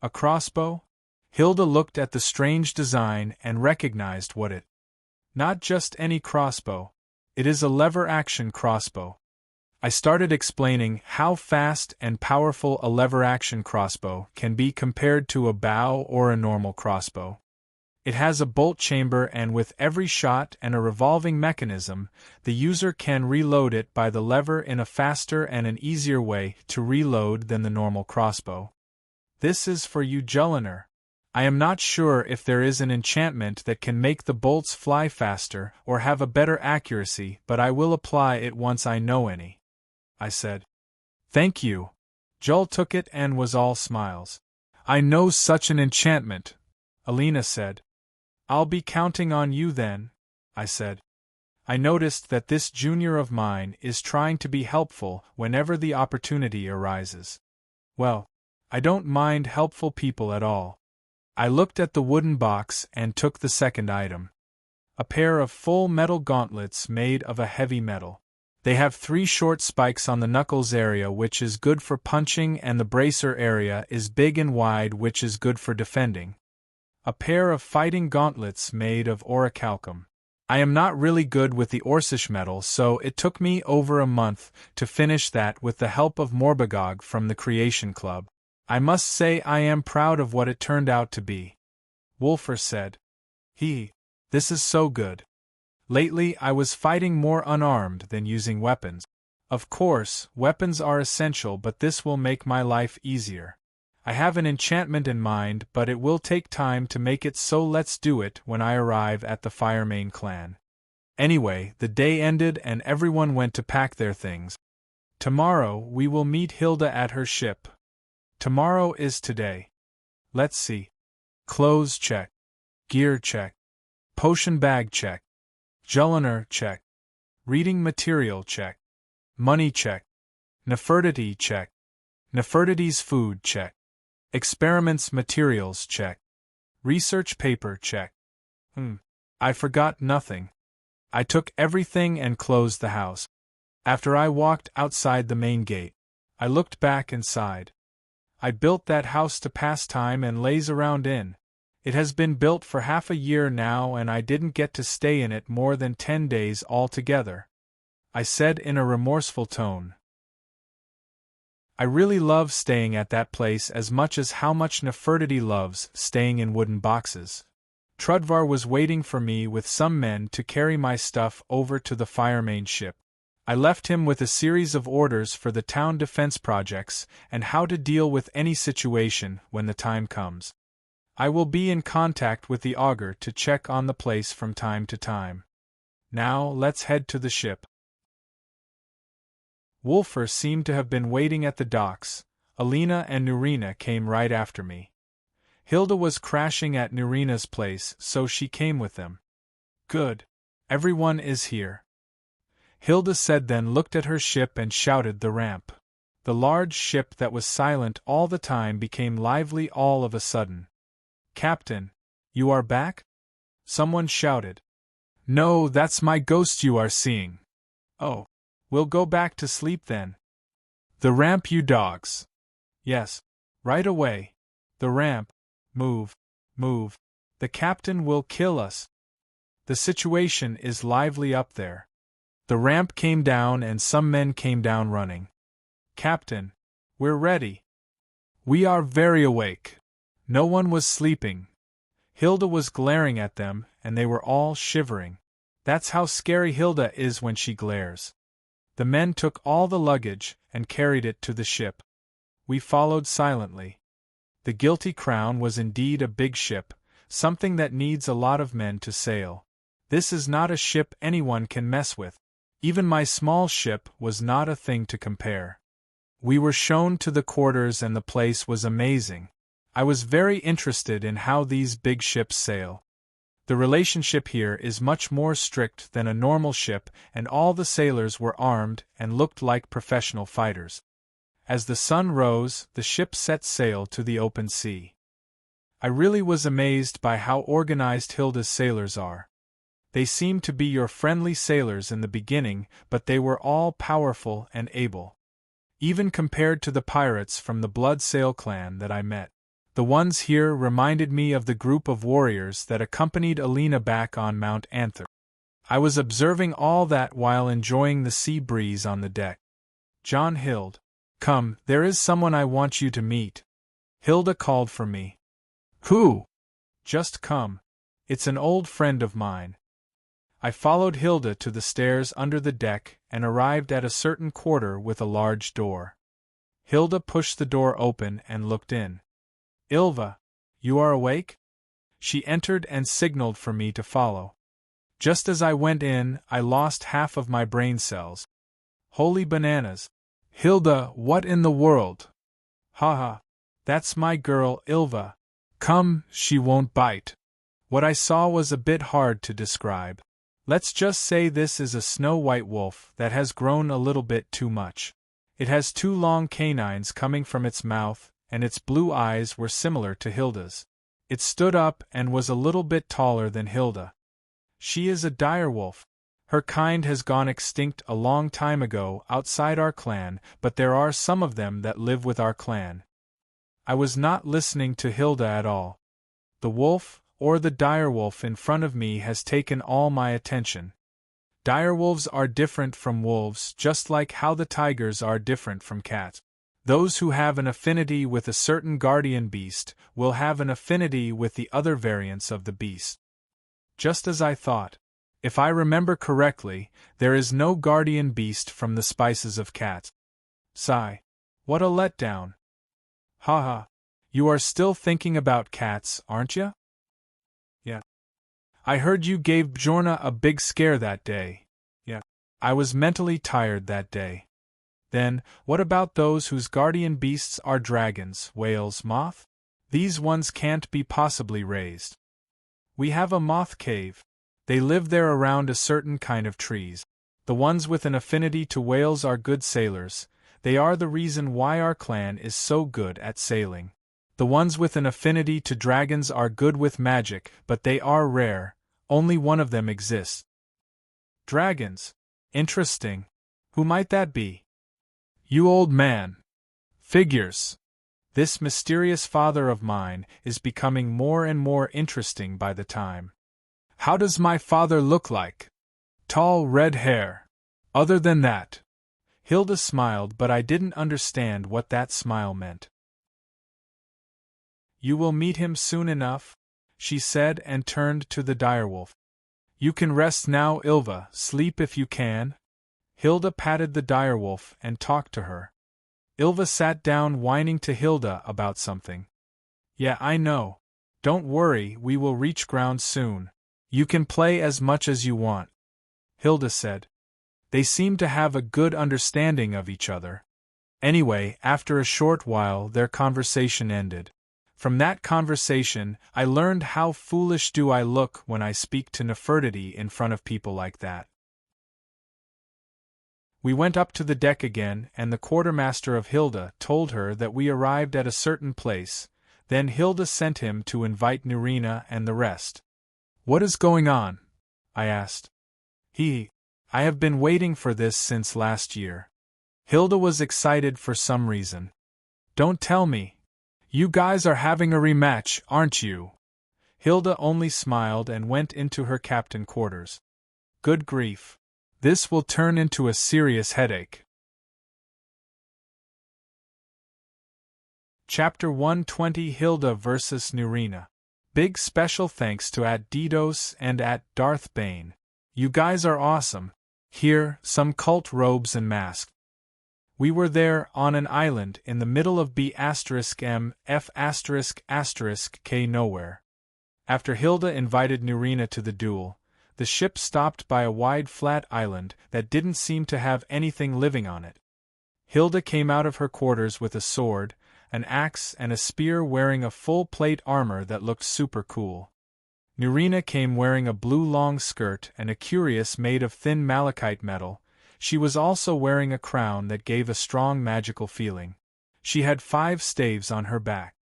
A crossbow? Hilda looked at the strange design and recognized what it. Not just any crossbow. It is a lever-action crossbow. I started explaining how fast and powerful a lever-action crossbow can be compared to a bow or a normal crossbow. It has a bolt chamber, and with every shot and a revolving mechanism, the user can reload it by the lever in a faster and an easier way to reload than the normal crossbow. This is for you, Jonhild. I am not sure if there is an enchantment that can make the bolts fly faster or have a better accuracy, but I will apply it once I know any, I said. Thank you. Joel took it and was all smiles. I know such an enchantment, Alina said. I'll be counting on you then, I said. I noticed that this junior of mine is trying to be helpful whenever the opportunity arises. Well, I don't mind helpful people at all. I looked at the wooden box and took the second item. A pair of full metal gauntlets made of a heavy metal. They have 3 short spikes on the knuckles area, which is good for punching, and the bracer area is big and wide, which is good for defending. A pair of fighting gauntlets made of orichalcum. I am not really good with the Orcish metal, so it took me over a month to finish that with the help of Morbagog from the Creation Club. I must say I am proud of what it turned out to be. Wulfr said. This is so good. Lately I was fighting more unarmed than using weapons. Of course, weapons are essential, but this will make my life easier. I have an enchantment in mind, but it will take time to make it, so let's do it when I arrive at the Firemane clan. Anyway, the day ended and everyone went to pack their things. Tomorrow we will meet Hilda at her ship. Tomorrow is today. Let's see. Clothes check. Gear check. Potion bag check. Jonhild check. Reading material check. Money check. Nefertiti check. Nefertiti's food check. Experiments materials check. Research paper check. I forgot nothing. I took everything and closed the house. After I walked outside the main gate, I looked back and sighed. I built that house to pass time and laze around in. It has been built for half a year now and I didn't get to stay in it more than 10 days altogether, I said in a remorseful tone. I really love staying at that place as much as how much Nefertiti loves staying in wooden boxes. Trudvar was waiting for me with some men to carry my stuff over to the Firemane ship. I left him with a series of orders for the town defense projects and how to deal with any situation when the time comes. I will be in contact with the augur to check on the place from time to time. Now let's head to the ship. Wulfr seemed to have been waiting at the docks. Alina and Nurina came right after me. Hilda was crashing at Nurina's place, so she came with them. Good. Everyone is here, Hilda said, then looked at her ship and shouted the ramp. The large ship that was silent all the time became lively all of a sudden. Captain, you are back? Someone shouted. No, that's my ghost you are seeing. Oh. We'll go back to sleep then. The ramp, you dogs. Yes. Right away. The ramp. Move. Move. The captain will kill us. The situation is lively up there. The ramp came down and some men came down running. Captain, we're ready. We are very awake. No one was sleeping. Hilda was glaring at them and they were all shivering. That's how scary Hilda is when she glares. The men took all the luggage and carried it to the ship. We followed silently. The Guilty Crown was indeed a big ship, something that needs a lot of men to sail. This is not a ship anyone can mess with. Even my small ship was not a thing to compare. We were shown to the quarters and the place was amazing. I was very interested in how these big ships sail. The relationship here is much more strict than a normal ship, and all the sailors were armed and looked like professional fighters. As the sun rose, the ship set sail to the open sea. I really was amazed by how organized Hilda's sailors are. They seemed to be your friendly sailors in the beginning, but they were all powerful and able. Even compared to the pirates from the Bloodsail clan that I met. The ones here reminded me of the group of warriors that accompanied Alina back on Mount Anther. I was observing all that while enjoying the sea breeze on the deck. Jonhild, come, there is someone I want you to meet. Hilda called for me. Who? Just come. It's an old friend of mine. I followed Hilda to the stairs under the deck and arrived at a certain quarter with a large door. Hilda pushed the door open and looked in. Ylva, you are awake? She entered and signaled for me to follow. Just as I went in, I lost half of my brain cells. Holy bananas! Hilda, what in the world? Haha, that's my girl Ylva. Come, she won't bite. What I saw was a bit hard to describe. Let's just say this is a snow-white wolf that has grown a little bit too much. It has 2 long canines coming from its mouth, and its blue eyes were similar to Hilda's. It stood up and was a little bit taller than Hilda. She is a direwolf. Her kind has gone extinct a long time ago outside our clan, but there are some of them that live with our clan. I was not listening to Hilda at all. The wolf, or the direwolf in front of me, has taken all my attention. Direwolves are different from wolves, just like how the tigers are different from cats. Those who have an affinity with a certain guardian beast will have an affinity with the other variants of the beast. Just as I thought. If I remember correctly, there is no guardian beast from the spices of cats. Sigh. What a letdown. Haha. You are still thinking about cats, aren't you? Yeah. I heard you gave Bjorna a big scare that day. Yeah. I was mentally tired that day. Then, what about those whose guardian beasts are dragons, whales, moth? These ones can't be possibly raised. We have a moth cave. They live there around a certain kind of trees. The ones with an affinity to whales are good sailors. They are the reason why our clan is so good at sailing. The ones with an affinity to dragons are good with magic, but they are rare. Only one of them exists. Dragons. Interesting. Who might that be? You old man. Figures. This mysterious father of mine is becoming more and more interesting by the time. How does my father look like? Tall red hair. Other than that. Hilda smiled, but I didn't understand what that smile meant. You will meet him soon enough, she said and turned to the direwolf. You can rest now, Ylva, sleep if you can. Hilda patted the direwolf and talked to her. Ylva sat down whining to Hilda about something. Yeah, I know. Don't worry, we will reach ground soon. You can play as much as you want, Hilda said. They seemed to have a good understanding of each other. Anyway, after a short while their conversation ended. From that conversation, I learned how foolish do I look when I speak to Nefertiti in front of people like that. We went up to the deck again, and the quartermaster of Hilda told her that we arrived at a certain place. Then Hilda sent him to invite Nurina and the rest. What is going on? I asked. I have been waiting for this since last year. Hilda was excited for some reason. Don't tell me. You guys are having a rematch, aren't you? Hilda only smiled and went into her captain quarters. Good grief. This will turn into a serious headache. Chapter 120 Hilda vs. Nurina. Big special thanks to @Didos and @Darth Bane. You guys are awesome. Here, some cult robes and masks. We were there, on an island, in the middle of B*M*F***K nowhere. After Hilda invited Nurina to the duel, the ship stopped by a wide flat island that didn't seem to have anything living on it. Hilda came out of her quarters with a sword, an axe and a spear, wearing a full plate armor that looked super cool. Nurina came wearing a blue long skirt and a cuirass made of thin malachite metal. She was also wearing a crown that gave a strong magical feeling. She had 5 staves on her back.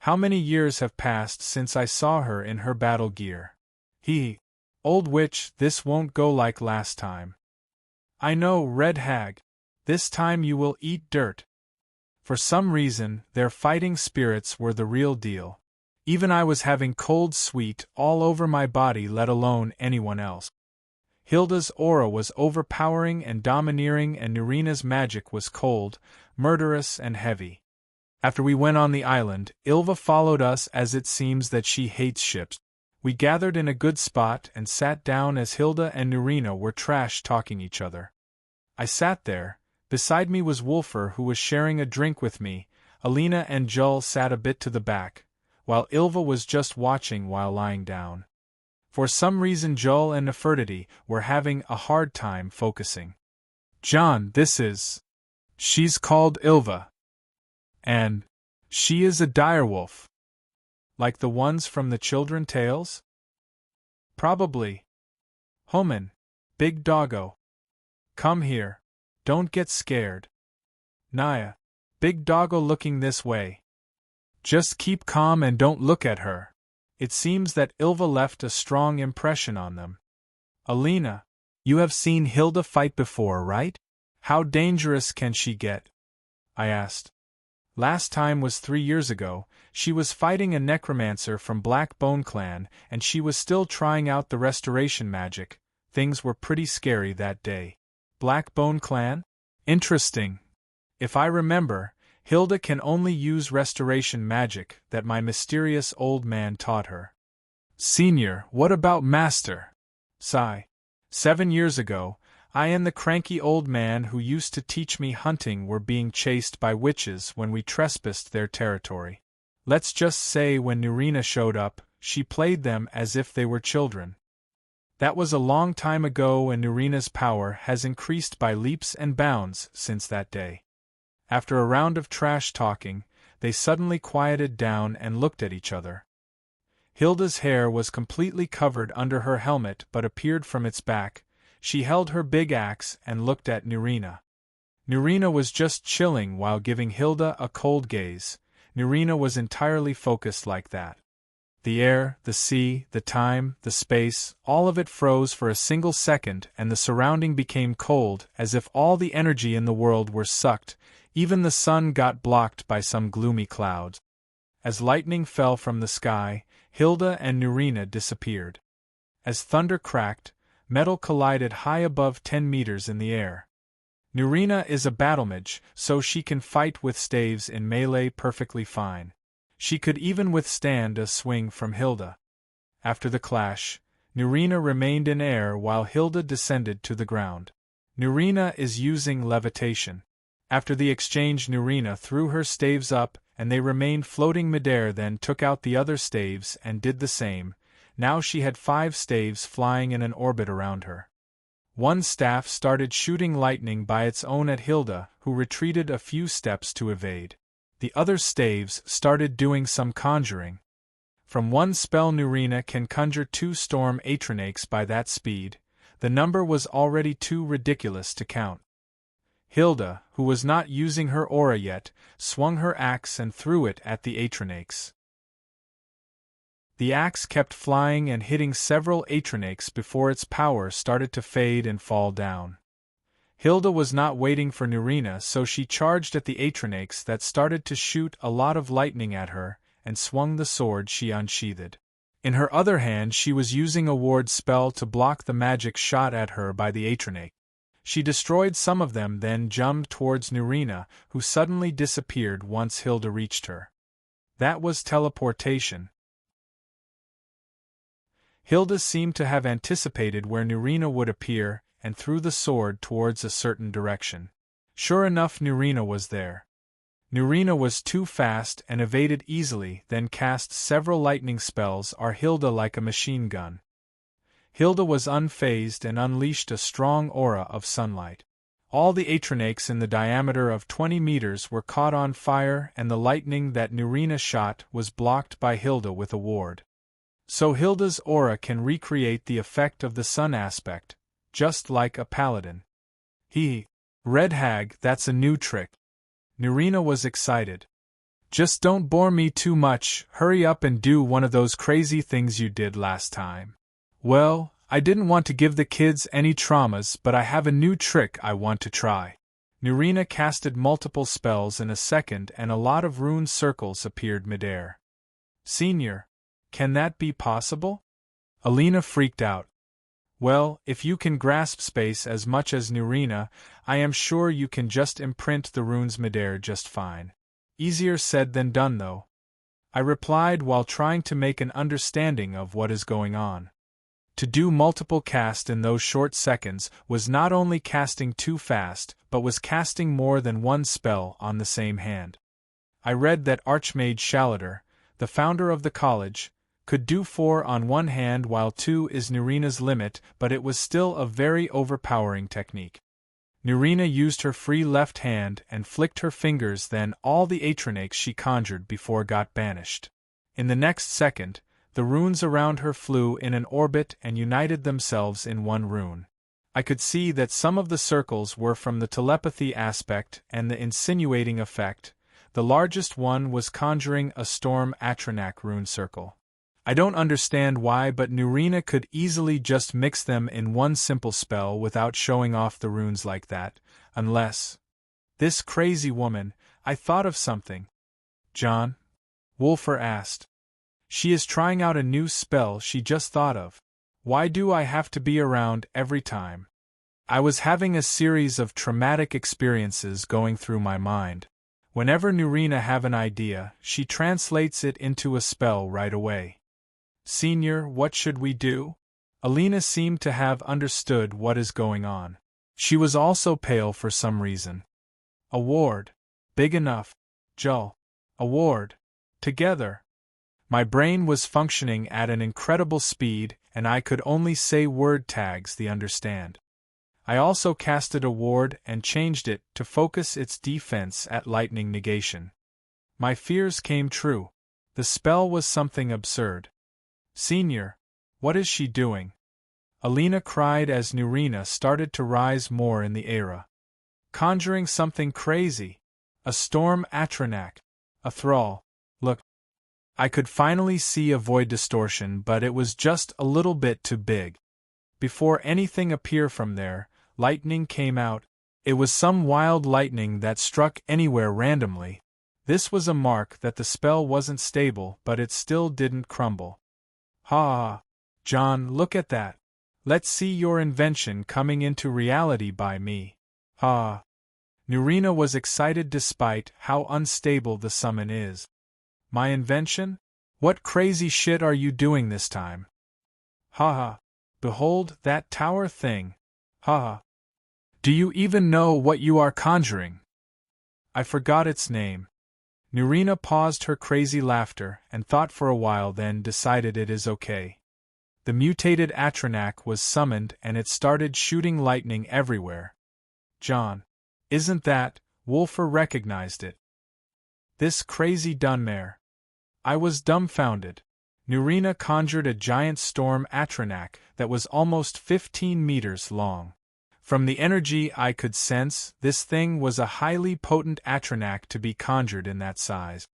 How many years have passed since I saw her in her battle gear? Old witch, this won't go like last time. I know, red hag. This time you will eat dirt. For some reason, their fighting spirits were the real deal. Even I was having cold sweat all over my body, let alone anyone else. Hilda's aura was overpowering and domineering, and Nurina's magic was cold, murderous and heavy. After we went on the island, Ylva followed us, as it seems that she hates ships. We gathered in a good spot and sat down as Hilda and Nurina were trash-talking each other. I sat there. Beside me was Wulfr, who was sharing a drink with me. Alina and Jull sat a bit to the back, while Ylva was just watching while lying down. For some reason Jull and Nefertiti were having a hard time focusing. Jon, she's called Ylva. And she is a direwolf. Like the ones from the children tales? Probably. Homan, big doggo. Come here. Don't get scared. Naya, big doggo, looking this way. Just keep calm and don't look at her. It seems that Ylva left a strong impression on them. Alina, you have seen Hilda fight before, right? How dangerous can she get? I asked. Last time was 3 years ago. She was fighting a necromancer from Blackbone clan, and she was still trying out the restoration magic. Things were pretty scary that day. Blackbone clan? Interesting. If I remember, Hilda can only use restoration magic that my mysterious old man taught her. Senior, what about Master? Sigh. 7 years ago, I and the cranky old man who used to teach me hunting were being chased by witches when we trespassed their territory. Let's just say when Nurina showed up, she played them as if they were children. That was a long time ago, and Nurina's power has increased by leaps and bounds since that day. After a round of trash-talking, they suddenly quieted down and looked at each other. Hilda's hair was completely covered under her helmet but appeared from its back. She held her big axe and looked at Nurina. Nurina was just chilling while giving Hilda a cold gaze. Nurina was entirely focused like that. The air, the sea, the time, the space, all of it froze for a single second, and the surrounding became cold, as if all the energy in the world were sucked. Even the sun got blocked by some gloomy clouds. As lightning fell from the sky, Hilda and Nurina disappeared. As thunder cracked, metal collided high above 10 meters in the air. Nurina is a battlemage, so she can fight with staves in melee perfectly fine. She could even withstand a swing from Hilda. After the clash, Nurina remained in air while Hilda descended to the ground. Nurina is using levitation. After the exchange, Nurina threw her staves up, and they remained floating midair, then took out the other staves and did the same. Now she had 5 staves flying in an orbit around her. One staff started shooting lightning by its own at Hilda, who retreated a few steps to evade. The other staves started doing some conjuring. From one spell, Nurina can conjure 2 storm atronachs by that speed. The number was already too ridiculous to count. Hilda, who was not using her aura yet, swung her axe and threw it at the atronachs. The axe kept flying and hitting several atronachs before its power started to fade and fall down. Hilda was not waiting for Nurina, so she charged at the atronachs that started to shoot a lot of lightning at her, and swung the sword she unsheathed. In her other hand she was using a ward spell to block the magic shot at her by the atronach. She destroyed some of them, then jumped towards Nurina, who suddenly disappeared once Hilda reached her. That was teleportation. Hilda seemed to have anticipated where Nurina would appear, and threw the sword towards a certain direction. Sure enough, Nurina was there. Nurina was too fast and evaded easily, then cast several lightning spells on Hilda like a machine gun. Hilda was unfazed and unleashed a strong aura of sunlight. All the atronachs in the diameter of 20 meters were caught on fire, and the lightning that Nurina shot was blocked by Hilda with a ward. So Hilda's aura can recreate the effect of the sun aspect, just like a paladin. Red hag, that's a new trick. Nurina was excited. Just don't bore me too much, hurry up and do one of those crazy things you did last time. Well, I didn't want to give the kids any traumas, but I have a new trick I want to try. Nurina casted multiple spells in a second and a lot of rune circles appeared midair. Senior, can that be possible? Alina freaked out. Well, if you can grasp space as much as Nurina, I am sure you can just imprint the runes midair just fine. Easier said than done, though, I replied while trying to make an understanding of what is going on. To do multiple casts in those short seconds was not only casting too fast, but was casting more than one spell on the same hand. I read that Archmage Shalater, the founder of the college, could do 4 on one hand while 2 is Nurina's limit, but it was still a very overpowering technique. Nurina used her free left hand and flicked her fingers, then all the atronachs she conjured before got banished. In the next second, the runes around her flew in an orbit and united themselves in one rune. I could see that some of the circles were from the telepathy aspect and the insinuating effect. The largest one was conjuring a storm atronach rune circle. I don't understand why, but Nurina could easily just mix them in one simple spell without showing off the runes like that, unless… This crazy woman, I thought of something. Jon? Wulfr asked. She is trying out a new spell she just thought of. Why do I have to be around every time? I was having a series of traumatic experiences going through my mind. Whenever Nurina have an idea, she translates it into a spell right away. Senior, what should we do? Alina seemed to have understood what is going on. She was also pale for some reason. A ward. Big enough. Jull. A ward. Together. My brain was functioning at an incredible speed, and I could only say word tags the understand. I also casted a ward and changed it to focus its defense at lightning negation. My fears came true. The spell was something absurd. Senior, what is she doing? Alina cried as Nurina started to rise more in the air. Conjuring something crazy. A storm atronach. A thrall. Look. I could finally see a void distortion, but it was just a little bit too big. Before anything appeared from there, lightning came out. It was some wild lightning that struck anywhere randomly. This was a mark that the spell wasn't stable, but it still didn't crumble. Ha! Jon, look at that. Let's see your invention coming into reality by me. Ha! Nurina was excited despite how unstable the summon is. My invention? What crazy shit are you doing this time? Ha ha! Behold that tower thing. Ha ha! Do you even know what you are conjuring? I forgot its name. Nurina paused her crazy laughter and thought for a while, then decided it is okay. The mutated atronach was summoned and it started shooting lightning everywhere. Jon. Isn't that… Wulfr recognized it. This crazy Dunmare. I was dumbfounded. Nurina conjured a giant storm atronach that was almost 15 meters long. From the energy I could sense, this thing was a highly potent atronach to be conjured in that size.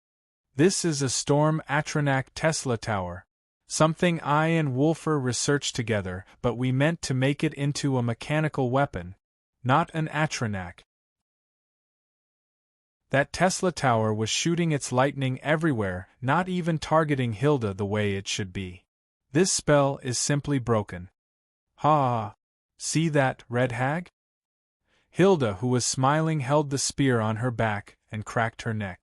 This is a storm atronach Tesla tower. Something I and Wulfr researched together, but we meant to make it into a mechanical weapon, not an atronach. That Tesla tower was shooting its lightning everywhere, not even targeting Hilda the way it should be. This spell is simply broken. Ha! See that, red hag? Hilda, who was smiling, held the spear on her back and cracked her neck.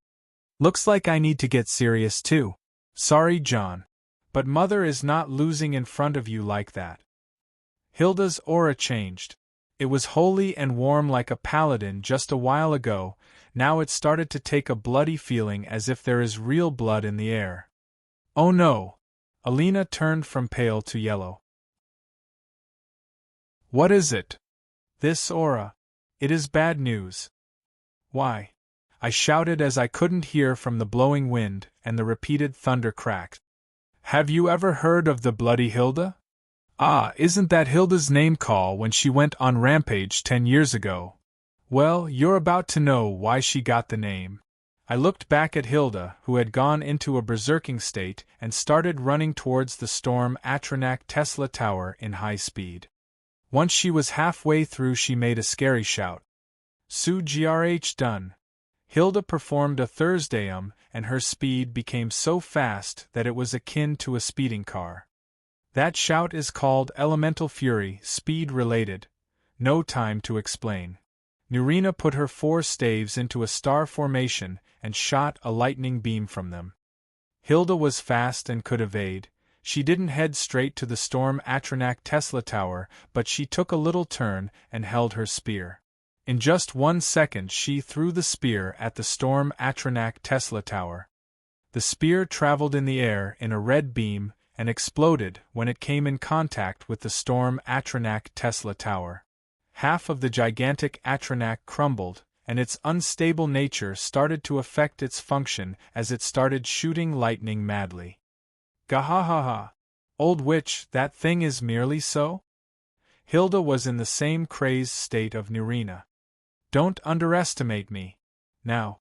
Looks like I need to get serious too. Sorry, Jon. But Mother is not losing in front of you like that. Hilda's aura changed. It was holy and warm like a paladin just a while ago, now it started to take a bloody feeling as if there is real blood in the air. Oh no! Alina turned from pale to yellow. What is it? This aura. It is bad news. Why? I shouted as I couldn't hear from the blowing wind and the repeated thunder cracks. Have you ever heard of the Bloody Hilda? Ah, isn't that Hilda's name call when she went on rampage 10 years ago? Well, you're about to know why she got the name. I looked back at Hilda, who had gone into a berserking state and started running towards the Storm Atronach Tesla Tower in high speed. Once she was halfway through, she made a scary shout. Su grh done. Hilda performed a Thursdayum, and her speed became so fast that it was akin to a speeding car. That shout is called Elemental Fury, speed-related. No time to explain. Nurina put her 4 staves into a star formation and shot a lightning beam from them. Hilda was fast and could evade. She didn't head straight to the Storm Atronach Tesla Tower, but she took a little turn and held her spear. In just 1 second she threw the spear at the Storm Atronach Tesla Tower. The spear traveled in the air in a red beam and exploded when it came in contact with the Storm Atronach Tesla Tower. Half of the gigantic Atronach crumbled, and its unstable nature started to affect its function as it started shooting lightning madly. Gahahaha! Old witch, that thing is merely so? Hilda was in the same crazed state of Nurina. Don't underestimate me. Now.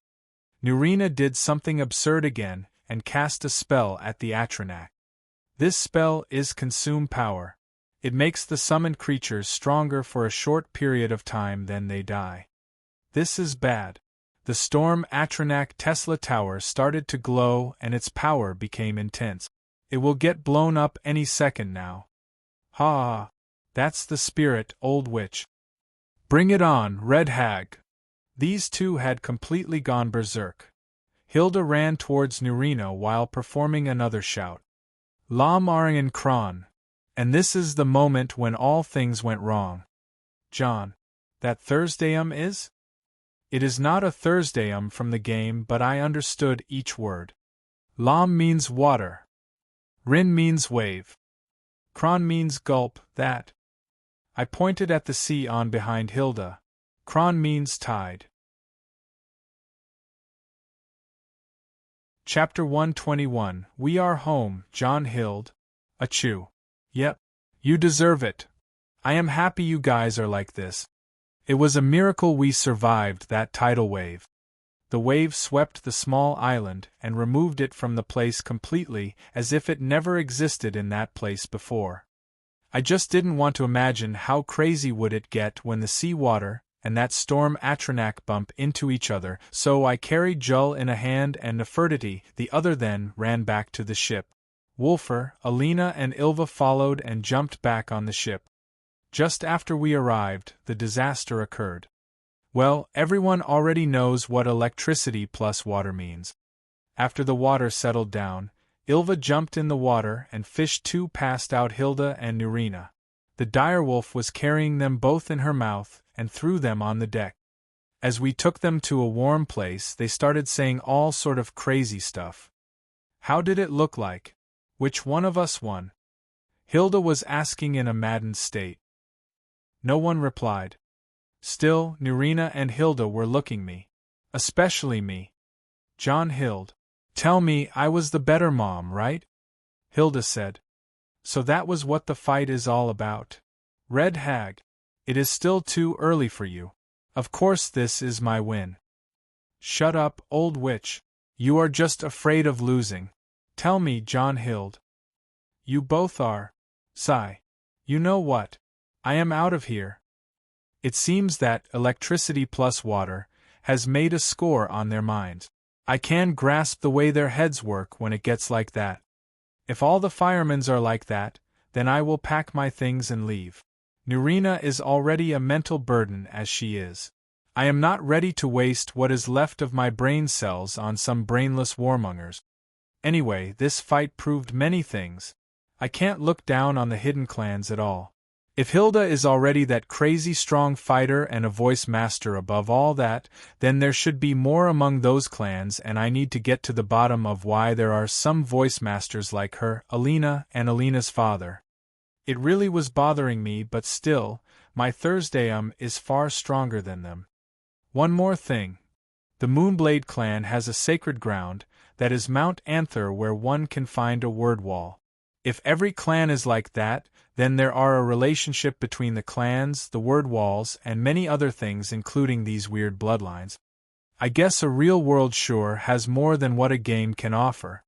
Nurina did something absurd again and cast a spell at the Atronach. This spell is Consume Power. It makes the summoned creatures stronger for a short period of time, then they die. This is bad. The Storm Atronach Tesla Tower started to glow and its power became intense. It will get blown up any second now. Ha! That's the spirit, old witch. Bring it on, Red Hag. These two had completely gone berserk. Hilda ran towards Nurina while performing another shout. Lam Aringen Kron. And this is the moment when all things went wrong. Jon, that Thursdayum is? It is not a Thursdayum from the game, but I understood each word. Lam means water. Rin means wave. Kron means gulp, that. I pointed at the sea on behind Hilda. Kron means tide. Chapter 121. We are home, Jonhild. Achoo. Yep. You deserve it. I am happy you guys are like this. It was a miracle we survived that tidal wave. The wave swept the small island and removed it from the place completely, as if it never existed in that place before. I just didn't want to imagine how crazy would it get when the sea water and that Storm Atronach bump into each other, so I carried Jull in a hand and Nefertiti the other, then ran back to the ship. Wulfr, Alina and Ylva followed and jumped back on the ship. Just after we arrived, the disaster occurred. Well, everyone already knows what electricity plus water means. After the water settled down, Ylva jumped in the water and fished 2 passed out Hilda and Nurina. The direwolf was carrying them both in her mouth and threw them on the deck. As we took them to a warm place, they started saying all sort of crazy stuff. How did it look like? Which one of us won? Hilda was asking in a maddened state. No one replied. Still, Nurina and Hilda were looking me. Especially me. Jonhild. Tell me I was the better mom, right? Hilda said. So that was what the fight is all about. Red Hag. It is still too early for you. Of course this is my win. Shut up, old witch. You are just afraid of losing. Tell me, Jonhild. You both are. Sigh. You know what? I am out of here. It seems that electricity plus water has made a score on their minds. I can grasp the way their heads work when it gets like that. If all the Firemanes are like that, then I will pack my things and leave. Nurina is already a mental burden as she is. I am not ready to waste what is left of my brain cells on some brainless warmongers. Anyway, this fight proved many things. I can't look down on the hidden clans at all. If Hilda is already that crazy strong fighter and a voice master above all that, then there should be more among those clans, and I need to get to the bottom of why there are some voice masters like her, Alina, and Alina's father. It really was bothering me, but still, my Thursday is far stronger than them. One more thing. The Moonblade clan has a sacred ground, that is Mount Anther, where one can find a word wall. If every clan is like that, then there are a relationship between the clans, the word walls, and many other things, including these weird bloodlines. I guess a real world sure has more than what a game can offer.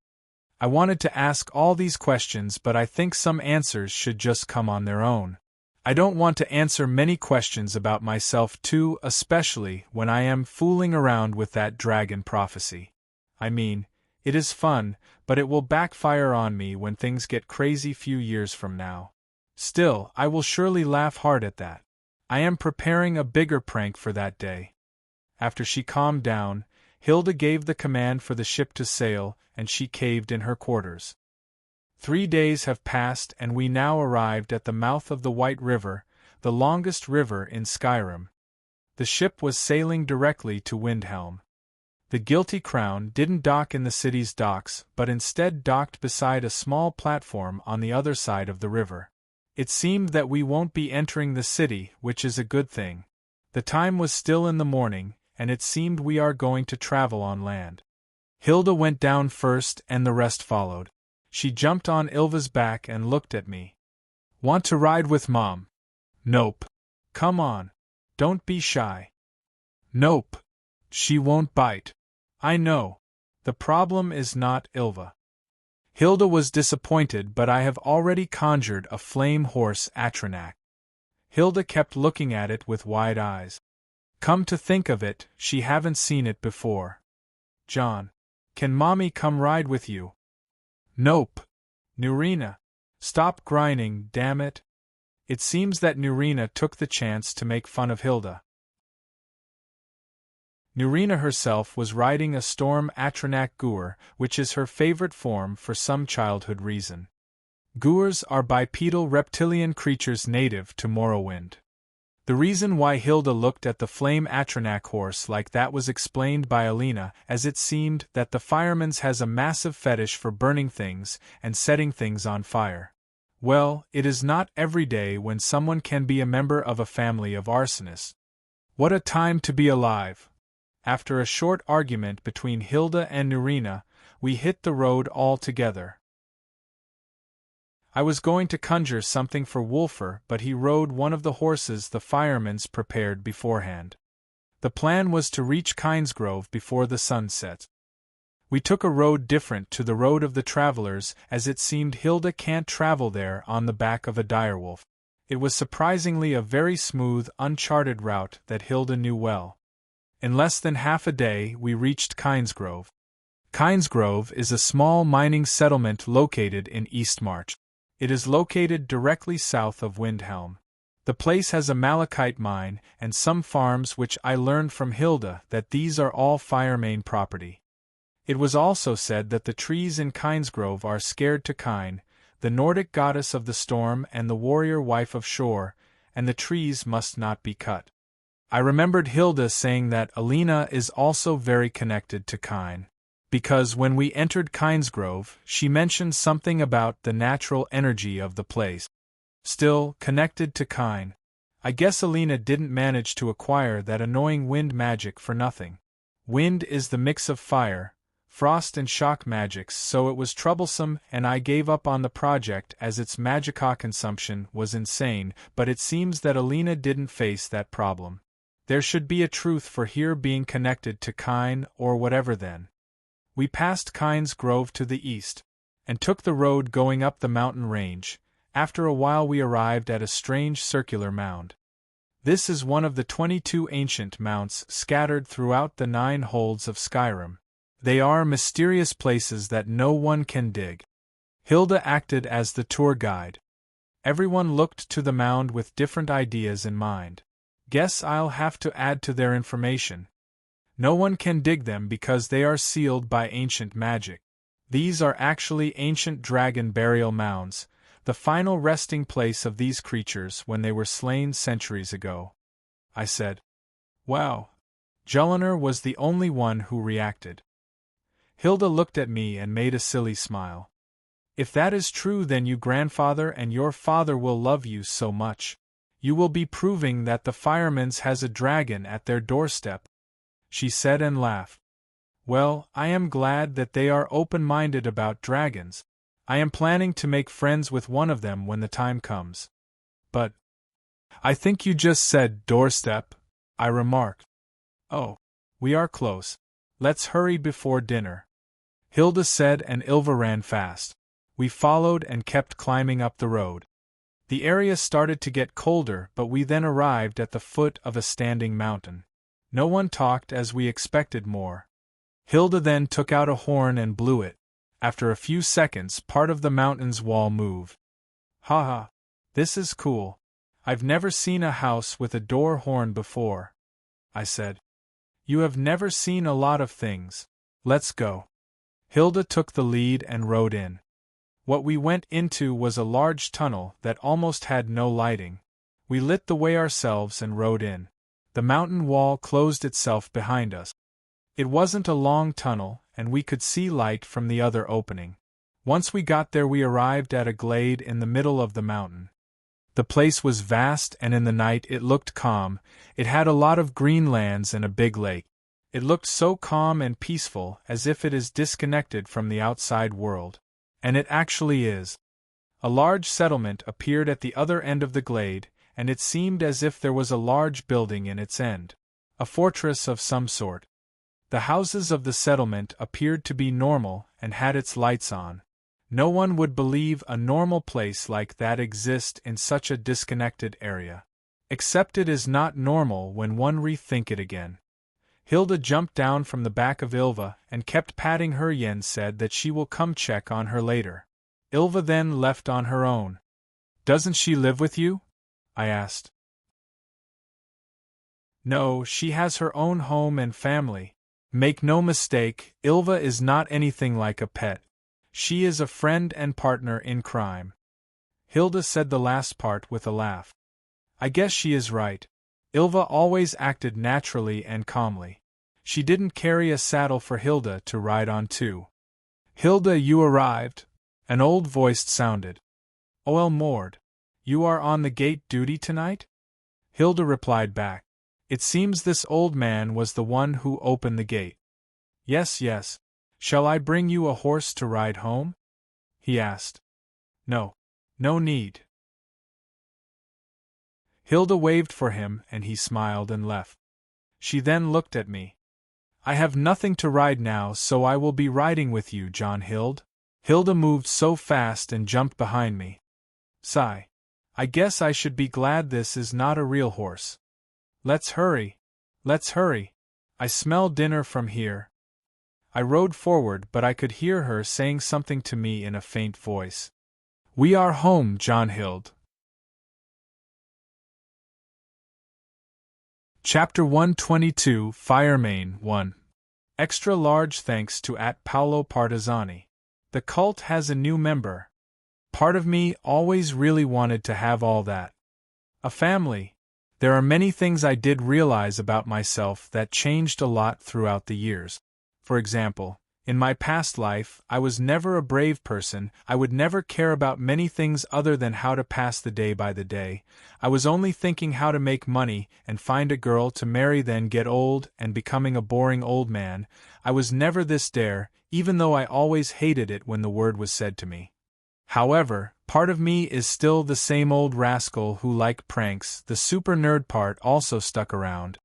I wanted to ask all these questions, but I think some answers should just come on their own. I don't want to answer many questions about myself too, especially when I am fooling around with that dragon prophecy. I mean, it is fun, but it will backfire on me when things get crazy few years from now. Still, I will surely laugh hard at that. I am preparing a bigger prank for that day. After she calmed down, Hilda gave the command for the ship to sail, and she caved in her quarters. 3 days have passed, and we now arrived at the mouth of the White River, the longest river in Skyrim. The ship was sailing directly to Windhelm. The guilty crown didn't dock in the city's docks, but instead docked beside a small platform on the other side of the river. It seemed that we won't be entering the city, which is a good thing. The time was still in the morning, and it seemed we are going to travel on land. Hilda went down first, and the rest followed. She jumped on Ilva's back and looked at me. Want to ride with Mom? Nope. Come on. Don't be shy. Nope. She won't bite. I know. The problem is not Ilva. Hilda was disappointed, but I have already conjured a flame horse Atronach. Hilda kept looking at it with wide eyes. Come to think of it, she haven't seen it before. Jon, can Mommy come ride with you? Nope. Nurina, stop grinding, damn it. It seems that Nurina took the chance to make fun of Hilda. Nurina herself was riding a storm Atronach Guar, which is her favorite form for some childhood reason. Guars are bipedal reptilian creatures native to Morrowind. The reason why Hilda looked at the flame Atronach horse like that was explained by Alina, as it seemed that the Firemanes has a massive fetish for burning things and setting things on fire. Well, it is not every day when someone can be a member of a family of arsonists. What a time to be alive! After a short argument between Hilda and Nurina, we hit the road all together. I was going to conjure something for Wulfr, but he rode one of the horses the Firemanes prepared beforehand. The plan was to reach Kynesgrove before the sun set. We took a road different to the road of the travelers, as it seemed Hilda can't travel there on the back of a direwolf. It was surprisingly a very smooth, uncharted route that Hilda knew well. In less than half a day we reached Kynesgrove. Kynesgrove is a small mining settlement located in Eastmarch. It is located directly south of Windhelm. The place has a malachite mine and some farms, which I learned from Hilda that these are all Firemane property. It was also said that the trees in Kynesgrove are scared to Kyne, the Nordic goddess of the storm and the warrior wife of Shor, and the trees must not be cut. I remembered Hilda saying that Alina is also very connected to Kyne, because when we entered Kynesgrove, she mentioned something about the natural energy of the place. Still, connected to Kyne. I guess Alina didn't manage to acquire that annoying wind magic for nothing. Wind is the mix of fire, frost and shock magics, so it was troublesome and I gave up on the project as its magicka consumption was insane, but it seems that Alina didn't face that problem. There should be a truth for here being connected to Kyne or whatever then. We passed Kynesgrove to the east, and took the road going up the mountain range. After a while we arrived at a strange circular mound. This is one of the 22 ancient mounts scattered throughout the 9 holds of Skyrim. They are mysterious places that no one can dig. Hilda acted as the tour guide. Everyone looked to the mound with different ideas in mind. Guess I'll have to add to their information. No one can dig them because they are sealed by ancient magic. These are actually ancient dragon burial mounds, the final resting place of these creatures when they were slain centuries ago. I said. Wow. Jolinar was the only one who reacted. Hilda looked at me and made a silly smile. If that is true, then you grandfather and your father will love you so much. You will be proving that the Firemanes has a dragon at their doorstep, she said and laughed. Well, I am glad that they are open-minded about dragons. I am planning to make friends with one of them when the time comes. But I think you just said doorstep, I remarked. Oh, we are close. Let's hurry before dinner, Hilda said, and Ylva ran fast. We followed and kept climbing up the road. The area started to get colder, but we then arrived at the foot of a standing mountain. No one talked as we expected more. Hilda then took out a horn and blew it. After a few seconds, part of the mountain's wall moved. Haha, this is cool. I've never seen a house with a door horn before, I said. You have never seen a lot of things. Let's go. Hilda took the lead and rode in. What we went into was a large tunnel that almost had no lighting. We lit the way ourselves and rode in. The mountain wall closed itself behind us. It wasn't a long tunnel, and we could see light from the other opening. Once we got there, we arrived at a glade in the middle of the mountain. The place was vast, and in the night it looked calm. It had a lot of green lands and a big lake. It looked so calm and peaceful, as if it is disconnected from the outside world. And it actually is. A large settlement appeared at the other end of the glade, and it seemed as if there was a large building in its end. A fortress of some sort. The houses of the settlement appeared to be normal and had its lights on. No one would believe a normal place like that exists in such a disconnected area. Except it is not normal when one rethink it again. Hilda jumped down from the back of Ylva and kept patting her and said that she will come check on her later. Ylva then left on her own. Doesn't she live with you? I asked. No, she has her own home and family. Make no mistake, Ylva is not anything like a pet. She is a friend and partner in crime. Hilda said the last part with a laugh. I guess she is right. Ylva always acted naturally and calmly. She didn't carry a saddle for Hilda to ride on too. Hilda, you arrived, an old voice sounded. O.L. Mord, you are on the gate duty tonight? Hilda replied back. It seems this old man was the one who opened the gate. Yes, yes. Shall I bring you a horse to ride home? He asked. No. No need. Hilda waved for him and he smiled and left. She then looked at me. I have nothing to ride now, so I will be riding with you, Jonhild. Hilda moved so fast and jumped behind me. Sigh. I guess I should be glad this is not a real horse. Let's hurry. Let's hurry. I smell dinner from here. I rode forward, but I could hear her saying something to me in a faint voice. We are home, Jonhild. Chapter 122, Firemane 1. Extra large thanks to @Paolo Partizani. The cult has a new member. Part of me always really wanted to have all that. A family. There are many things I did realize about myself that changed a lot throughout the years. For example, in my past life, I was never a brave person. I would never care about many things other than how to pass the day by the day. I was only thinking how to make money and find a girl to marry, then get old and becoming a boring old man. I was never this dare, even though I always hated it when the word was said to me. However, part of me is still the same old rascal who liked pranks. The super nerd part also stuck around.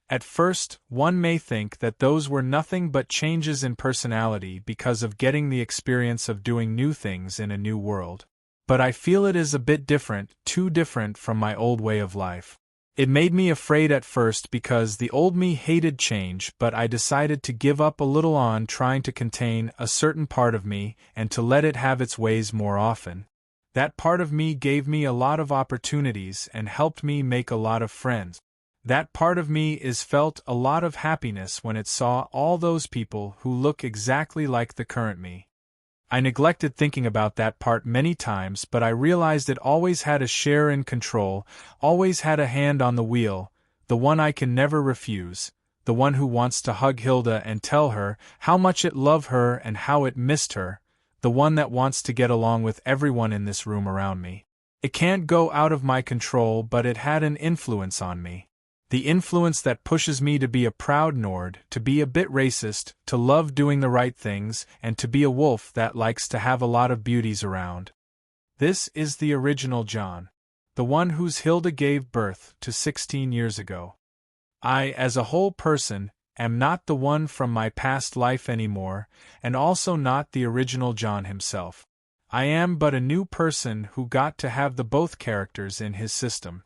At first, one may think that those were nothing but changes in personality because of getting the experience of doing new things in a new world. But I feel it is a bit different, too different from my old way of life. It made me afraid at first because the old me hated change, but I decided to give up a little on trying to contain a certain part of me and to let it have its ways more often. That part of me gave me a lot of opportunities and helped me make a lot of friends. That part of me is felt a lot of happiness when it saw all those people who look exactly like the current me. I neglected thinking about that part many times, but I realized it always had a share in control, always had a hand on the wheel, the one I can never refuse, the one who wants to hug Hilda and tell her how much it loved her and how it missed her, the one that wants to get along with everyone in this room around me. It can't go out of my control, but it had an influence on me. The influence that pushes me to be a proud Nord, to be a bit racist, to love doing the right things, and to be a wolf that likes to have a lot of beauties around. This is the original Jon. The one whose Hilda gave birth to 16 years ago. I, as a whole person, am not the one from my past life anymore, and also not the original Jon himself. I am but a new person who got to have the both characters in his system.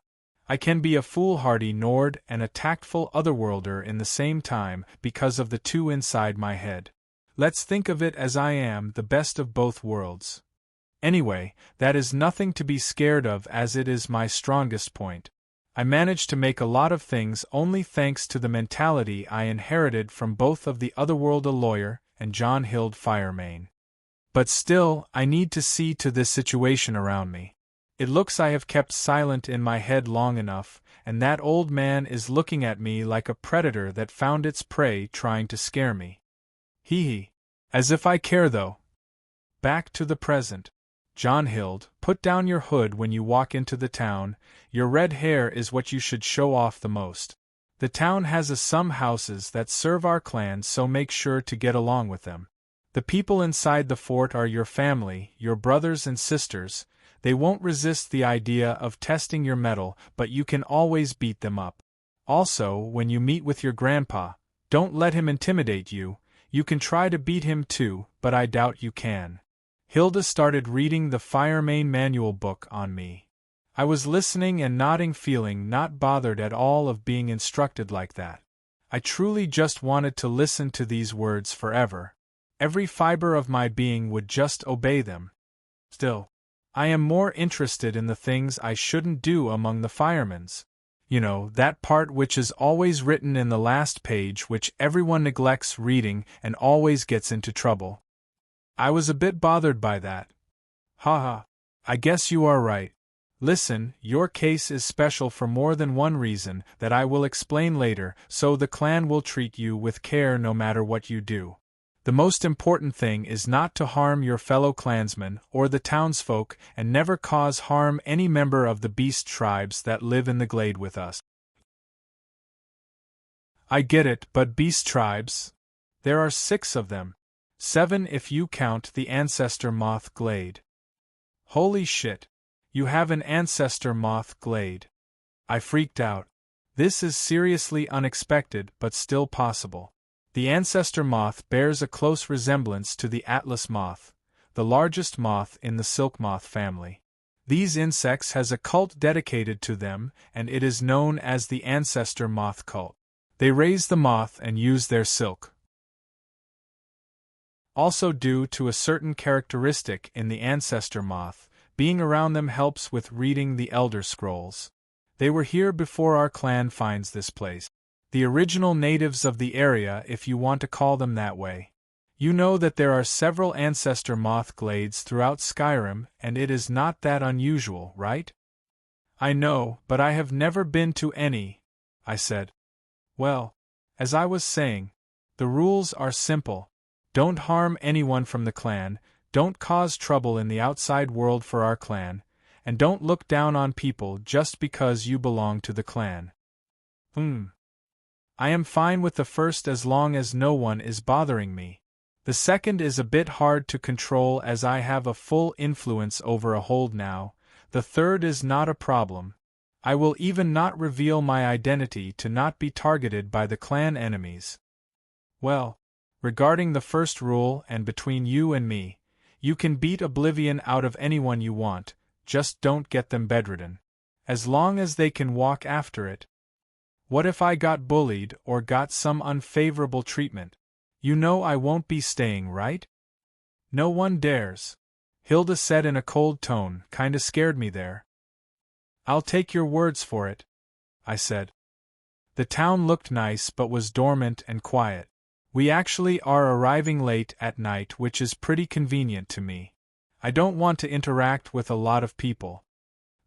I can be a foolhardy Nord and a tactful otherworlder in the same time because of the two inside my head. Let's think of it as I am the best of both worlds. Anyway, that is nothing to be scared of, as it is my strongest point. I managed to make a lot of things only thanks to the mentality I inherited from both of the Otherworld a lawyer and Jonhild Firemane. But still, I need to see to this situation around me. It looks I have kept silent in my head long enough, and that old man is looking at me like a predator that found its prey trying to scare me. Hee hee. As if I care though. Back to the present. Jonhild, put down your hood when you walk into the town. Your red hair is what you should show off the most. The town has some houses that serve our clan, so make sure to get along with them. The people inside the fort are your family, your brothers and sisters. They won't resist the idea of testing your mettle, but you can always beat them up. Also, when you meet with your grandpa, don't let him intimidate you. You can try to beat him too, but I doubt you can. Hilda started reading the Firemane manual book on me. I was listening and nodding, feeling not bothered at all of being instructed like that. I truly just wanted to listen to these words forever. Every fiber of my being would just obey them. Still, I am more interested in the things I shouldn't do among the Firemanes. You know, that part which is always written in the last page, which everyone neglects reading and always gets into trouble. I was a bit bothered by that. Haha. I guess you are right. Listen, your case is special for more than one reason that I will explain later, so the clan will treat you with care no matter what you do. The most important thing is not to harm your fellow clansmen or the townsfolk, and never cause harm any member of the beast tribes that live in the glade with us. I get it, but beast tribes? There are 6 of them. 7 if you count the ancestor moth glade. Holy shit. You have an ancestor moth glade. I freaked out. This is seriously unexpected, but still possible. The ancestor moth bears a close resemblance to the Atlas moth, the largest moth in the silk moth family. These insects has a cult dedicated to them, and it is known as the ancestor moth cult. They raise the moth and use their silk. Also, due to a certain characteristic in the ancestor moth, being around them helps with reading the Elder Scrolls. They were here before our clan finds this place. The original natives of the area, if you want to call them that way. You know that there are several ancestor moth glades throughout Skyrim, and it is not that unusual, right? I know, but I have never been to any, I said. Well, as I was saying, the rules are simple. Don't harm anyone from the clan, don't cause trouble in the outside world for our clan, and don't look down on people just because you belong to the clan. I am fine with the first as long as no one is bothering me. The second is a bit hard to control as I have a full influence over a hold now. The third is not a problem. I will even not reveal my identity to not be targeted by the clan enemies. Well, regarding the first rule and between you and me, you can beat oblivion out of anyone you want, just don't get them bedridden. As long as they can walk after it. What if I got bullied or got some unfavorable treatment? You know I won't be staying, right? No one dares. Hilda said in a cold tone, kinda scared me there. I'll take your words for it, I said. The town looked nice but was dormant and quiet. We actually are arriving late at night, which is pretty convenient to me. I don't want to interact with a lot of people.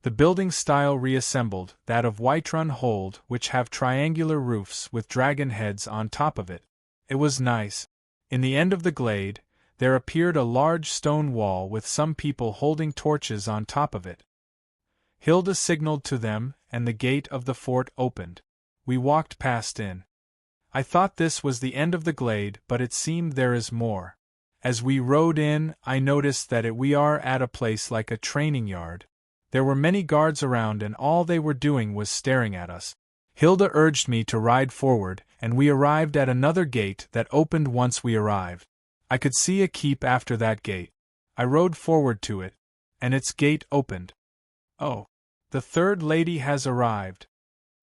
The building style reassembled, that of Whiterun Hold, which have triangular roofs with dragon heads on top of it. It was nice. In the end of the glade, there appeared a large stone wall with some people holding torches on top of it. Hilda signaled to them, and the gate of the fort opened. We walked past in. I thought this was the end of the glade, but it seemed there is more. As we rode in, I noticed that we are at a place like a training yard. There were many guards around, and all they were doing was staring at us. Hilda urged me to ride forward, and we arrived at another gate that opened once we arrived. I could see a keep after that gate. I rode forward to it, and its gate opened. "Oh, the third lady has arrived,"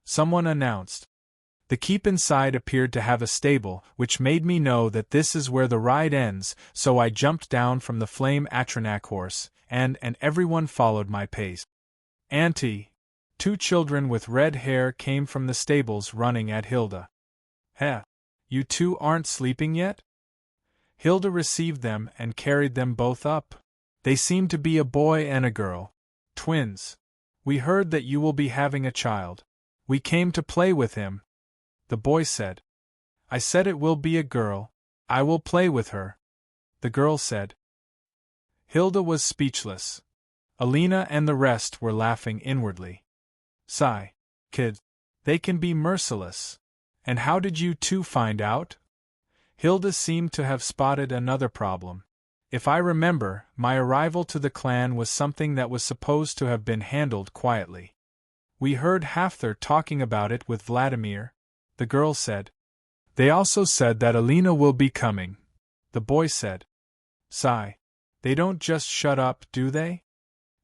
someone announced. The keep inside appeared to have a stable, which made me know that this is where the ride ends, so I jumped down from the flame Atronach horse, and everyone followed my pace. "Auntie!" 2 children with red hair came from the stables running at Hilda. "Heh! You two aren't sleeping yet?" Hilda received them and carried them both up. They seemed to be a boy and a girl. Twins. "We heard that you will be having a child. We came to play with him," the boy said. "I said it will be a girl. I will play with her," the girl said. Hilda was speechless. Alina and the rest were laughing inwardly. "Sigh. Kid. They can be merciless. And how did you two find out?" Hilda seemed to have spotted another problem. If I remember, my arrival to the clan was something that was supposed to have been handled quietly. "We heard Hafthor talking about it with Vladimir," the girl said. "They also said that Alina will be coming," the boy said. Sigh. They don't just shut up, do they?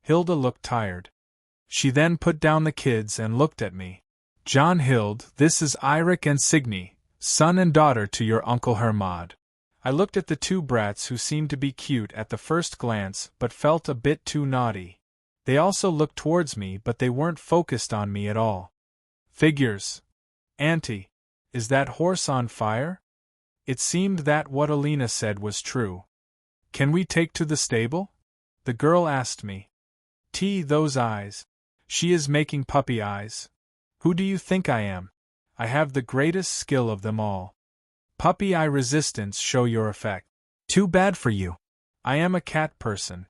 Hilda looked tired. She then put down the kids and looked at me. "Jonhild, this is Eirik and Signy, son and daughter to your Uncle Hermod." I looked at the 2 brats who seemed to be cute at the first glance but felt a bit too naughty. They also looked towards me, but they weren't focused on me at all. "Figures. Auntie, is that horse on fire?" It seemed that what Alina said was true. "Can we take to the stable?" the girl asked me. Those eyes. She is making puppy eyes. Who do you think I am? I have the greatest skill of them all. Puppy eye resistance, show your effect. Too bad for you. I am a cat person.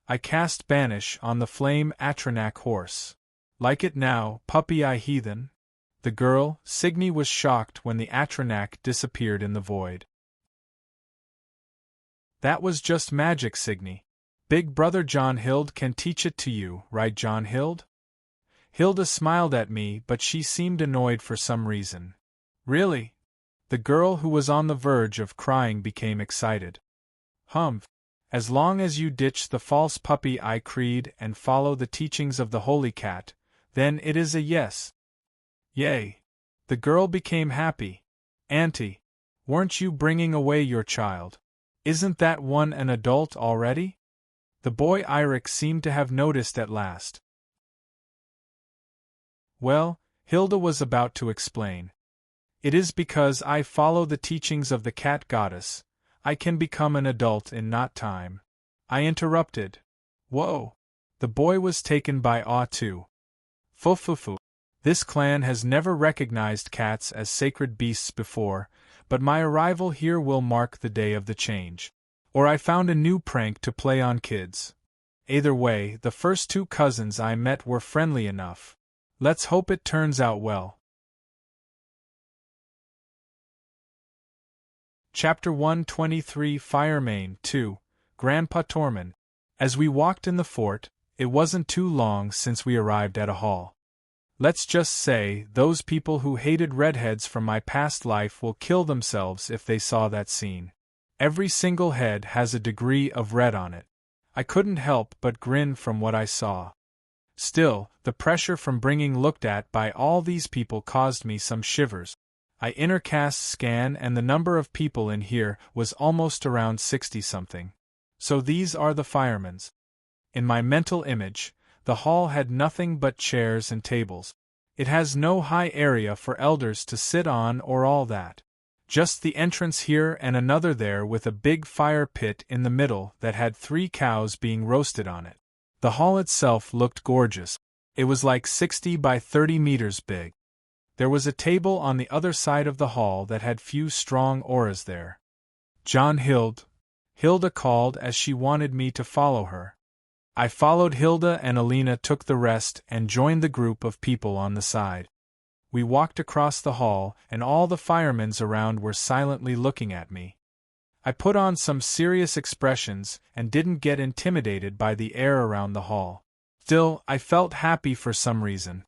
I cast banish on the flame Atronach horse. Like it now, puppy eye heathen? The girl, Signy, was shocked when the Atronach disappeared in the void. "That was just magic, Signy. Big brother Jonhild can teach it to you, right, Jonhild?" Hilda smiled at me, but she seemed annoyed for some reason. "Really?" The girl, who was on the verge of crying, became excited. "Humph. As long as you ditch the false puppy eye creed and follow the teachings of the holy cat, then it is a yes." "Yay." The girl became happy. "Auntie, weren't you bringing away your child? Isn't that one an adult already?" The boy Eirik seemed to have noticed at last. Well, Hilda was about to explain. "It is because I follow the teachings of the cat goddess. I can become an adult in not time." I interrupted. "Whoa!" The boy was taken by awe too. "Fufufu. This clan has never recognized cats as sacred beasts before, but my arrival here will mark the day of the change. Or I found a new prank to play on kids. Either way, the first 2 cousins I met were friendly enough. Let's hope it turns out well." Chapter 123 Firemane 2, Grandpa Tormund. As we walked in the fort, it wasn't too long since we arrived at a hall. Let's just say, those people who hated redheads from my past life will kill themselves if they saw that scene. Every single head has a degree of red on it. I couldn't help but grin from what I saw. Still, the pressure from being looked at by all these people caused me some shivers. I intercast scan and the number of people in here was almost around 60-something. So these are the Firemanes. In my mental image, the hall had nothing but chairs and tables. It has no high area for elders to sit on or all that. Just the entrance here and another there with a big fire pit in the middle that had 3 cows being roasted on it. The hall itself looked gorgeous. It was like 60 by 30 meters big. There was a table on the other side of the hall that had few strong auras there. Jonhild, Hilda called as she wanted me to follow her. I followed Hilda and Alina took the rest and joined the group of people on the side. We walked across the hall and all the firemans around were silently looking at me. I put on some serious expressions and didn't get intimidated by the air around the hall. Still, I felt happy for some reason.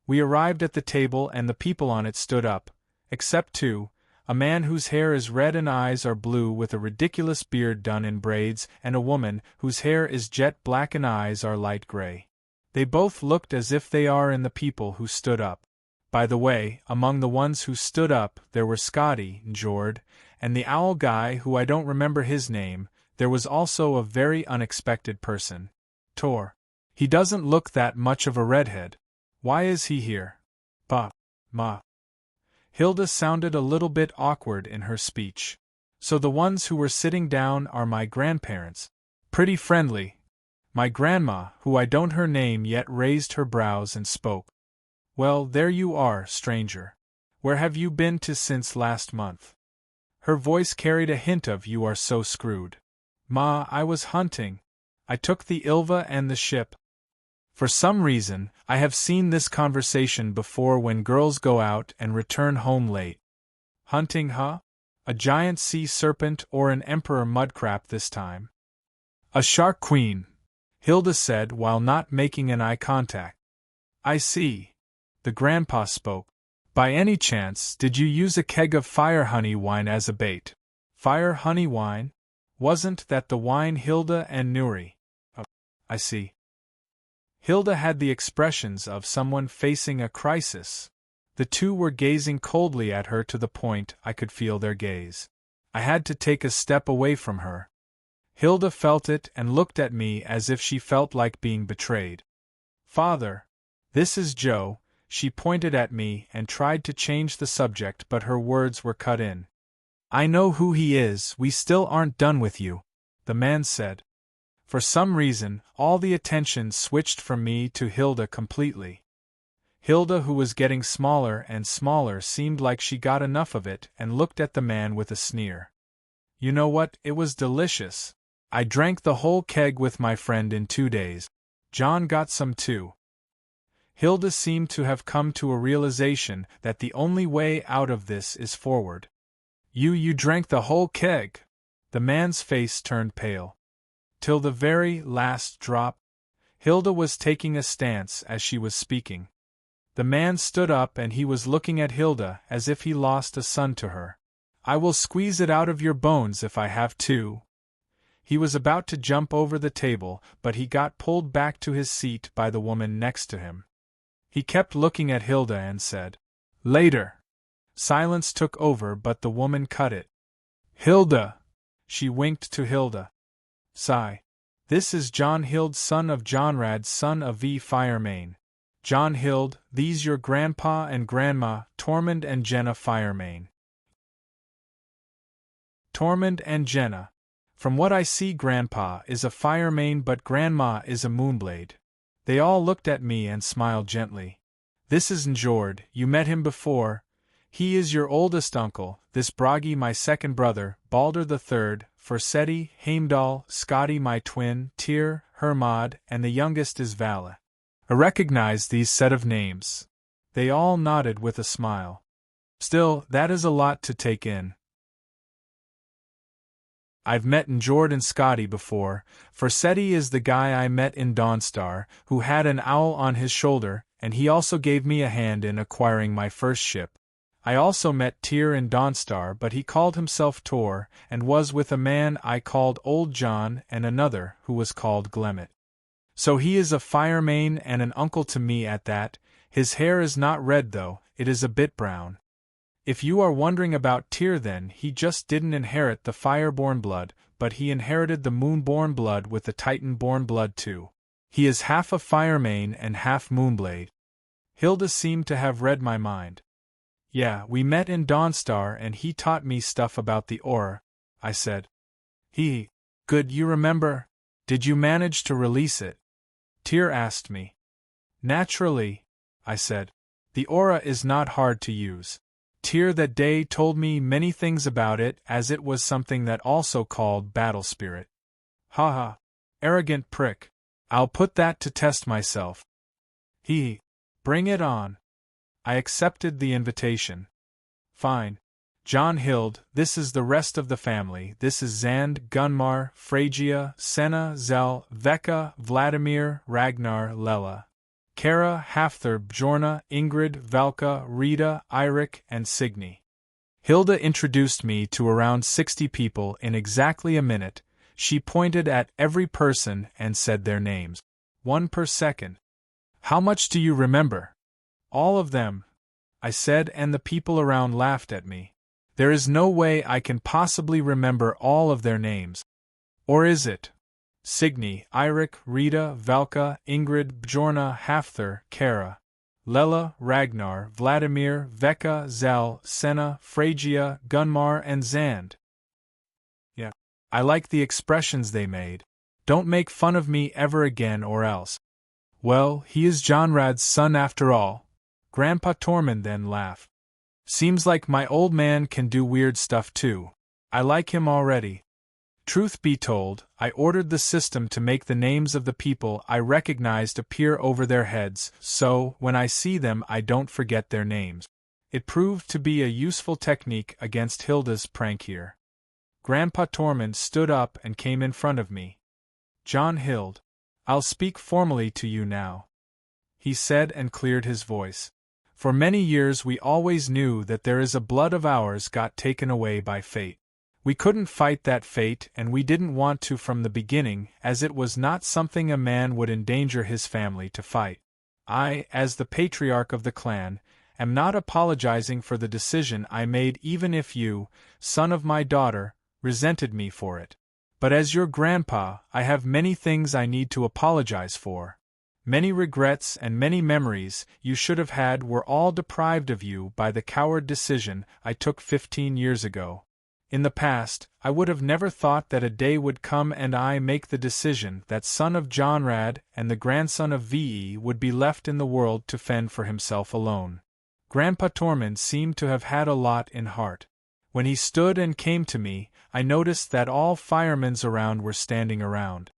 We arrived at the table and the people on it stood up, except 2, a man whose hair is red and eyes are blue with a ridiculous beard done in braids and a woman whose hair is jet black and eyes are light gray. They both looked as if they are in the people who stood up. By the way, among the ones who stood up there were Scotty, Njord, and the owl guy who I don't remember his name. There was also a very unexpected person. Tor. He doesn't look that much of a redhead. Why is he here? Ma. Hilda sounded a little bit awkward in her speech. So the ones who were sitting down are my grandparents. Pretty friendly. My grandma, who I don't her name yet, raised her brows and spoke. Well, there you are, stranger. Where have you been to since last month? Her voice carried a hint of you are so screwed. Ma, I was hunting. I took the Ilva and the ship. For some reason, I have seen this conversation before when girls go out and return home late. Hunting, huh? A giant sea serpent or an emperor mudcrab this time? A shark queen, Hilda said while not making an eye contact. I see. The grandpa spoke. By any chance, did you use a keg of fire honey wine as a bait? Fire honey wine? Wasn't that the wine Hilda and Nuri? Oh, I see. Hilda had the expressions of someone facing a crisis. The 2 were gazing coldly at her to the point I could feel their gaze. I had to take a step away from her. Hilda felt it and looked at me as if she felt like being betrayed. Father, this is Joe. She pointed at me and tried to change the subject, but her words were cut in. I know who he is, we still aren't done with you, the man said. For some reason, all the attention switched from me to Hilda completely. Hilda, who was getting smaller and smaller, seemed like she got enough of it and looked at the man with a sneer. You know what, it was delicious. I drank the whole keg with my friend in 2 days. John got some too. Hilda seemed to have come to a realization that the only way out of this is forward. You drank the whole keg? The man's face turned pale. Till the very last drop. Hilda was taking a stance as she was speaking. The man stood up and he was looking at Hilda as if he lost a son to her. I will squeeze it out of your bones if I have to. He was about to jump over the table, but he got pulled back to his seat by the woman next to him. He kept looking at Hilda and said, Later. Silence took over, but the woman cut it. Hilda! She winked to Hilda. Sigh. This is Jonhild, son of Jonrad, son of Firemane. Jonhild, these your grandpa and grandma, Tormund and Jenna Firemane. Tormund and Jenna. From what I see, grandpa is a Firemane but grandma is a Moonblade. They all looked at me and smiled gently. This is Njord, you met him before. He is your oldest uncle, this Bragi my second brother, Balder the third, Forseti, Heimdall, Scotty my twin, Tyr, Hermod, and the youngest is Vala. I recognized these set of names. They all nodded with a smile. Still, that is a lot to take in. I've met Njord and Scotty before. Forseti is the guy I met in Dawnstar, who had an owl on his shoulder, and he also gave me a hand in acquiring my first ship. I also met Tyr in Dawnstar, but he called himself Tor, and was with a man I called Old John and another who was called Glemmet. So he is a Firemane and an uncle to me at that. His hair is not red though, it is a bit brown. If you are wondering about Tyr, then he just didn't inherit the Fireborn blood, but he inherited the Moonborn blood with the Titanborn blood too. He is half a Firemane and half Moonblade. Hilda seemed to have read my mind. Yeah, we met in Dawnstar and he taught me stuff about the aura, I said. Good, you remember? Did you manage to release it? Tyr asked me. Naturally, I said. The aura is not hard to use. Tyr that day told me many things about it, as it was something that also called battle spirit. Haha, arrogant prick. I'll put that to test myself. Bring it on. I accepted the invitation. Fine. Jonhild, this is the rest of the family. This is Zand, Gunmar, Phrygia, Senna, Zel, Veka, Vladimir, Ragnar, Lela, Kara, Hafthor, Bjorna, Ingrid, Valka, Rita, Eirik, and Signy. Hilda introduced me to around 60 people in exactly a minute. She pointed at every person and said their names. 1 per second. How much do you remember? All of them, I said, and the people around laughed at me. There is no way I can possibly remember all of their names. Or is it? Signy, Eirik, Rita, Valka, Ingrid, Bjorna, Hafthor, Kara, Lela, Ragnar, Vladimir, Veka, Zal, Senna, Phrygia, Gunmar, and Zand. Yeah, I like the expressions they made. Don't make fun of me ever again or else. Well, he is Jonrad's son after all. Grandpa Tormund then laughed. Seems like my old man can do weird stuff too. I like him already. Truth be told, I ordered the system to make the names of the people I recognized appear over their heads, so, when I see them I don't forget their names. It proved to be a useful technique against Hilda's prank here. Grandpa Tormund stood up and came in front of me. Jonhild, I'll speak formally to you now, he said and cleared his voice. For many years we always knew that there is a blood of ours got taken away by fate. We couldn't fight that fate and we didn't want to from the beginning, as it was not something a man would endanger his family to fight. I, as the patriarch of the clan, am not apologizing for the decision I made, even if you, son of my daughter, resented me for it. But as your grandpa, I have many things I need to apologize for. Many regrets and many memories you should have had were all deprived of you by the coward decision I took 15 years ago. In the past, I would have never thought that a day would come and I make the decision that son of Jonrad and the grandson of Ve would be left in the world to fend for himself alone. Grandpa Tormund seemed to have had a lot in heart. When he stood and came to me, I noticed that all Firemanes around were standing around.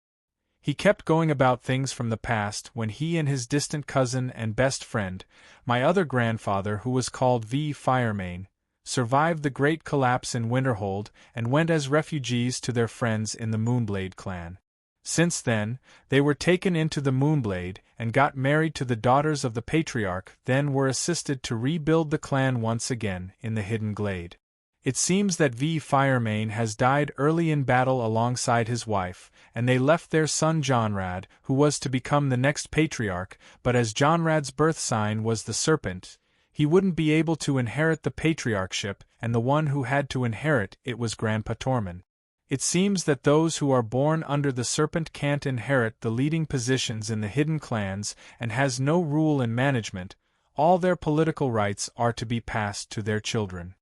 He kept going about things from the past when he and his distant cousin and best friend, my other grandfather who was called Firemane, survived the great collapse in Winterhold and went as refugees to their friends in the Moonblade clan. Since then, they were taken into the Moonblade and got married to the daughters of the patriarch, then were assisted to rebuild the clan once again in the Hidden Glade. It seems that Firemane has died early in battle alongside his wife, and they left their son Jonrad, who was to become the next patriarch, but as Jonrad's birth sign was the serpent, he wouldn't be able to inherit the patriarchship, and the one who had to inherit it was Grandpa Tormund. It seems that those who are born under the serpent can't inherit the leading positions in the hidden clans and has no rule in management. All their political rights are to be passed to their children.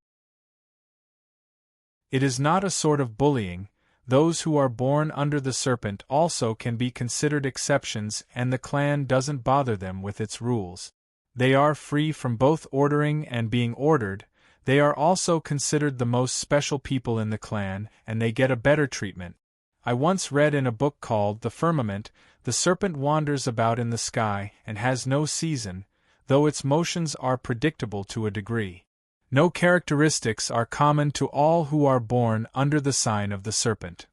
It is not a sort of bullying. Those who are born under the serpent also can be considered exceptions, and the clan doesn't bother them with its rules. They are free from both ordering and being ordered. They are also considered the most special people in the clan, and they get a better treatment. I once read in a book called The Firmament, the serpent wanders about in the sky and has no season, though its motions are predictable to a degree. No characteristics are common to all who are born under the sign of the serpent.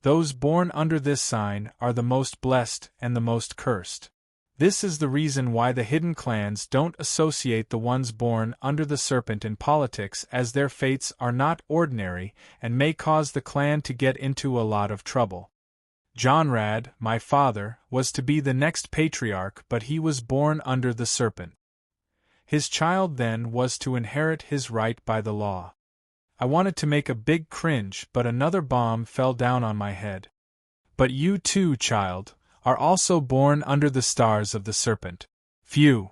Those born under this sign are the most blessed and the most cursed. This is the reason why the hidden clans don't associate the ones born under the serpent in politics, as their fates are not ordinary and may cause the clan to get into a lot of trouble. Jonrad, my father, was to be the next patriarch, but he was born under the serpent. His child then was to inherit his right by the law. I wanted to make a big cringe, but another bomb fell down on my head. But you too, child, are also born under the stars of the serpent. Phew!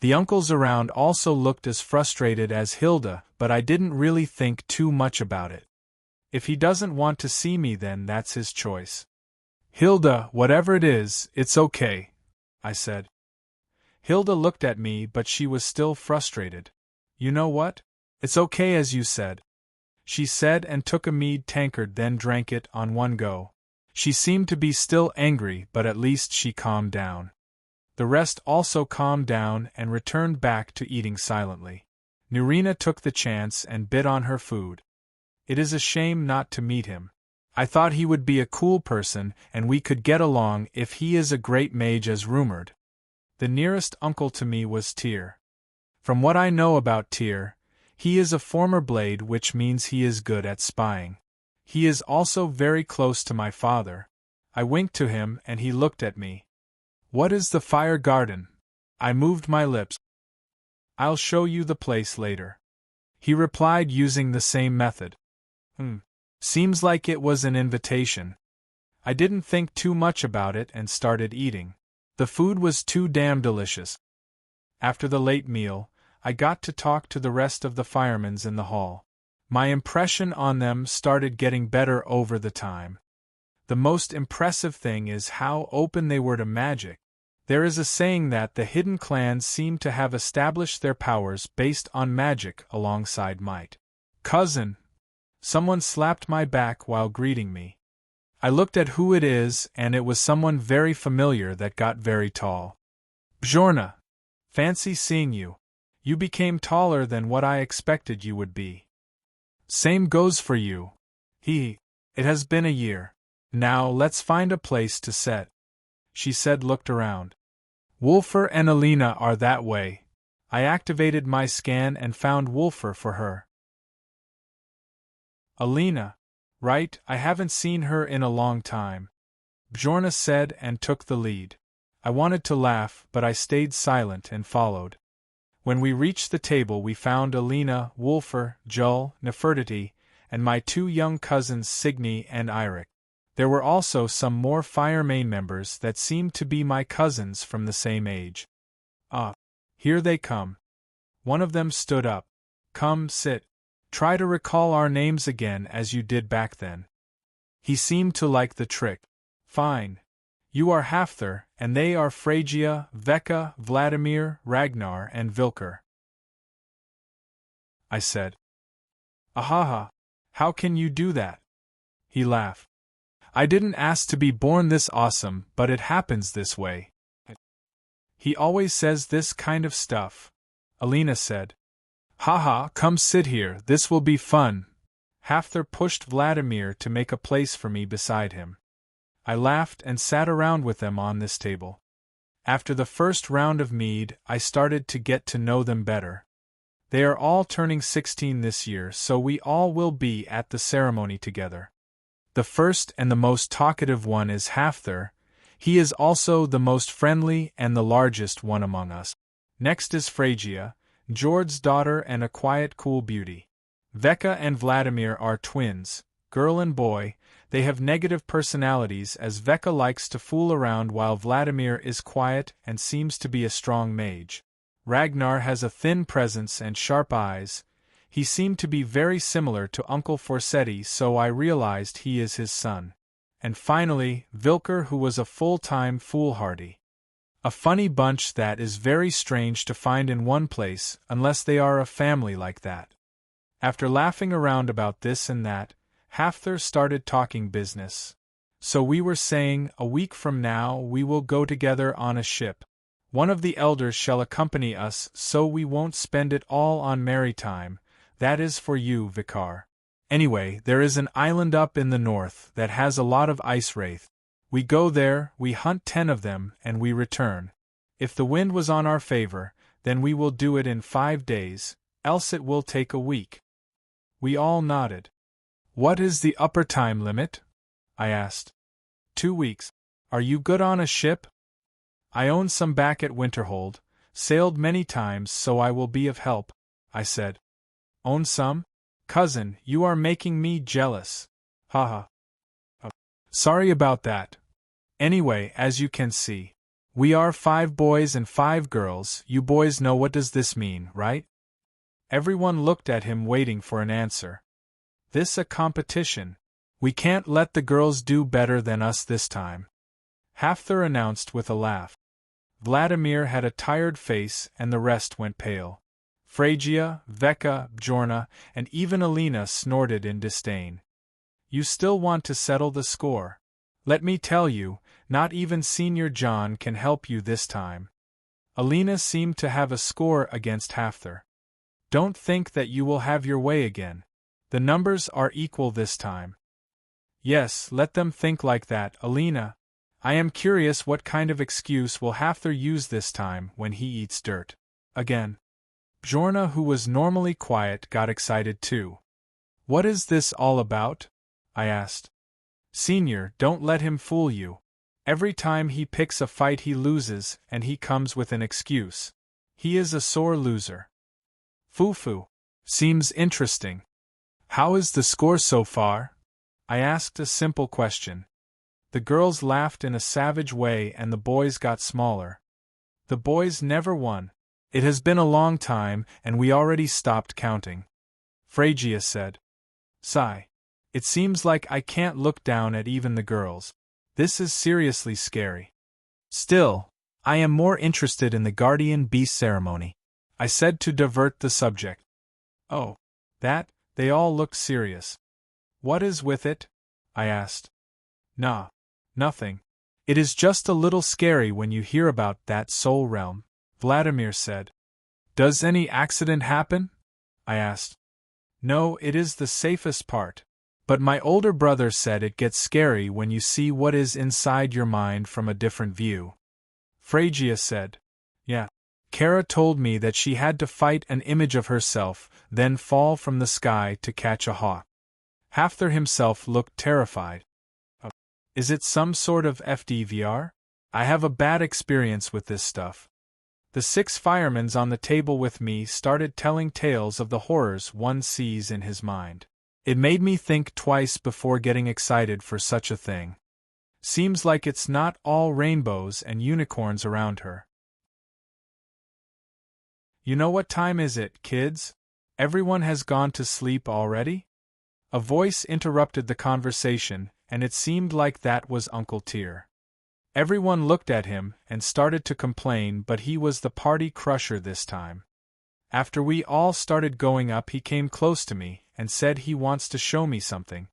The uncles around also looked as frustrated as Hilda, but I didn't really think too much about it. If he doesn't want to see me, then that's his choice. Hilda, whatever it is, it's okay, I said. Hilda looked at me, but she was still frustrated. You know what? It's okay as you said, she said, and took a mead tankard, then drank it on one go. She seemed to be still angry, but at least she calmed down. The rest also calmed down and returned back to eating silently. Nurina took the chance and bit on her food. It is a shame not to meet him. I thought he would be a cool person and we could get along if he is a great mage as rumored. The nearest uncle to me was Tyr. From what I know about Tyr, he is a former blade, which means he is good at spying. He is also very close to my father. I winked to him and he looked at me. What is the fire garden? I moved my lips. I'll show you the place later. He replied using the same method. Seems like it was an invitation. I didn't think too much about it and started eating. The food was too damn delicious. After the late meal, I got to talk to the rest of the Firemanes in the hall. My impression on them started getting better over the time. The most impressive thing is how open they were to magic. There is a saying that the hidden clans seem to have established their powers based on magic alongside might. Cousin! Someone slapped my back while greeting me. I looked at who it is, and it was someone very familiar that got very tall. Bjorna! Fancy seeing you. You became taller than what I expected you would be. Same goes for you. It has been a year. Now let's find a place to set. She said, looked around. Wulfr and Alina are that way. I activated my scan and found Wulfr for her. Alina, right, I haven't seen her in a long time, Bjorna said and took the lead. I wanted to laugh, but I stayed silent and followed. When we reached the table, we found Alina, Wulfr, Jull, Nefertiti, and my two young cousins Signy and Eirik. There were also some more Firemane members that seemed to be my cousins from the same age. Ah, here they come. One of them stood up. Come, sit. Try to recall our names again as you did back then. He seemed to like the trick. Fine. You are Hafthor, and they are Phrygia, Vecca, Vladimir, Ragnar, and Vilker, I said. Ahaha, how can you do that? He laughed. I didn't ask to be born this awesome, but it happens this way. He always says this kind of stuff, Alina said. Haha, come sit here, this will be fun. Hafthor pushed Vladimir to make a place for me beside him. I laughed and sat around with them on this table. After the first round of mead, I started to get to know them better. They are all turning 16 this year, so we all will be at the ceremony together. The first and the most talkative one is Hafthor. He is also the most friendly and the largest one among us. Next is Phrygia, Jord's daughter and a quiet, cool beauty. Vecca and Vladimir are twins, girl and boy. They have negative personalities, as Vecca likes to fool around while Vladimir is quiet and seems to be a strong mage. Ragnar has a thin presence and sharp eyes. He seemed to be very similar to Uncle Forsetti, so I realized he is his son. And finally, Vilker, who was a full-time foolhardy. A funny bunch that is very strange to find in one place, unless they are a family like that. After laughing around about this and that, Hafthor started talking business. So we were saying, a week from now we will go together on a ship. One of the elders shall accompany us, so we won't spend it all on merry time. That is for you, Vicar. Anyway, there is an island up in the north that has a lot of ice wraith. We go there, we hunt 10 of them, and we return. If the wind was on our favor, then we will do it in 5 days, else it will take a week. We all nodded. What is the upper time limit? I asked. 2 weeks. Are you good on a ship? I own some back at Winterhold, sailed many times, so I will be of help, I said. Own some? Cousin, you are making me jealous. Haha. Sorry about that. Anyway, as you can see, We are 5 boys and 5 girls, you boys know what does this mean, right? Everyone looked at him waiting for an answer. This a competition. We can't let the girls do better than us this time. Hafthor announced with a laugh. Vladimir had a tired face and the rest went pale. Phrygia, Veka, Bjorna, and even Alina snorted in disdain. You still want to settle the score? Let me tell you, not even Senior Jon can help you this time. Alina seemed to have a score against Hafthor. Don't think that you will have your way again. The numbers are equal this time. Yes, let them think like that, Alina. I am curious what kind of excuse will Hafthor use this time when he eats dirt again. Bjorna, who was normally quiet, got excited too. What is this all about? I asked. Senior, don't let him fool you. Every time he picks a fight he loses, and he comes with an excuse. He is a sore loser. Fufu. Seems interesting. How is the score so far? I asked a simple question. The girls laughed in a savage way and the boys got smaller. The boys never won. It has been a long time, and we already stopped counting. Phrygia said. Sigh. It seems like I can't look down at even the girls. This is seriously scary. Still, I am more interested in the guardian beast ceremony, I said to divert the subject. Oh, that? They all looked serious. What is with it? I asked. Nah. Nothing. It is just a little scary when you hear about that soul realm, Vladimir said. Does any accident happen? I asked. No, it is the safest part. But my older brother said it gets scary when you see what is inside your mind from a different view. Phrygia said. Yeah. Kara told me that she had to fight an image of herself, then fall from the sky to catch a hawk. Hafthor himself looked terrified. Is it some sort of FDVR? I have a bad experience with this stuff. The 6 firemans on the table with me started telling tales of the horrors one sees in his mind. It made me think twice before getting excited for such a thing. Seems like it's not all rainbows and unicorns around her. You know what time is it, kids? Everyone has gone to sleep already? A voice interrupted the conversation, and it seemed like that was Uncle Tyr. Everyone looked at him and started to complain, but he was the party crusher this time. After we all started going up, he came close to me and said he wants to show me something.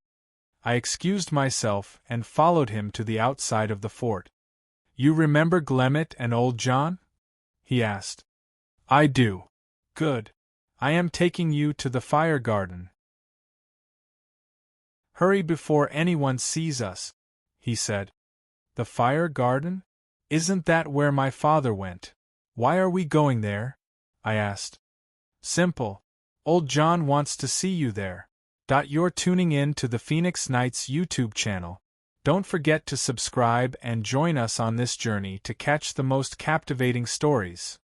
I excused myself and followed him to the outside of the fort. You remember Glemmet and old Jon? He asked. I do. Good. I am taking you to the fire garden. Hurry before anyone sees us, he said. The fire garden? Isn't that where my father went? Why are we going there? I asked. Simple. Old Jon wants to see you there. You're tuning in to the Phoenix Knights YouTube channel. Don't forget to subscribe and join us on this journey to catch the most captivating stories.